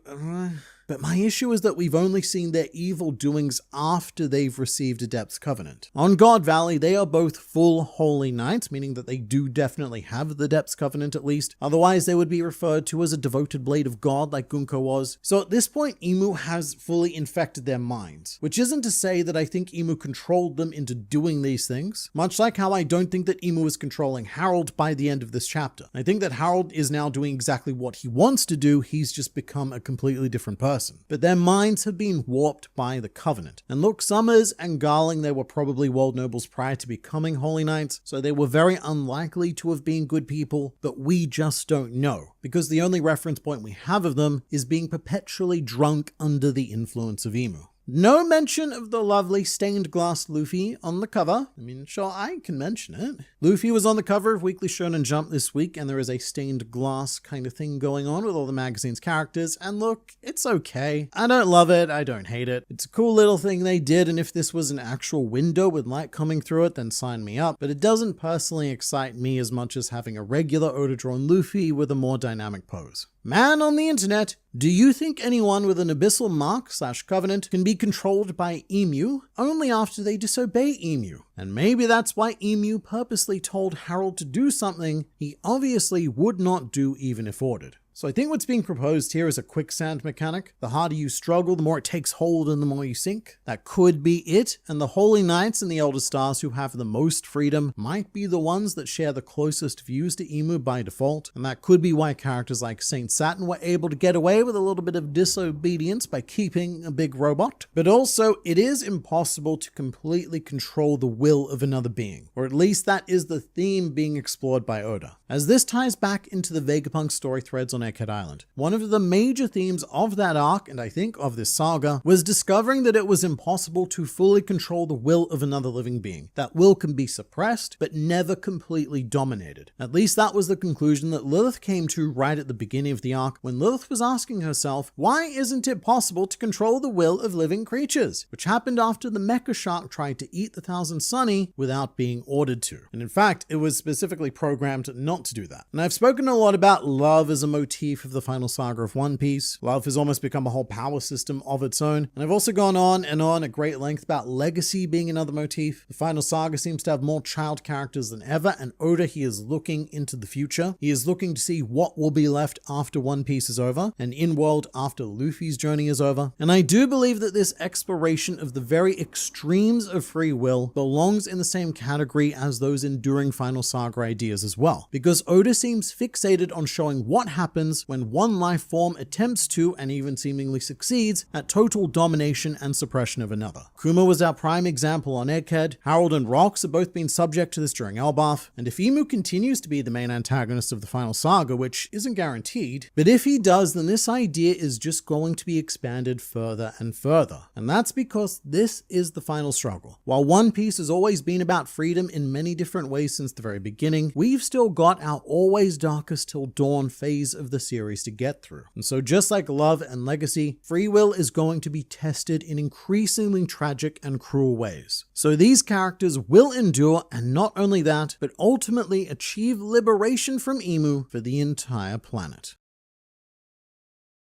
But my issue is that we've only seen their evil doings after they've received Adept's Covenant. On God Valley, they are both full Holy Knights, meaning that they do definitely have the Adept's Covenant at least. Otherwise, they would be referred to as a devoted blade of God like Gunko was. So at this point, Emu has fully infected their minds, which isn't to say that I think Emu controlled them into doing these things, much like how I don't think that Emu is controlling Harold by the end of this chapter. I think that Harold is now doing exactly what he wants to do, he's just become a completely different person. But their minds have been warped by the Covenant. And look, Summers and Garling, they were probably world nobles prior to becoming Holy Knights, so they were very unlikely to have been good people, but we just don't know, because the only reference point we have of them is being perpetually drunk under the influence of Emu. No mention of the lovely stained glass Luffy on the cover. I mean, sure, I can mention it. Luffy was on the cover of Weekly Shonen Jump this week, and there is a stained glass kind of thing going on with all the magazine's characters, and look, it's okay. I don't love it, I don't hate it. It's a cool little thing they did, and if this was an actual window with light coming through it, then sign me up, but it doesn't personally excite me as much as having a regular Oda-drawn Luffy with a more dynamic pose. Man on the internet, do you think anyone with an abyssal mark/covenant can be controlled by Emu only after they disobey Emu? And maybe that's why Emu purposely told Harold to do something he obviously would not do even if ordered. So I think what's being proposed here is a quicksand mechanic. The harder you struggle, the more it takes hold and the more you sink. That could be it, and the Holy Knights and the Elder Stars who have the most freedom might be the ones that share the closest views to Emu by default, and that could be why characters like Saint Saturn were able to get away with a little bit of disobedience by keeping a big robot. But also, it is impossible to completely control the will of another being, or at least that is the theme being explored by Edah. As this ties back into the Vegapunk story threads on Egghead Island, one of the major themes of that arc, and I think of this saga, was discovering that it was impossible to fully control the will of another living being. That will can be suppressed, but never completely dominated. At least that was the conclusion that Lilith came to right at the beginning of the arc, when Lilith was asking herself, why isn't it possible to control the will of living creatures? Which happened after the Mecha Shark tried to eat the Thousand Sunny without being ordered to. And in fact, it was specifically programmed not to do that. And I've spoken a lot about love as a motif of the final saga of One Piece. Love has almost become a whole power system of its own. And I've also gone on and on at great length about legacy being another motif. The final saga seems to have more child characters than ever, and Oda, he is looking into the future. He is looking to see what will be left after One Piece is over, and in-world after Luffy's journey is over. And I do believe that this exploration of the very extremes of free will belongs in the same category as those enduring final saga ideas as well, because Oda seems fixated on showing what happens when one life form attempts to, and even seemingly succeeds, at total domination and suppression of another. Kuma was our prime example on Egghead. Harold and Rox have both been subject to this during Elbaf, and if Emu continues to be the main antagonist of the final saga, which isn't guaranteed, but if he does, then this idea is just going to be expanded further and further. And that's because this is the final struggle. While One Piece has always been about freedom in many different ways since the very beginning, we've still got our always darkest till dawn phase of the series to get through. And so just like love and legacy, free will is going to be tested in increasingly tragic and cruel ways. So these characters will endure, and not only that, but ultimately achieve liberation from Emu for the entire planet.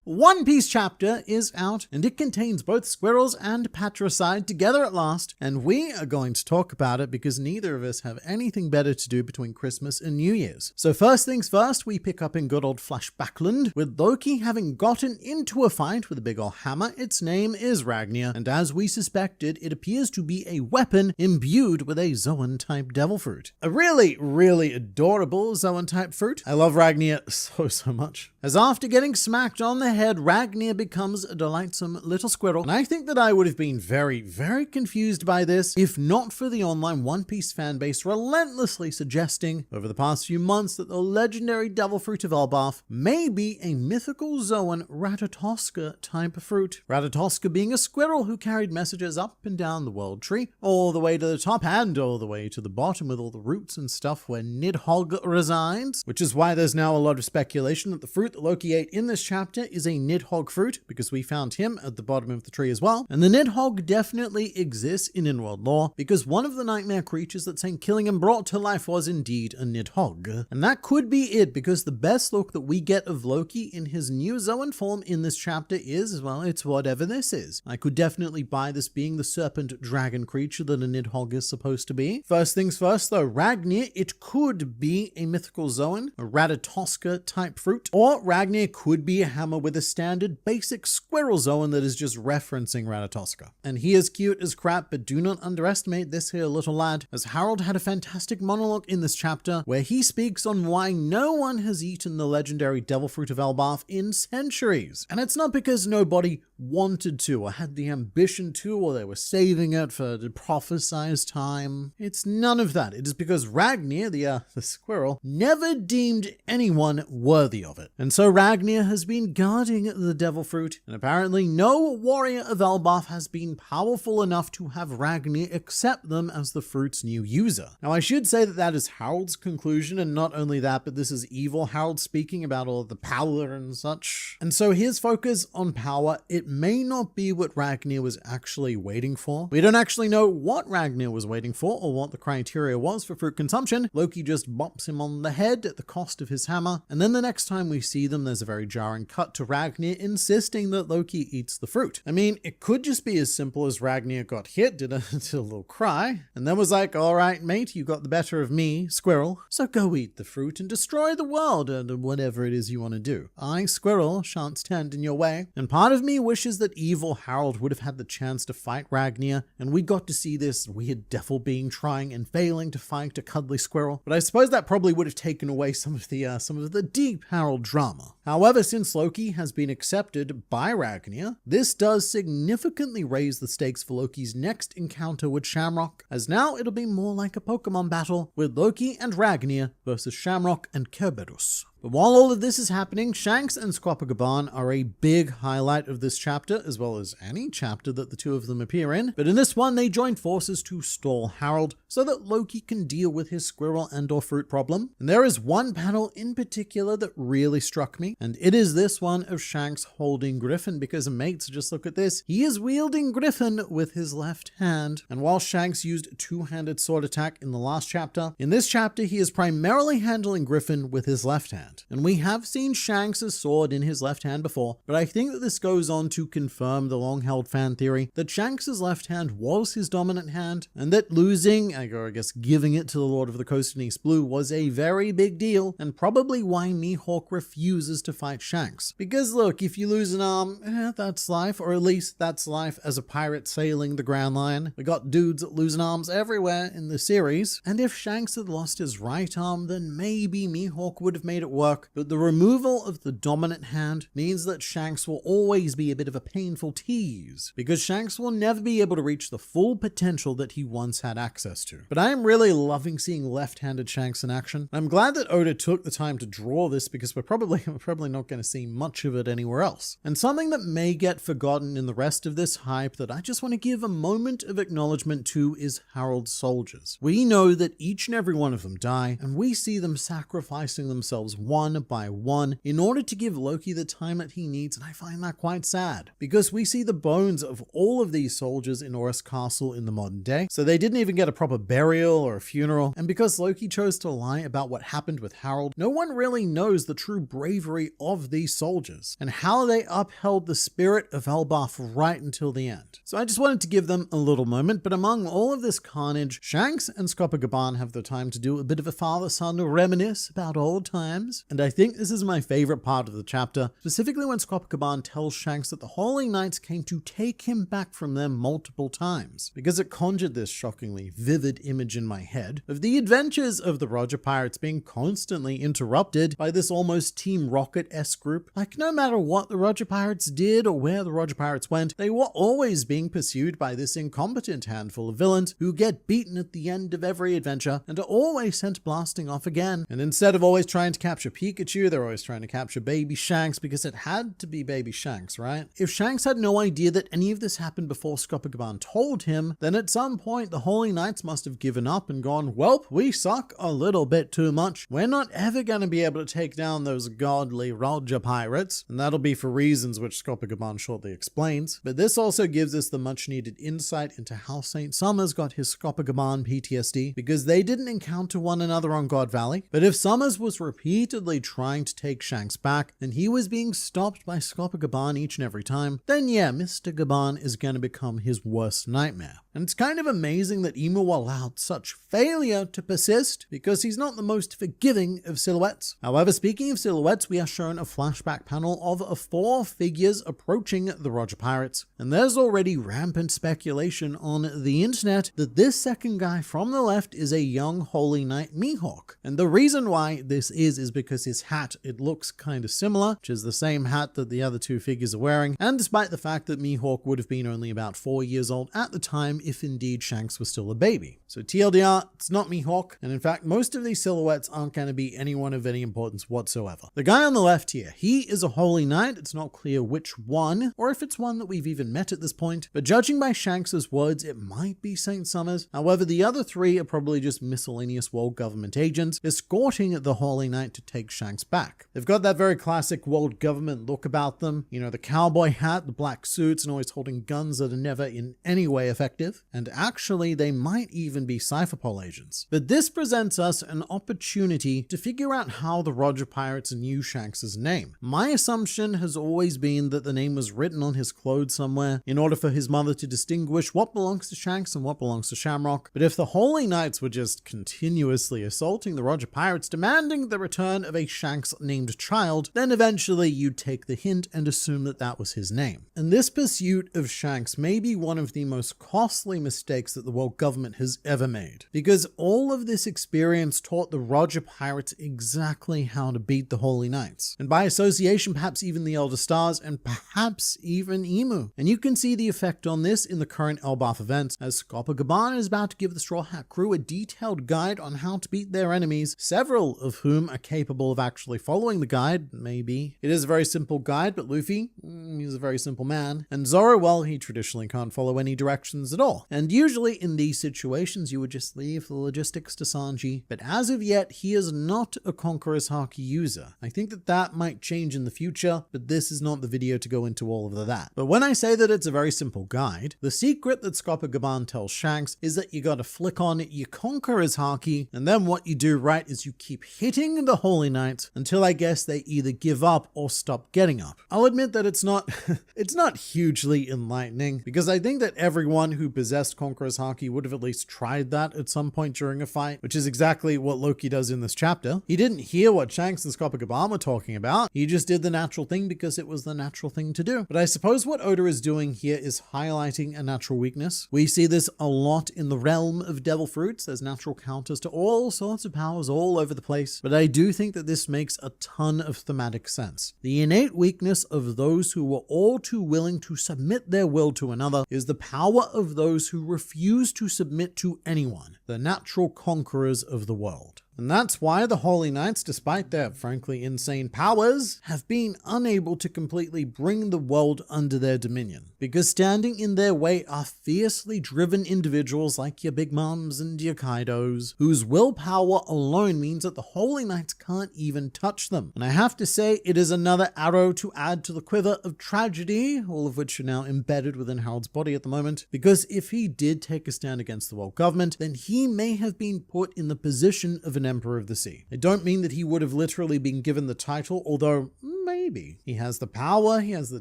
One Piece chapter is out, and it contains both squirrels and patricide together at last, and we are going to talk about it because neither of us have anything better to do between Christmas and New Year's. So first things first, we pick up in good old Flashbackland, with Loki having gotten into a fight with a big ol' hammer. Its name is Ragna, and as we suspected, it appears to be a weapon imbued with a Zoan-type devil fruit. A really, really adorable Zoan-type fruit. I love Ragna so much. As after getting smacked on the head, Ragna becomes a delightsome little squirrel, and I think that I would have been very, very confused by this if not for the online One Piece fanbase relentlessly suggesting over the past few months that the legendary devil fruit of Elbaf may be a mythical Zoan Ratatoska type of fruit. Ratatoska being a squirrel who carried messages up and down the world tree, all the way to the top and all the way to the bottom with all the roots and stuff where Nidhogg resides, which is why there's now a lot of speculation that the fruit that Loki ate in this chapter is a Nidhogg fruit, because we found him at the bottom of the tree as well. And the Nidhogg definitely exists in in-world lore, because one of the nightmare creatures that Saint Killingham brought to life was indeed a Nidhogg. And that could be it, because the best look that we get of Loki in his new Zoan form in this chapter is, well, it's whatever this is. I could definitely buy this being the serpent dragon creature that a Nidhogg is supposed to be. First things first though, Ragna, it could be a mythical Zoan, a Ratatoska type fruit, or Ragna could be a hammer with a standard basic squirrel Zoan that is just referencing Ratatoska. And he is cute as crap, but do not underestimate this here little lad, as Harold had a fantastic monologue in this chapter where he speaks on why no one has eaten the legendary devil fruit of Elbaf in centuries. And it's not because nobody wanted to or had the ambition to, or they were saving it for the prophesized time. It's none of that. It is because Ragna, the squirrel, never deemed anyone worthy of it. And so Ragna has been guarded guarding the devil fruit, and apparently no warrior of Elbaf has been powerful enough to have Ragna accept them as the fruit's new user. Now I should say that that is Harold's conclusion, and not only that, but this is evil Harold speaking about all of the power and such. And so his focus on power, it may not be what Ragna was actually waiting for. We don't actually know what Ragna was waiting for or what the criteria was for fruit consumption. Loki just bops him on the head at the cost of his hammer, and then the next time we see them, there's a very jarring cut to Ragna insisting that Loki eats the fruit. I mean, it could just be as simple as Ragna got hit, did a little cry, and then was like, all right, mate, you got the better of me, Squirrel, so go eat the fruit and destroy the world, and whatever it is you want to do. I, Squirrel, shan't stand in your way. And part of me wishes that evil Harold would have had the chance to fight Ragna, and we got to see this weird devil being trying and failing to fight a cuddly squirrel. But I suppose that probably would have taken away some of the deep Harold drama. However, since Loki has been accepted by Ragna, this does significantly raise the stakes for Loki's next encounter with Shamrock, as now it'll be more like a Pokemon battle with Loki and Ragna versus Shamrock and Kerberos. But while all of this is happening, Shanks and Scopogaban are a big highlight of this chapter, as well as any chapter that the two of them appear in. But in this one, they join forces to stall Harold so that Loki can deal with his squirrel and or fruit problem. And there is one panel in particular that really struck me, and it is this one of Shanks holding Griffin, because mates, just look at this. He is wielding Griffin with his left hand. And while Shanks used two-handed sword attack in the last chapter, in this chapter he is primarily handling Griffin with his left hand. And we have seen Shanks' sword in his left hand before, but I think that this goes on to confirm the long-held fan theory that Shanks' left hand was his dominant hand, and that losing, or I guess giving it to the Lord of the Coast in East Blue, was a very big deal, and probably why Mihawk refuses to fight Shanks. Because look, if you lose an arm, that's life, or at least that's life as a pirate sailing the Grand Line. We got dudes losing arms everywhere in the series, and if Shanks had lost his right arm, then maybe Mihawk would have made it work. But the removal of the dominant hand means that Shanks will always be a bit of a painful tease, because Shanks will never be able to reach the full potential that he once had access to. But I am really loving seeing left-handed Shanks in action. I'm glad that Oda took the time to draw this, because we're probably not going to see much of it anywhere else. And something that may get forgotten in the rest of this hype that I just want to give a moment of acknowledgement to is Harold's soldiers. We know that each and every one of them die, and we see them sacrificing themselves one by one in order to give Loki the time that he needs, and I find that quite sad, because we see the bones of all of these soldiers in Oris Castle in the modern day, so they didn't even get a proper burial or a funeral, and because Loki chose to lie about what happened with Harold, no one really knows the true bravery of these soldiers and how they upheld the spirit of Elbaf right until the end. So I just wanted to give them a little moment, but among all of this carnage, Shanks and Scopogaban have the time to do a bit of a father-son reminisce about old times. And I think this is my favorite part of the chapter, specifically when Scopogaban tells Shanks that the Holy Knights came to take him back from them multiple times, because it conjured this shockingly vivid image in my head of the adventures of the Roger Pirates being constantly interrupted by this almost Team Rocket-esque group. Like, no matter what the Roger Pirates did or where the Roger Pirates went, they were always being pursued by this incompetent handful of villains who get beaten at the end of every adventure and are always sent blasting off again. And instead of always trying to capture Pikachu, they're always trying to capture baby Shanks, because it had to be baby Shanks, right? If Shanks had no idea that any of this happened before Scopogaban told him, then at some point the Holy Knights must have given up and gone, welp, we suck a little bit too much. We're not ever going to be able to take down those godly Roger Pirates, and that'll be for reasons which Scopogaban shortly explains. But this also gives us the much needed insight into how St. Summers got his Scopogaban PTSD, because they didn't encounter one another on God Valley. But if Summers was repeatedly trying to take Shanks back, and he was being stopped by Scopogaban each and every time, then yeah, Mr. Gaban is going to become his worst nightmare. And it's kind of amazing that Emu allowed such failure to persist, because he's not the most forgiving of silhouettes. However, speaking of silhouettes, we are shown a flashback panel of 4 figures approaching the Roger Pirates, and there's already rampant speculation on the internet that this second guy from the left is a young Holy Knight Mihawk. And the reason why this is because his hat, it looks kind of similar, which is the same hat that the other 2 figures are wearing, and despite the fact that Mihawk would have been only about 4 years old at the time, if indeed Shanks was still a baby. So TLDR, it's not Mihawk, and in fact most of these silhouettes aren't going to be anyone of any importance whatsoever. The guy on the left here, he is a Holy Knight. It's not clear which one, or if it's one that we've even met at this point, but judging by Shanks's words, it might be St. Summers. However, the other three are probably just miscellaneous world government agents escorting the Holy Knight to take Shanks back. They've got that very classic world government look about them, you know, the cowboy hat, the black suits, and always holding guns that are never in any way effective, and actually they might even be Cypherpol agents. But this presents us an opportunity to figure out how the Roger Pirates knew Shanks's name. My assumption has always been that the name was written on his clothes somewhere in order for his mother to distinguish what belongs to Shanks and what belongs to Shamrock. But if the Holy Knights were just continuously assaulting the Roger Pirates, demanding the return of a Shanks-named child, then eventually you'd take the hint and assume that that was his name. And this pursuit of Shanks may be one of the most costly mistakes that the world government has ever made, because all of this experience taught the Roger Pirates exactly how to beat the Holy Knights, and by association perhaps even the Elder Stars, and perhaps even Emu. And you can see the effect on this in the current Elbaf events, as Scopa is about to give the Straw Hat crew a detailed guide on how to beat their enemies, several of whom are capable of actually following the guide, maybe. It is a very simple guide, but Luffy, he's a very simple man, and Zoro, well, he traditionally can't follow any directions at all. And usually in these situations you would just leave the logistics to Sanji, but as of yet he is not a Conqueror's Haki user. I think that might change in the future, but this is not the video to go into all of that. But when I say that it's a very simple guide, the secret that Scopa tells Shanks is that you gotta flick on your Conqueror's Haki, and then what you do right is you keep hitting the Holy Knights until I guess they either give up or stop getting up. I'll admit that it's not it's not hugely enlightening, because I think that everyone who possessed Conqueror's Haki would have at least tried that at some point during a fight, which is exactly what Loki does in this chapter. He didn't hear what Shanks and Scopa were talking about. He just did the natural thing because it was the natural thing to do. But I suppose what Oda is doing here is highlighting a natural weakness. We see this a lot in the realm of devil fruits. There's natural counters to all sorts of powers all over the place, but I do think that this makes a ton of thematic sense. The innate weakness of those who were all too willing to submit their will to another is the power of those who refuse to submit to anyone, the natural conquerors of the world. And that's why the Holy Knights, despite their frankly insane powers, have been unable to completely bring the world under their dominion. Because standing in their way are fiercely driven individuals like your Big Mums and your Kaidos, whose willpower alone means that the Holy Knights can't even touch them. And I have to say, it is another arrow to add to the quiver of tragedy, all of which are now embedded within Harold's body at the moment. Because if he did take a stand against the world government, then he may have been put in the position of an Emperor of the Sea. I don't mean that he would have literally been given the title, although maybe. He has the power, he has the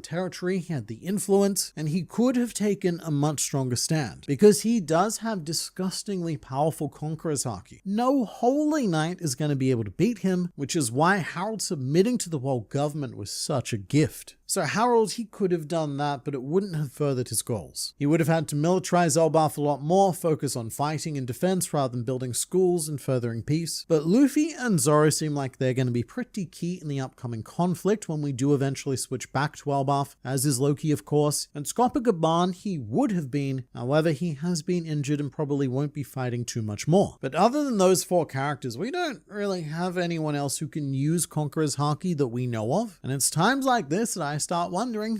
territory, he had the influence, and he could have taken a much stronger stand, because he does have disgustingly powerful Conqueror's Haki. No Holy Knight is going to be able to beat him, which is why Harold submitting to the world government was such a gift. So Harold, he could have done that, but it wouldn't have furthered his goals. He would have had to militarize Elbaf a lot more, focus on fighting and defense rather than building schools and furthering peace. But Luffy and Zoro seem like they're going to be pretty key in the upcoming conflict when we do eventually switch back to Elbaf, as is Loki of course. And Scopa, he would have been, however he has been injured and probably won't be fighting too much more. But other than those four characters, we don't really have anyone else who can use Conqueror's Haki that we know of. And it's times like this that I start wondering,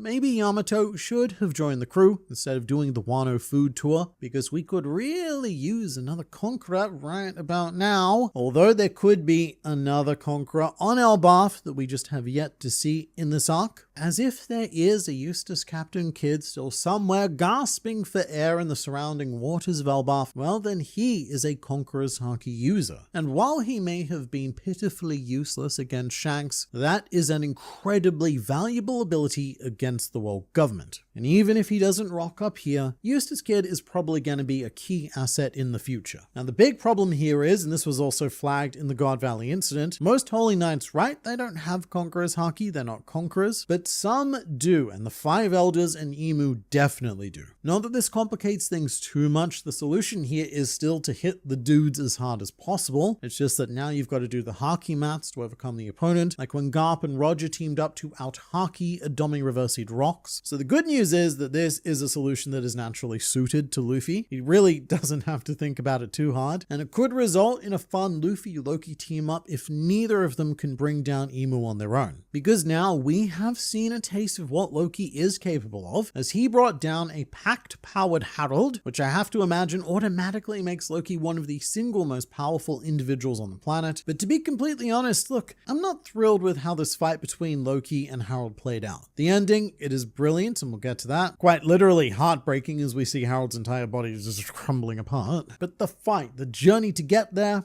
maybe Yamato should have joined the crew instead of doing the Wano food tour, because we could really use another Conqueror right about now, although there could be another Conqueror on Elbaf that we just have yet to see in this arc. As if there is a Eustace Captain Kidd still somewhere gasping for air in the surrounding waters of Elbaf, well then he is a Conqueror's Haki user. And while he may have been pitifully useless against Shanks, that is an incredibly valuable ability against the world government. And even if he doesn't rock up here, Eustace Kidd is probably going to be a key asset in the future. Now the big problem here is, and this was also flagged in the God Valley incident, most Holy Knights, right, they don't have Conqueror's Haki, they're not conquerors, but some do, and the 5 Elders and Emu definitely do. Not that this complicates things too much, the solution here is still to hit the dudes as hard as possible. It's just that now you've got to do the Haki maths to overcome the opponent, like when Garp and Roger teamed up to out Haki Adomi Reversied rocks. So the good news is that this is a solution that is naturally suited to Luffy. He really doesn't have to think about it too hard, and it could result in a fun Luffy-Loki team up if neither of them can bring down Imu on their own. Because now we have seen a taste of what Loki is capable of, as he brought down a pact-powered Harold, which I have to imagine automatically makes Loki one of the single most powerful individuals on the planet. But to be completely honest, look, I'm not thrilled with how this fight between Loki and Harold played out. The ending, it is brilliant, and we'll get to that. Quite literally heartbreaking as we see Harold's entire body just crumbling apart. But the fight, the journey to get there,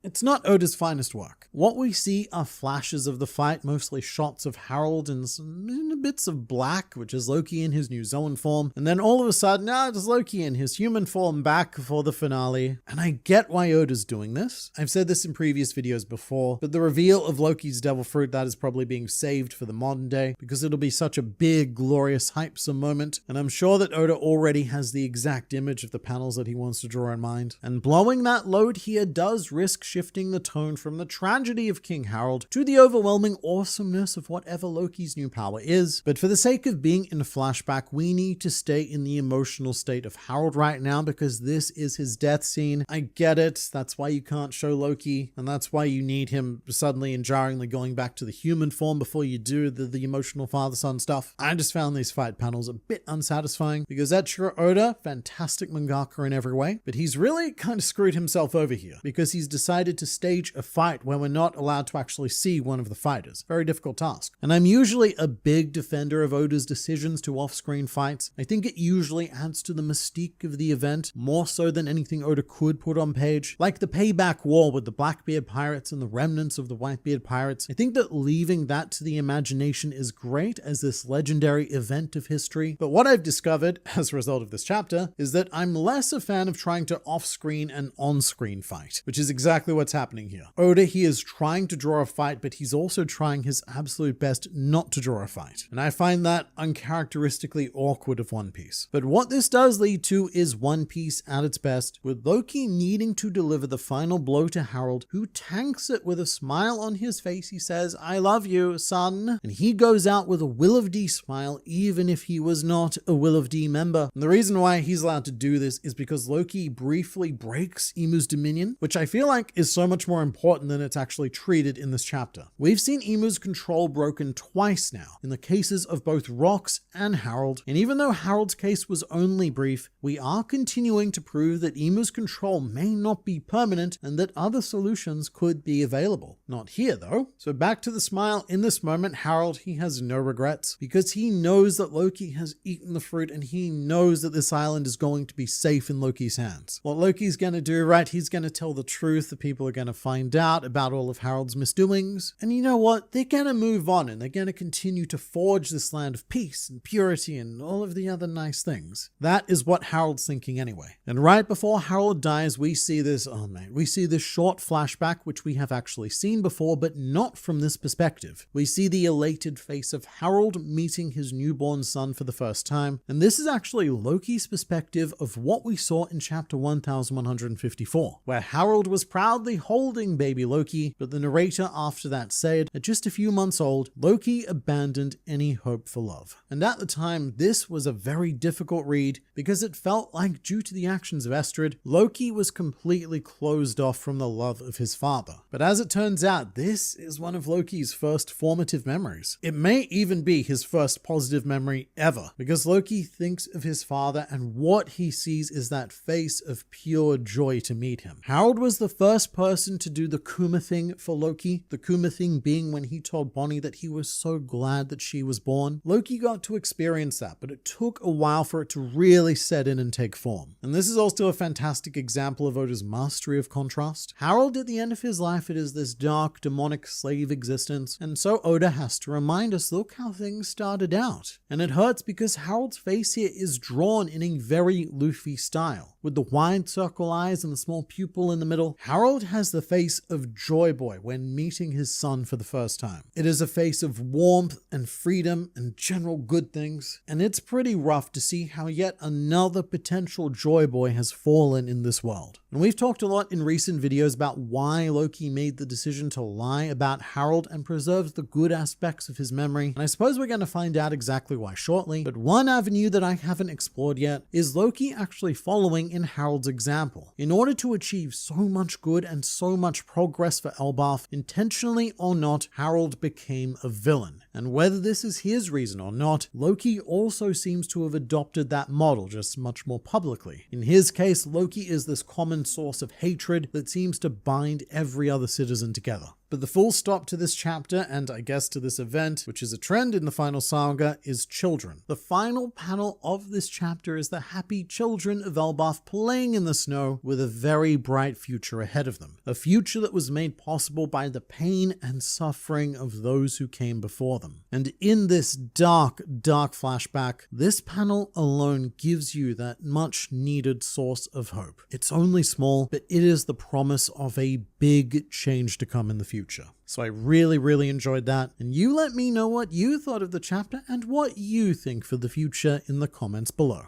it's not Oda's finest work. What we see are flashes of the fight, mostly shots of Harold and some bits of black, which is Loki in his new Zoan form. And then all of a sudden, it's Loki in his human form back for the finale. And I get why Oda's doing this. I've said this in previous videos before, but the reveal of Loki's devil fruit, that is probably being saved for the modern day because it'll be such a big, glorious, hypesome moment. And I'm sure that Oda already has the exact image of the panels that he wants to draw in mind. And blowing that load here does risk shifting the tone from the tragedy of King Harold to the overwhelming awesomeness of whatever Loki's new power is. But for the sake of being in a flashback, we need to stay in the emotional state of Harold right now because this is his death scene. I get it. That's why you can't show Loki, and that's why you need him suddenly and jarringly going back to the human form before you do the emotional father-son stuff. I just found these fight panels a bit unsatisfying because Eiichiro Oda, fantastic mangaka in every way, but he's really kind of screwed himself over here because he's decided to stage a fight where we're not allowed to actually see one of the fighters. Very difficult task. And I'm usually a big defender of Oda's decisions to off-screen fights. I think it usually adds to the mystique of the event, more so than anything Oda could put on page. Like the payback war with the Blackbeard pirates and the remnants of the Whitebeard pirates. I think that leaving that to the imagination is great as this legendary event of history. But what I've discovered as a result of this chapter is that I'm less a fan of trying to off-screen and on-screen fight, which is exactly what's happening here. Oda, he is trying to draw a fight, but he's also trying his absolute best not to draw a fight. And I find that uncharacteristically awkward of One Piece. But what this does lead to is One Piece at its best, with Loki needing to deliver the final blow to Harold, who tanks it with a smile on his face. He says, "I love you, son." And he goes out with a Will of D smile, even if he was not a Will of D member. And the reason why he's allowed to do this is because Loki briefly breaks Imu's dominion, which I feel like is so much more important than it's actually treated in this chapter. We've seen Imu's control broken twice now, in the cases of both Rocks and Harold, and even though Harold's case was only brief, we are continuing to prove that Imu's control may not be permanent and that other solutions could be available. Not here though. So back to the smile. In this moment, Harold, he has no regrets because he knows that Loki has eaten the fruit and he knows that this island is going to be safe in Loki's hands. What Loki's going to do, right, he's going to tell the truth. The people are going to find out about all of Harold's misdoings. And you know what? They're going to move on and they're going to continue to forge this land of peace and purity and all of the other nice things. That is what Harold's thinking anyway. And right before Harold dies, we see this, we see this short flashback, which we have actually seen before, but not from this perspective. We see the elated face of Harold meeting his newborn son for the first time. And this is actually Loki's perspective of what we saw in chapter 1154, where Harold was proudly holding baby Loki, but the narrator after that said, at just a few months old, Loki abandoned any hope for love. And at the time, this was a very difficult read because it felt like due to the actions of Estrid, Loki was completely closed off from the love of his father. But as it turns out, this is one of Loki's first formative memories. It may even be his first positive memory ever, because Loki thinks of his father and what he sees is that face of pure joy to meet him. Harold was the first person to do the Kuma thing for Loki, the Kuma thing being when he told Bonnie that he was so glad that she was born. Loki got to experience that, but it took a while for it to really set in and take form. And this is also a fantastic example of Oda's mastery of contrast. Harold, at the end of his life, it is this dark, demonic slave existence, and so Oda has to remind us, look how things started out. And it hurts because Harold's face here is drawn in a very Luffy style. with the wide circle eyes and the small pupil in the middle, Harold has the face of Joy Boy when meeting his son for the first time. It is a face of warmth and freedom and general good things, and it's pretty rough to see how yet another potential Joy Boy has fallen in this world. And we've talked a lot in recent videos about why Loki made the decision to lie about Harold and preserves the good aspects of his memory, and I suppose we're going to find out exactly why shortly. But one avenue that I haven't explored yet is Loki actually following in Harold's example. In order to achieve so much good and so much progress for Elbaf, intentionally or not, Harold became a villain. And whether this is his reason or not, Loki also seems to have adopted that model, just much more publicly. In his case, Loki is this common source of hatred that seems to bind every other citizen together. But the full stop to this chapter, and I guess to this event, which is a trend in the final saga, is children. The final panel of this chapter is the happy children of Elbaf playing in the snow with a very bright future ahead of them. A future that was made possible by the pain and suffering of those who came before them. And in this dark, dark flashback, this panel alone gives you that much needed source of hope. It's only small, but it is the promise of a big change to come in the future. So I really enjoyed that, and you let me know what you thought of the chapter and what you think for the future in the comments below.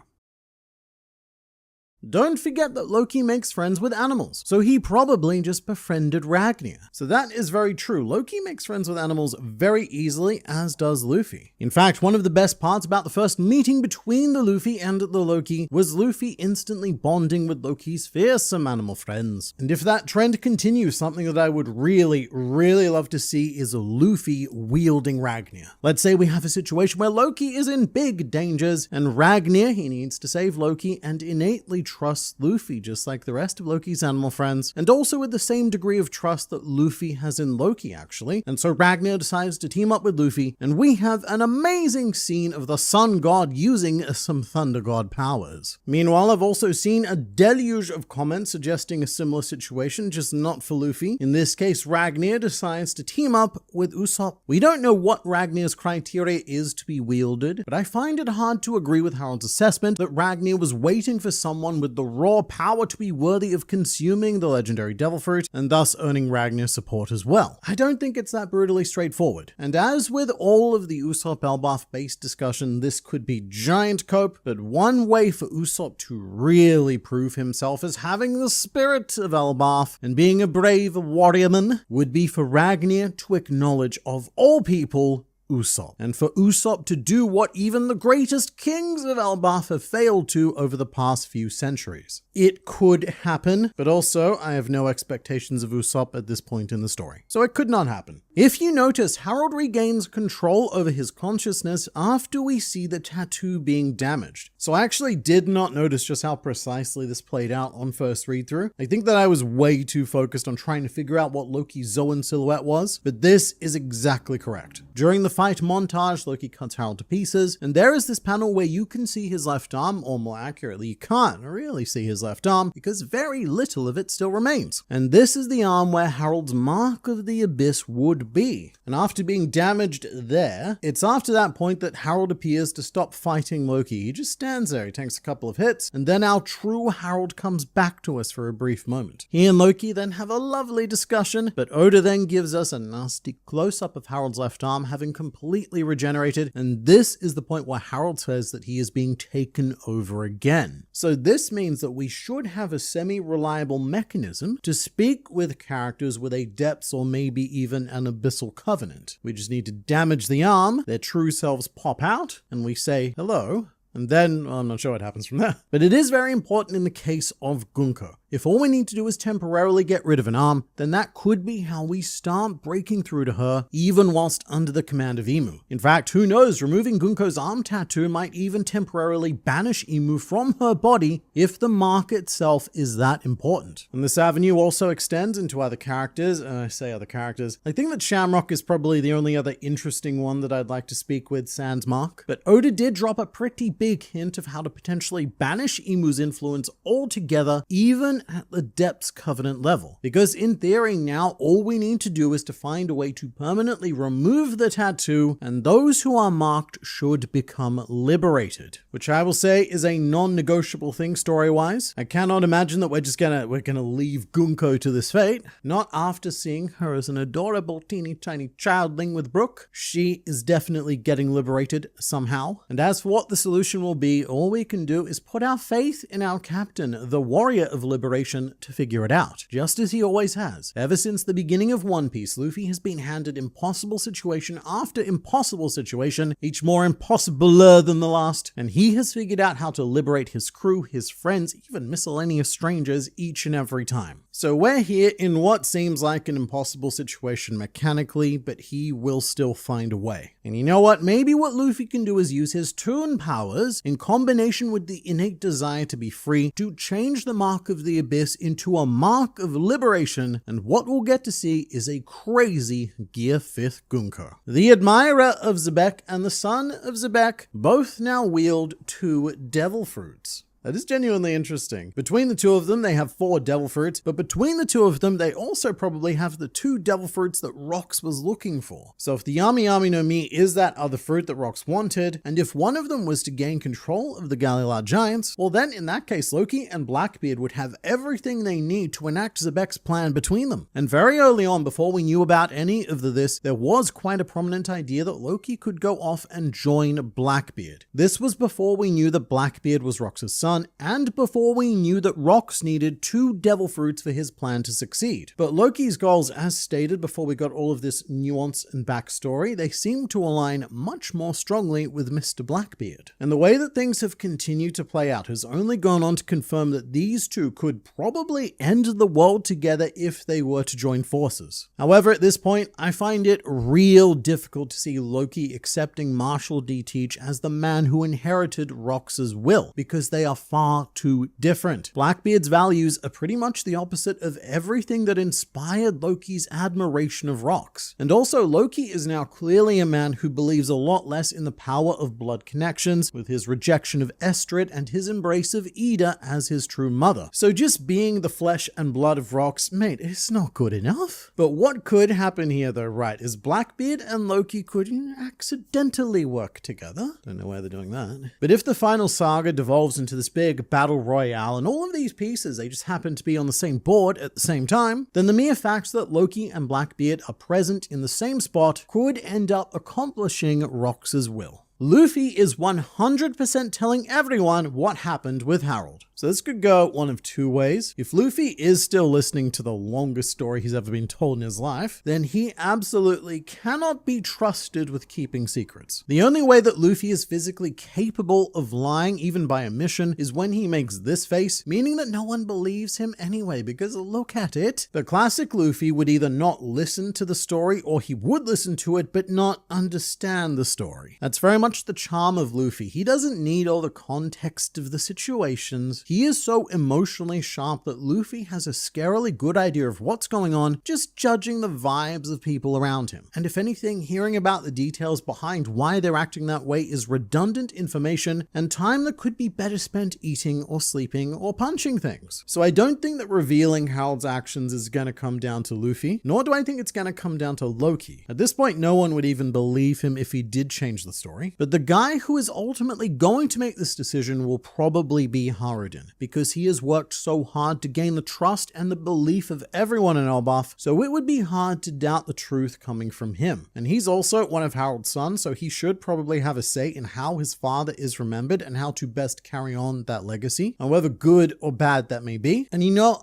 Don't forget that Loki makes friends with animals, so he probably just befriended Ragna. So that is very true. Loki makes friends with animals very easily, as does Luffy. In fact, one of the best parts about the first meeting between the Luffy and the Loki was Luffy instantly bonding with Loki's fearsome animal friends. And if that trend continues, something that I would really love to see is a Luffy wielding Ragna. Let's say we have a situation where Loki is in big dangers, and Ragna, he needs to save Loki, and innately trusts Luffy just like the rest of Loki's animal friends, and also with the same degree of trust that Luffy has in Loki actually. And so Ragna decides to team up with Luffy, and we have an amazing scene of the sun god using some thunder god powers. Meanwhile, I've also seen a deluge of comments suggesting a similar situation, just not for Luffy. In this case, Ragna decides to team up with Usopp. We don't know what Ragna's criteria is to be wielded, but I find it hard to agree with Harold's assessment that Ragna was waiting for someone with the raw power to be worthy of consuming the legendary devil fruit, and thus earning Ragna's support as well. I don't think it's that brutally straightforward. And as with all of the Usopp Elbaf based discussion, this could be giant cope, but one way for Usopp to really prove himself as having the spirit of Elbaf and being a brave warriorman would be for Ragna to acknowledge, of all people, Usopp, and for Usopp to do what even the greatest kings of Elbaf have failed to over the past few centuries. It could happen, but also I have no expectations of Usopp at this point in the story, so it could not happen. If you notice, Harold regains control over his consciousness after we see the tattoo being damaged. So I actually did not notice just how precisely this played out on first read through. I think that I was way too focused on trying to figure out what Loki's Zoan silhouette was, but this is exactly correct. During the fight montage, Loki cuts Harold to pieces, and there is this panel where you can see his left arm, or more accurately, you can't really see his left arm because very little of it still remains. And this is the arm where Harold's mark of the abyss would be. And after being damaged there, it's after that point that Harold appears to stop fighting Loki. He just stands there, he takes a couple of hits, and then our true Harold comes back to us for a brief moment. He and Loki then have a lovely discussion, but Oda then gives us a nasty close-up of Harold's left arm having completely regenerated, and this is the point where Harold says that he is being taken over again. So this means that we should have a semi-reliable mechanism to speak with characters with a depths or maybe even an abyssal covenant. We just need to damage the arm, their true selves pop out, and we say hello. And then, well, I'm not sure what happens from there. But it is very important in the case of Gunko. If all we need to do is temporarily get rid of an arm, then that could be how we start breaking through to her, even whilst under the command of Imu. In fact, who knows, removing Gunko's arm tattoo might even temporarily banish Imu from her body if the mark itself is that important. And this avenue also extends into other characters, and I say other characters. I think that Shamrock is probably the only other interesting one that I'd like to speak with sans Mark, but Oda did drop a pretty big hint of how to potentially banish Imu's influence altogether, even even at the Depths Covenant level. Because in theory now all we need to do is to find a way to permanently remove the tattoo, and those who are marked should become liberated. Which I will say is a non-negotiable thing story-wise. I cannot imagine that we're gonna leave Gunko to this fate. Not after seeing her as an adorable teeny tiny childling with Brooke. She is definitely getting liberated somehow. And as for what the solution will be, all we can do is put our faith in our captain, the warrior of liberation, to figure it out. Just as he always has. Ever since the beginning of One Piece, Luffy has been handed impossible situation after impossible situation, each more impossibler than the last, and he has figured out how to liberate his crew, his friends, even miscellaneous strangers each and every time. So we're here in what seems like an impossible situation mechanically, but he will still find a way. And you know what? Maybe what Luffy can do is use his Toon powers in combination with the innate desire to be free to change the Mark of the Abyss into a Mark of Liberation, and what we'll get to see is a crazy Gear 5th Gunko. The admirer of Zebek and the son of Zebek both now wield 2 devil fruits. That is genuinely interesting. Between the two of them, they have 4 devil fruits, but between the two of them, they also probably have the 2 devil fruits that Rox was looking for. So if the Yami Yami no Mi is that other fruit that Rox wanted, and if one of them was to gain control of the Galilard Giants, well then in that case, Loki and Blackbeard would have everything they need to enact Zebek's plan between them. And very early on, before we knew about any of this, there was quite a prominent idea that Loki could go off and join Blackbeard. This was before we knew that Blackbeard was Rox's son, and before we knew that Rox needed 2 devil fruits for his plan to succeed. But Loki's goals, as stated before we got all of this nuance and backstory, they seem to align much more strongly with Mr. Blackbeard. And the way that things have continued to play out has only gone on to confirm that these two could probably end the world together if they were to join forces. However, at this point, I find it real difficult to see Loki accepting Marshall D. Teach as the man who inherited Rox's will, because they are far too different. Blackbeard's values are pretty much the opposite of everything that inspired Loki's admiration of Rox. And also, Loki is now clearly a man who believes a lot less in the power of blood connections, with his rejection of Estrid and his embrace of Edah as his true mother. So just being the flesh and blood of Rox, mate, it's not good enough. But what could happen here though, right, is Blackbeard and Loki could accidentally work together. Don't know why they're doing that. But if the final saga devolves into this big battle royale and all of these pieces, they just happen to be on the same board at the same time, then the mere fact that Loki and Blackbeard are present in the same spot could end up accomplishing Rox's will. Luffy is 100% telling everyone what happened with Harold. So this could go one of 2 ways. If Luffy is still listening to the longest story he's ever been told in his life, then he absolutely cannot be trusted with keeping secrets. The only way that Luffy is physically capable of lying, even by omission, is when he makes this face, meaning that no one believes him anyway, because look at it. The classic Luffy would either not listen to the story, or he would listen to it but not understand the story. That's very much the charm of Luffy. He doesn't need all the context of the situations. He is so emotionally sharp that Luffy has a scarily good idea of what's going on, just judging the vibes of people around him. And if anything, hearing about the details behind why they're acting that way is redundant information and time that could be better spent eating or sleeping or punching things. So I don't think that revealing Harold's actions is going to come down to Luffy, nor do I think it's going to come down to Loki. At this point, no one would even believe him if he did change the story. But the guy who is ultimately going to make this decision will probably be Haruden, because he has worked so hard to gain the trust and the belief of everyone in Elbaf, so it would be hard to doubt the truth coming from him. And he's also one of Harold's sons, so he should probably have a say in how his father is remembered and how to best carry on that legacy, however good or bad that may be. And you know,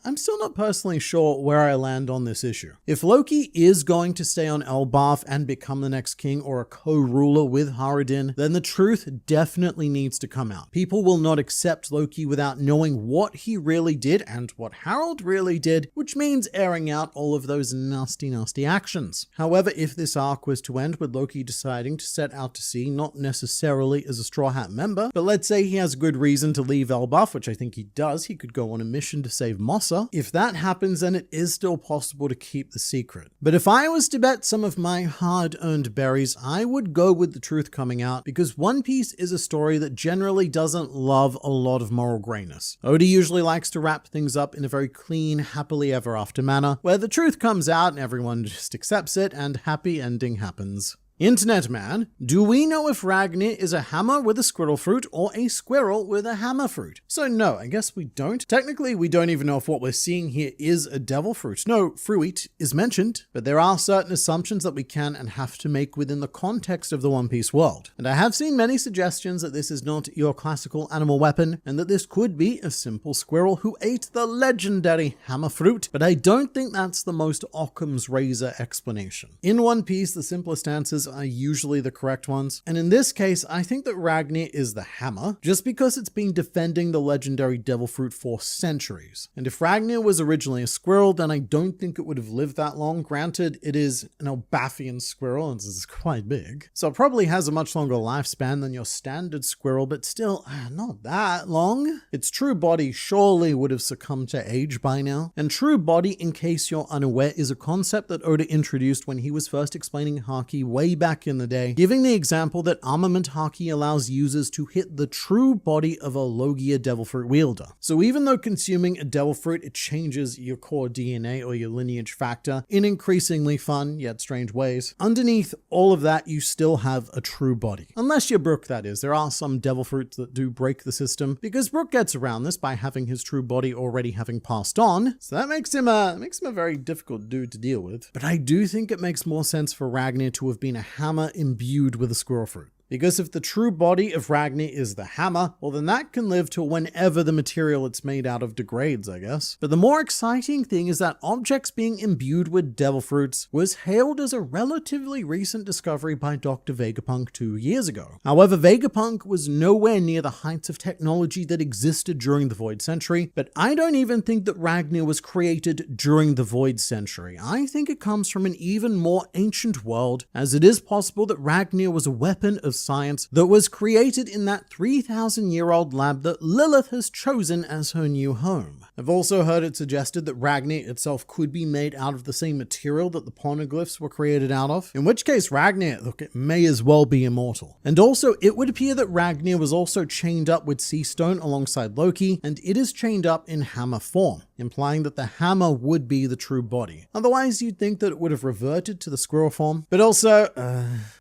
I'm still not personally sure where I land on this issue. If Loki is going to stay on Elbaf and become the next king or a co-ruler with Haruden, then the truth definitely needs to come out. People will not accept Loki without knowing what he really did and what Harold really did, which means airing out all of those nasty actions. However, if this arc was to end with Loki deciding to set out to sea, not necessarily as a Straw Hat member, but let's say he has good reason to leave Elbaf, which I think he does. He could go on a mission to save Mossa, answer. If that happens, then it is still possible to keep the secret. But if I was to bet some of my hard-earned berries, I would go with the truth coming out, because One Piece is a story that generally doesn't love a lot of moral grayness. Oda usually likes to wrap things up in a very clean, happily ever after manner, where the truth comes out and everyone just accepts it and happy ending happens. Internet man, do we know if Ragna is a hammer with a squirrel fruit or a squirrel with a hammer fruit? So no, I guess we don't. Technically, we don't even know if what we're seeing here is a devil fruit. No, fruit is mentioned, but there are certain assumptions that we can and have to make within the context of the One Piece world. And I have seen many suggestions that this is not your classical animal weapon and that this could be a simple squirrel who ate the legendary hammer fruit, but I don't think that's the most Occam's razor explanation. In One Piece, the simplest answers are usually the correct ones. And in this case, I think that Ragna is the hammer, just because it's been defending the legendary devil fruit for centuries. And if Ragna was originally a squirrel, then I don't think it would have lived that long. Granted, it is an Elbafian squirrel, and it's quite big. So it probably has a much longer lifespan than your standard squirrel, but still, not that long. Its true body surely would have succumbed to age by now. And true body, in case you're unaware, is a concept that Oda introduced when he was first explaining Haki way back in the day, giving the example that armament Haki allows users to hit the true body of a Logia devil fruit wielder. So even though consuming a devil fruit, it changes your core DNA or your lineage factor in increasingly fun yet strange ways, underneath all of that you still have a true body. Unless you're Brook, that is. There are some devil fruits that do break the system, because Brook gets around this by having his true body already having passed on, so that makes him a very difficult dude to deal with. But I do think it makes more sense for Ragna to have been a hammer imbued with a squirrel fruit. Because if the true body of Ragna is the hammer, well then that can live till whenever the material it's made out of degrades, I guess. But the more exciting thing is that objects being imbued with devil fruits was hailed as a relatively recent discovery by Dr. Vegapunk 2 years ago. However, Vegapunk was nowhere near the heights of technology that existed during the Void Century, but I don't even think that Ragna was created during the Void Century. I think it comes from an even more ancient world, as it is possible that Ragna was a weapon of science that was created in that 3,000-year-old lab that Lilith has chosen as her new home. I've also heard it suggested that Ragna itself could be made out of the same material that the poneglyphs were created out of, in which case Ragna, look, it may as well be immortal. And also, it would appear that Ragna was also chained up with Sea Stone alongside Loki, and it is chained up in hammer form, implying that the hammer would be the true body. Otherwise, you'd think that it would have reverted to the squirrel form. But also,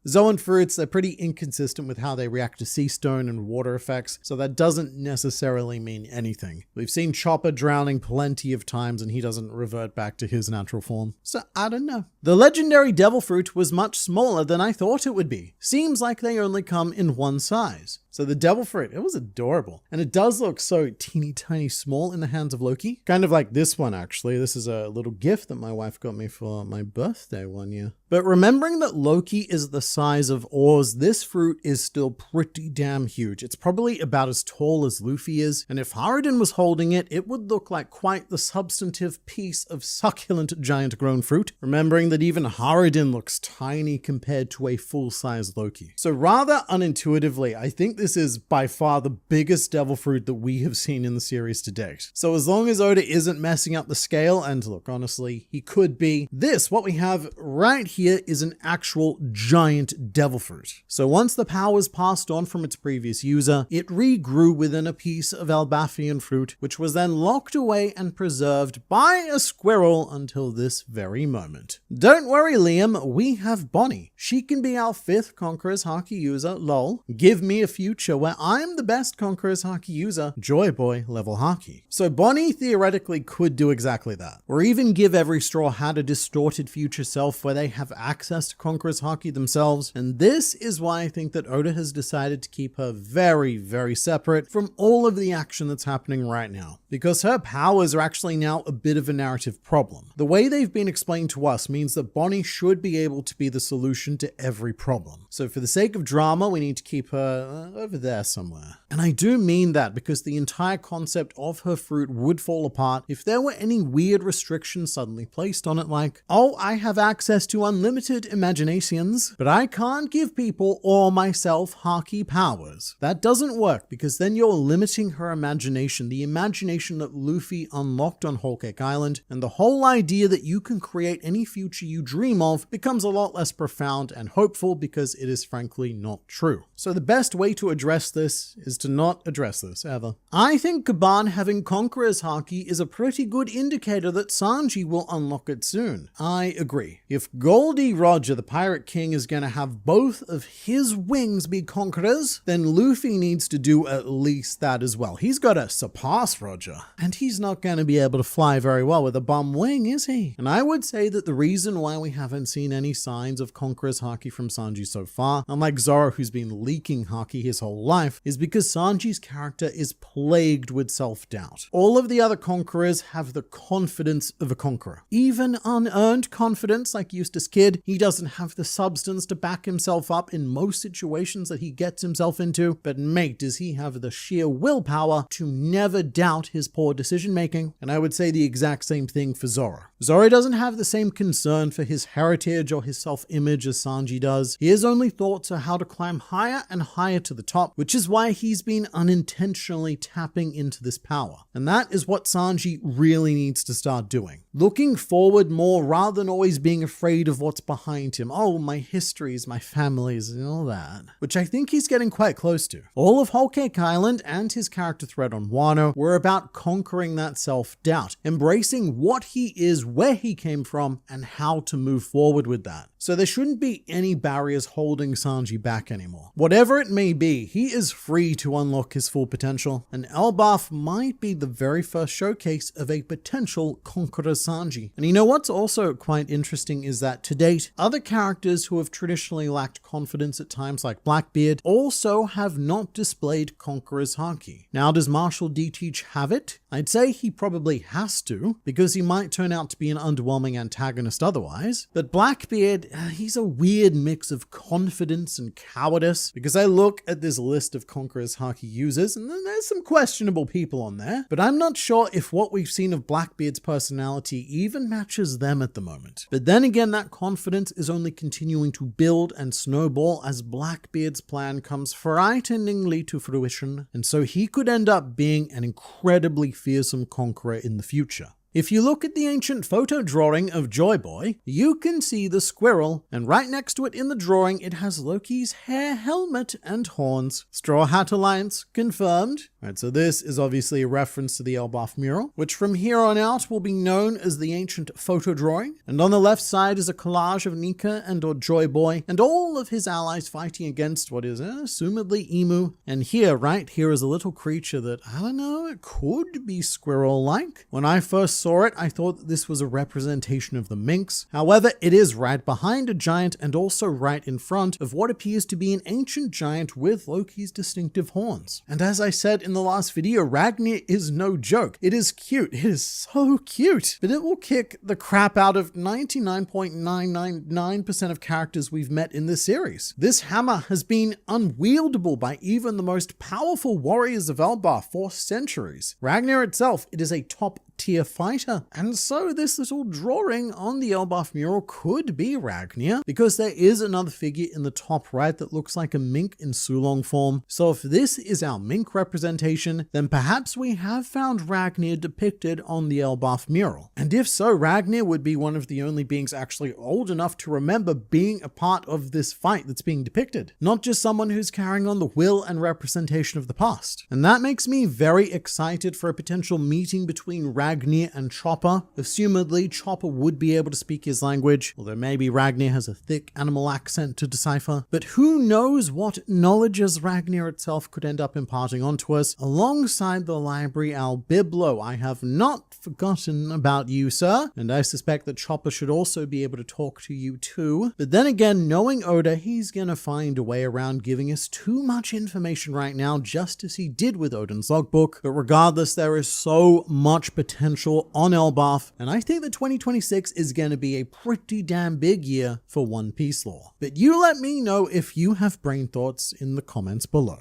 Zoan fruits, they're pretty inconsistent with how they react to sea stone and water effects, so that doesn't necessarily mean anything. We've seen Chopper drowning plenty of times and he doesn't revert back to his natural form. So I don't know. The legendary devil fruit was much smaller than I thought it would be. Seems like they only come in one size. So the devil fruit, it was adorable. And it does look so teeny tiny small in the hands of Loki. Kind of like this one, actually. This is a little gift that my wife got me for my birthday one year. But remembering that Loki is the size of Oars, this fruit is still pretty damn huge. It's probably about as tall as Luffy is. And if Harridan was holding it, it would look like quite the substantive piece of succulent giant grown fruit. Remembering that even Harridan looks tiny compared to a full-size Loki. So rather unintuitively, I think this is by far the biggest devil fruit that we have seen in the series to date. So as long as Oda isn't messing up the scale, and look, honestly, he could be, what we have right here is an actual giant devil fruit. So once the powers passed on from its previous user, it regrew within a piece of Elbafian fruit, which was then locked away and preserved by a squirrel until this very moment. Don't worry, Liam, we have Bonnie. She can be our 5th Conqueror's Haki user, lol. Give me a future where I'm the best Conqueror's Haki user, Joy Boy level Haki. So Bonnie theoretically could do exactly that. Or even give every Straw Hat a distorted future self where they have access to Conqueror's Haki themselves. And this is why I think that Oda has decided to keep her very, very separate from all of the action that's happening right now. Because her powers are actually now a bit of a narrative problem. The way they've been explained to us means that Bonnie should be able to be the solution to every problem. So for the sake of drama, we need to keep her over there somewhere. And I do mean that because the entire concept of her fruit would fall apart if there were any weird restrictions suddenly placed on it, like, oh, I have access to unlimited imaginations, but I can't give people or myself haki powers. That doesn't work because then you're limiting her imagination, the imagination that Luffy unlocked on Whole Cake Island, and the whole idea that you can create any future you dream of becomes a lot less profound and hopeful because it is frankly not true. So the best way to address this is to not address this ever. I think Kaban having Conqueror's haki is a pretty good indicator that Sanji will unlock it soon. I agree. If Goldie Roger, the Pirate King, is going to have both of his wings be Conquerors, then Luffy needs to do at least that as well. He's got to surpass Roger, and he's not going to be able to fly very well with a bum wing, is he? And I would say that the reason why we haven't seen any signs of Conqueror's haki from Sanji so far, unlike Zoro who's been leaking haki his whole life, is because Sanji's character is plagued with self-doubt. All of the other Conquerors have the confidence of a conqueror. Even unearned confidence like Eustace Kid, he doesn't have the substance to back himself up in most situations that he gets himself into, but mate, does he have the sheer willpower to never doubt his poor decision making? And I would say the exact same thing for Zoro. Zoro doesn't have the same concern for his heritage or his self-image as Sanji does. His only thoughts are how to climb higher and higher to the top, which is why he's been unintentionally tapping into this power. And that is what Sanji really needs to start doing. Looking forward more rather than always being afraid of what's behind him. Oh, my histories, my families, and all that. Which I think he's getting quite close to. All of Whole Cake Island and his character thread on Wano were about conquering that self-doubt, embracing what he is, where he came from, and how to move forward with that. So there shouldn't be any barriers holding Sanji back anymore. Whatever it may be, he is free to unlock his full potential, and Elbaf might be the very first showcase of a potential Conqueror Sanji. And you know what's also quite interesting is that to date, other characters who have traditionally lacked confidence at times like Blackbeard also have not displayed Conqueror's haki. Now does Marshall D. Teach have it? I'd say he probably has to, because he might turn out to be an underwhelming antagonist otherwise, but Blackbeard, he's a weird mix of confidence and cowardice, because I look at this list of Conqueror's haki users and there's some questionable people on there, but I'm not sure if what we've seen of Blackbeard's personality even matches them at the moment. But then again, that confidence is only continuing to build and snowball as Blackbeard's plan comes frighteningly to fruition, and so he could end up being an incredibly fearsome conqueror in the future. If you look at the ancient photo drawing of Joy Boy, you can see the squirrel, and right next to it in the drawing, it has Loki's hair helmet and horns. Straw Hat Alliance confirmed. Right, so this is obviously a reference to the Elbaf mural, which from here on out will be known as the ancient photo drawing. And on the left side is a collage of Nika and or Joy Boy, and all of his allies fighting against what is assumedly Emu. And here, right here is a little creature that, I don't know, it could be squirrel-like. When I first saw it, I thought that this was a representation of the minx. However, it is right behind a giant and also right in front of what appears to be an ancient giant with Loki's distinctive horns. And as I said in the last video, Ragna is no joke. It is cute. It is so cute. But it will kick the crap out of 99.999% of characters we've met in this series. This hammer has been unwieldable by even the most powerful warriors of Elbaf for centuries. Ragna itself, it is a top tier fighter, and so this little drawing on the Elbaf mural could be Ragna, because there is another figure in the top right that looks like a mink in Sulong form. So if this is our mink representation, then perhaps we have found Ragna depicted on the Elbaf mural. And if so, Ragna would be one of the only beings actually old enough to remember being a part of this fight that's being depicted, not just someone who's carrying on the will and representation of the past. And that makes me very excited for a potential meeting between Ragna and Chopper. Assumedly, Chopper would be able to speak his language, although maybe Ragna has a thick animal accent to decipher. But who knows what knowledges Ragna itself could end up imparting onto us, alongside the library Al Biblo. I have not forgotten about you, sir, and I suspect that Chopper should also be able to talk to you too. But then again, knowing Oda, he's gonna find a way around giving us too much information right now, just as he did with Odin's logbook. But regardless, there is so much potential on Elbaf, and I think that 2026 is going to be a pretty damn big year for One Piece lore. But you let me know if you have brain thoughts in the comments below.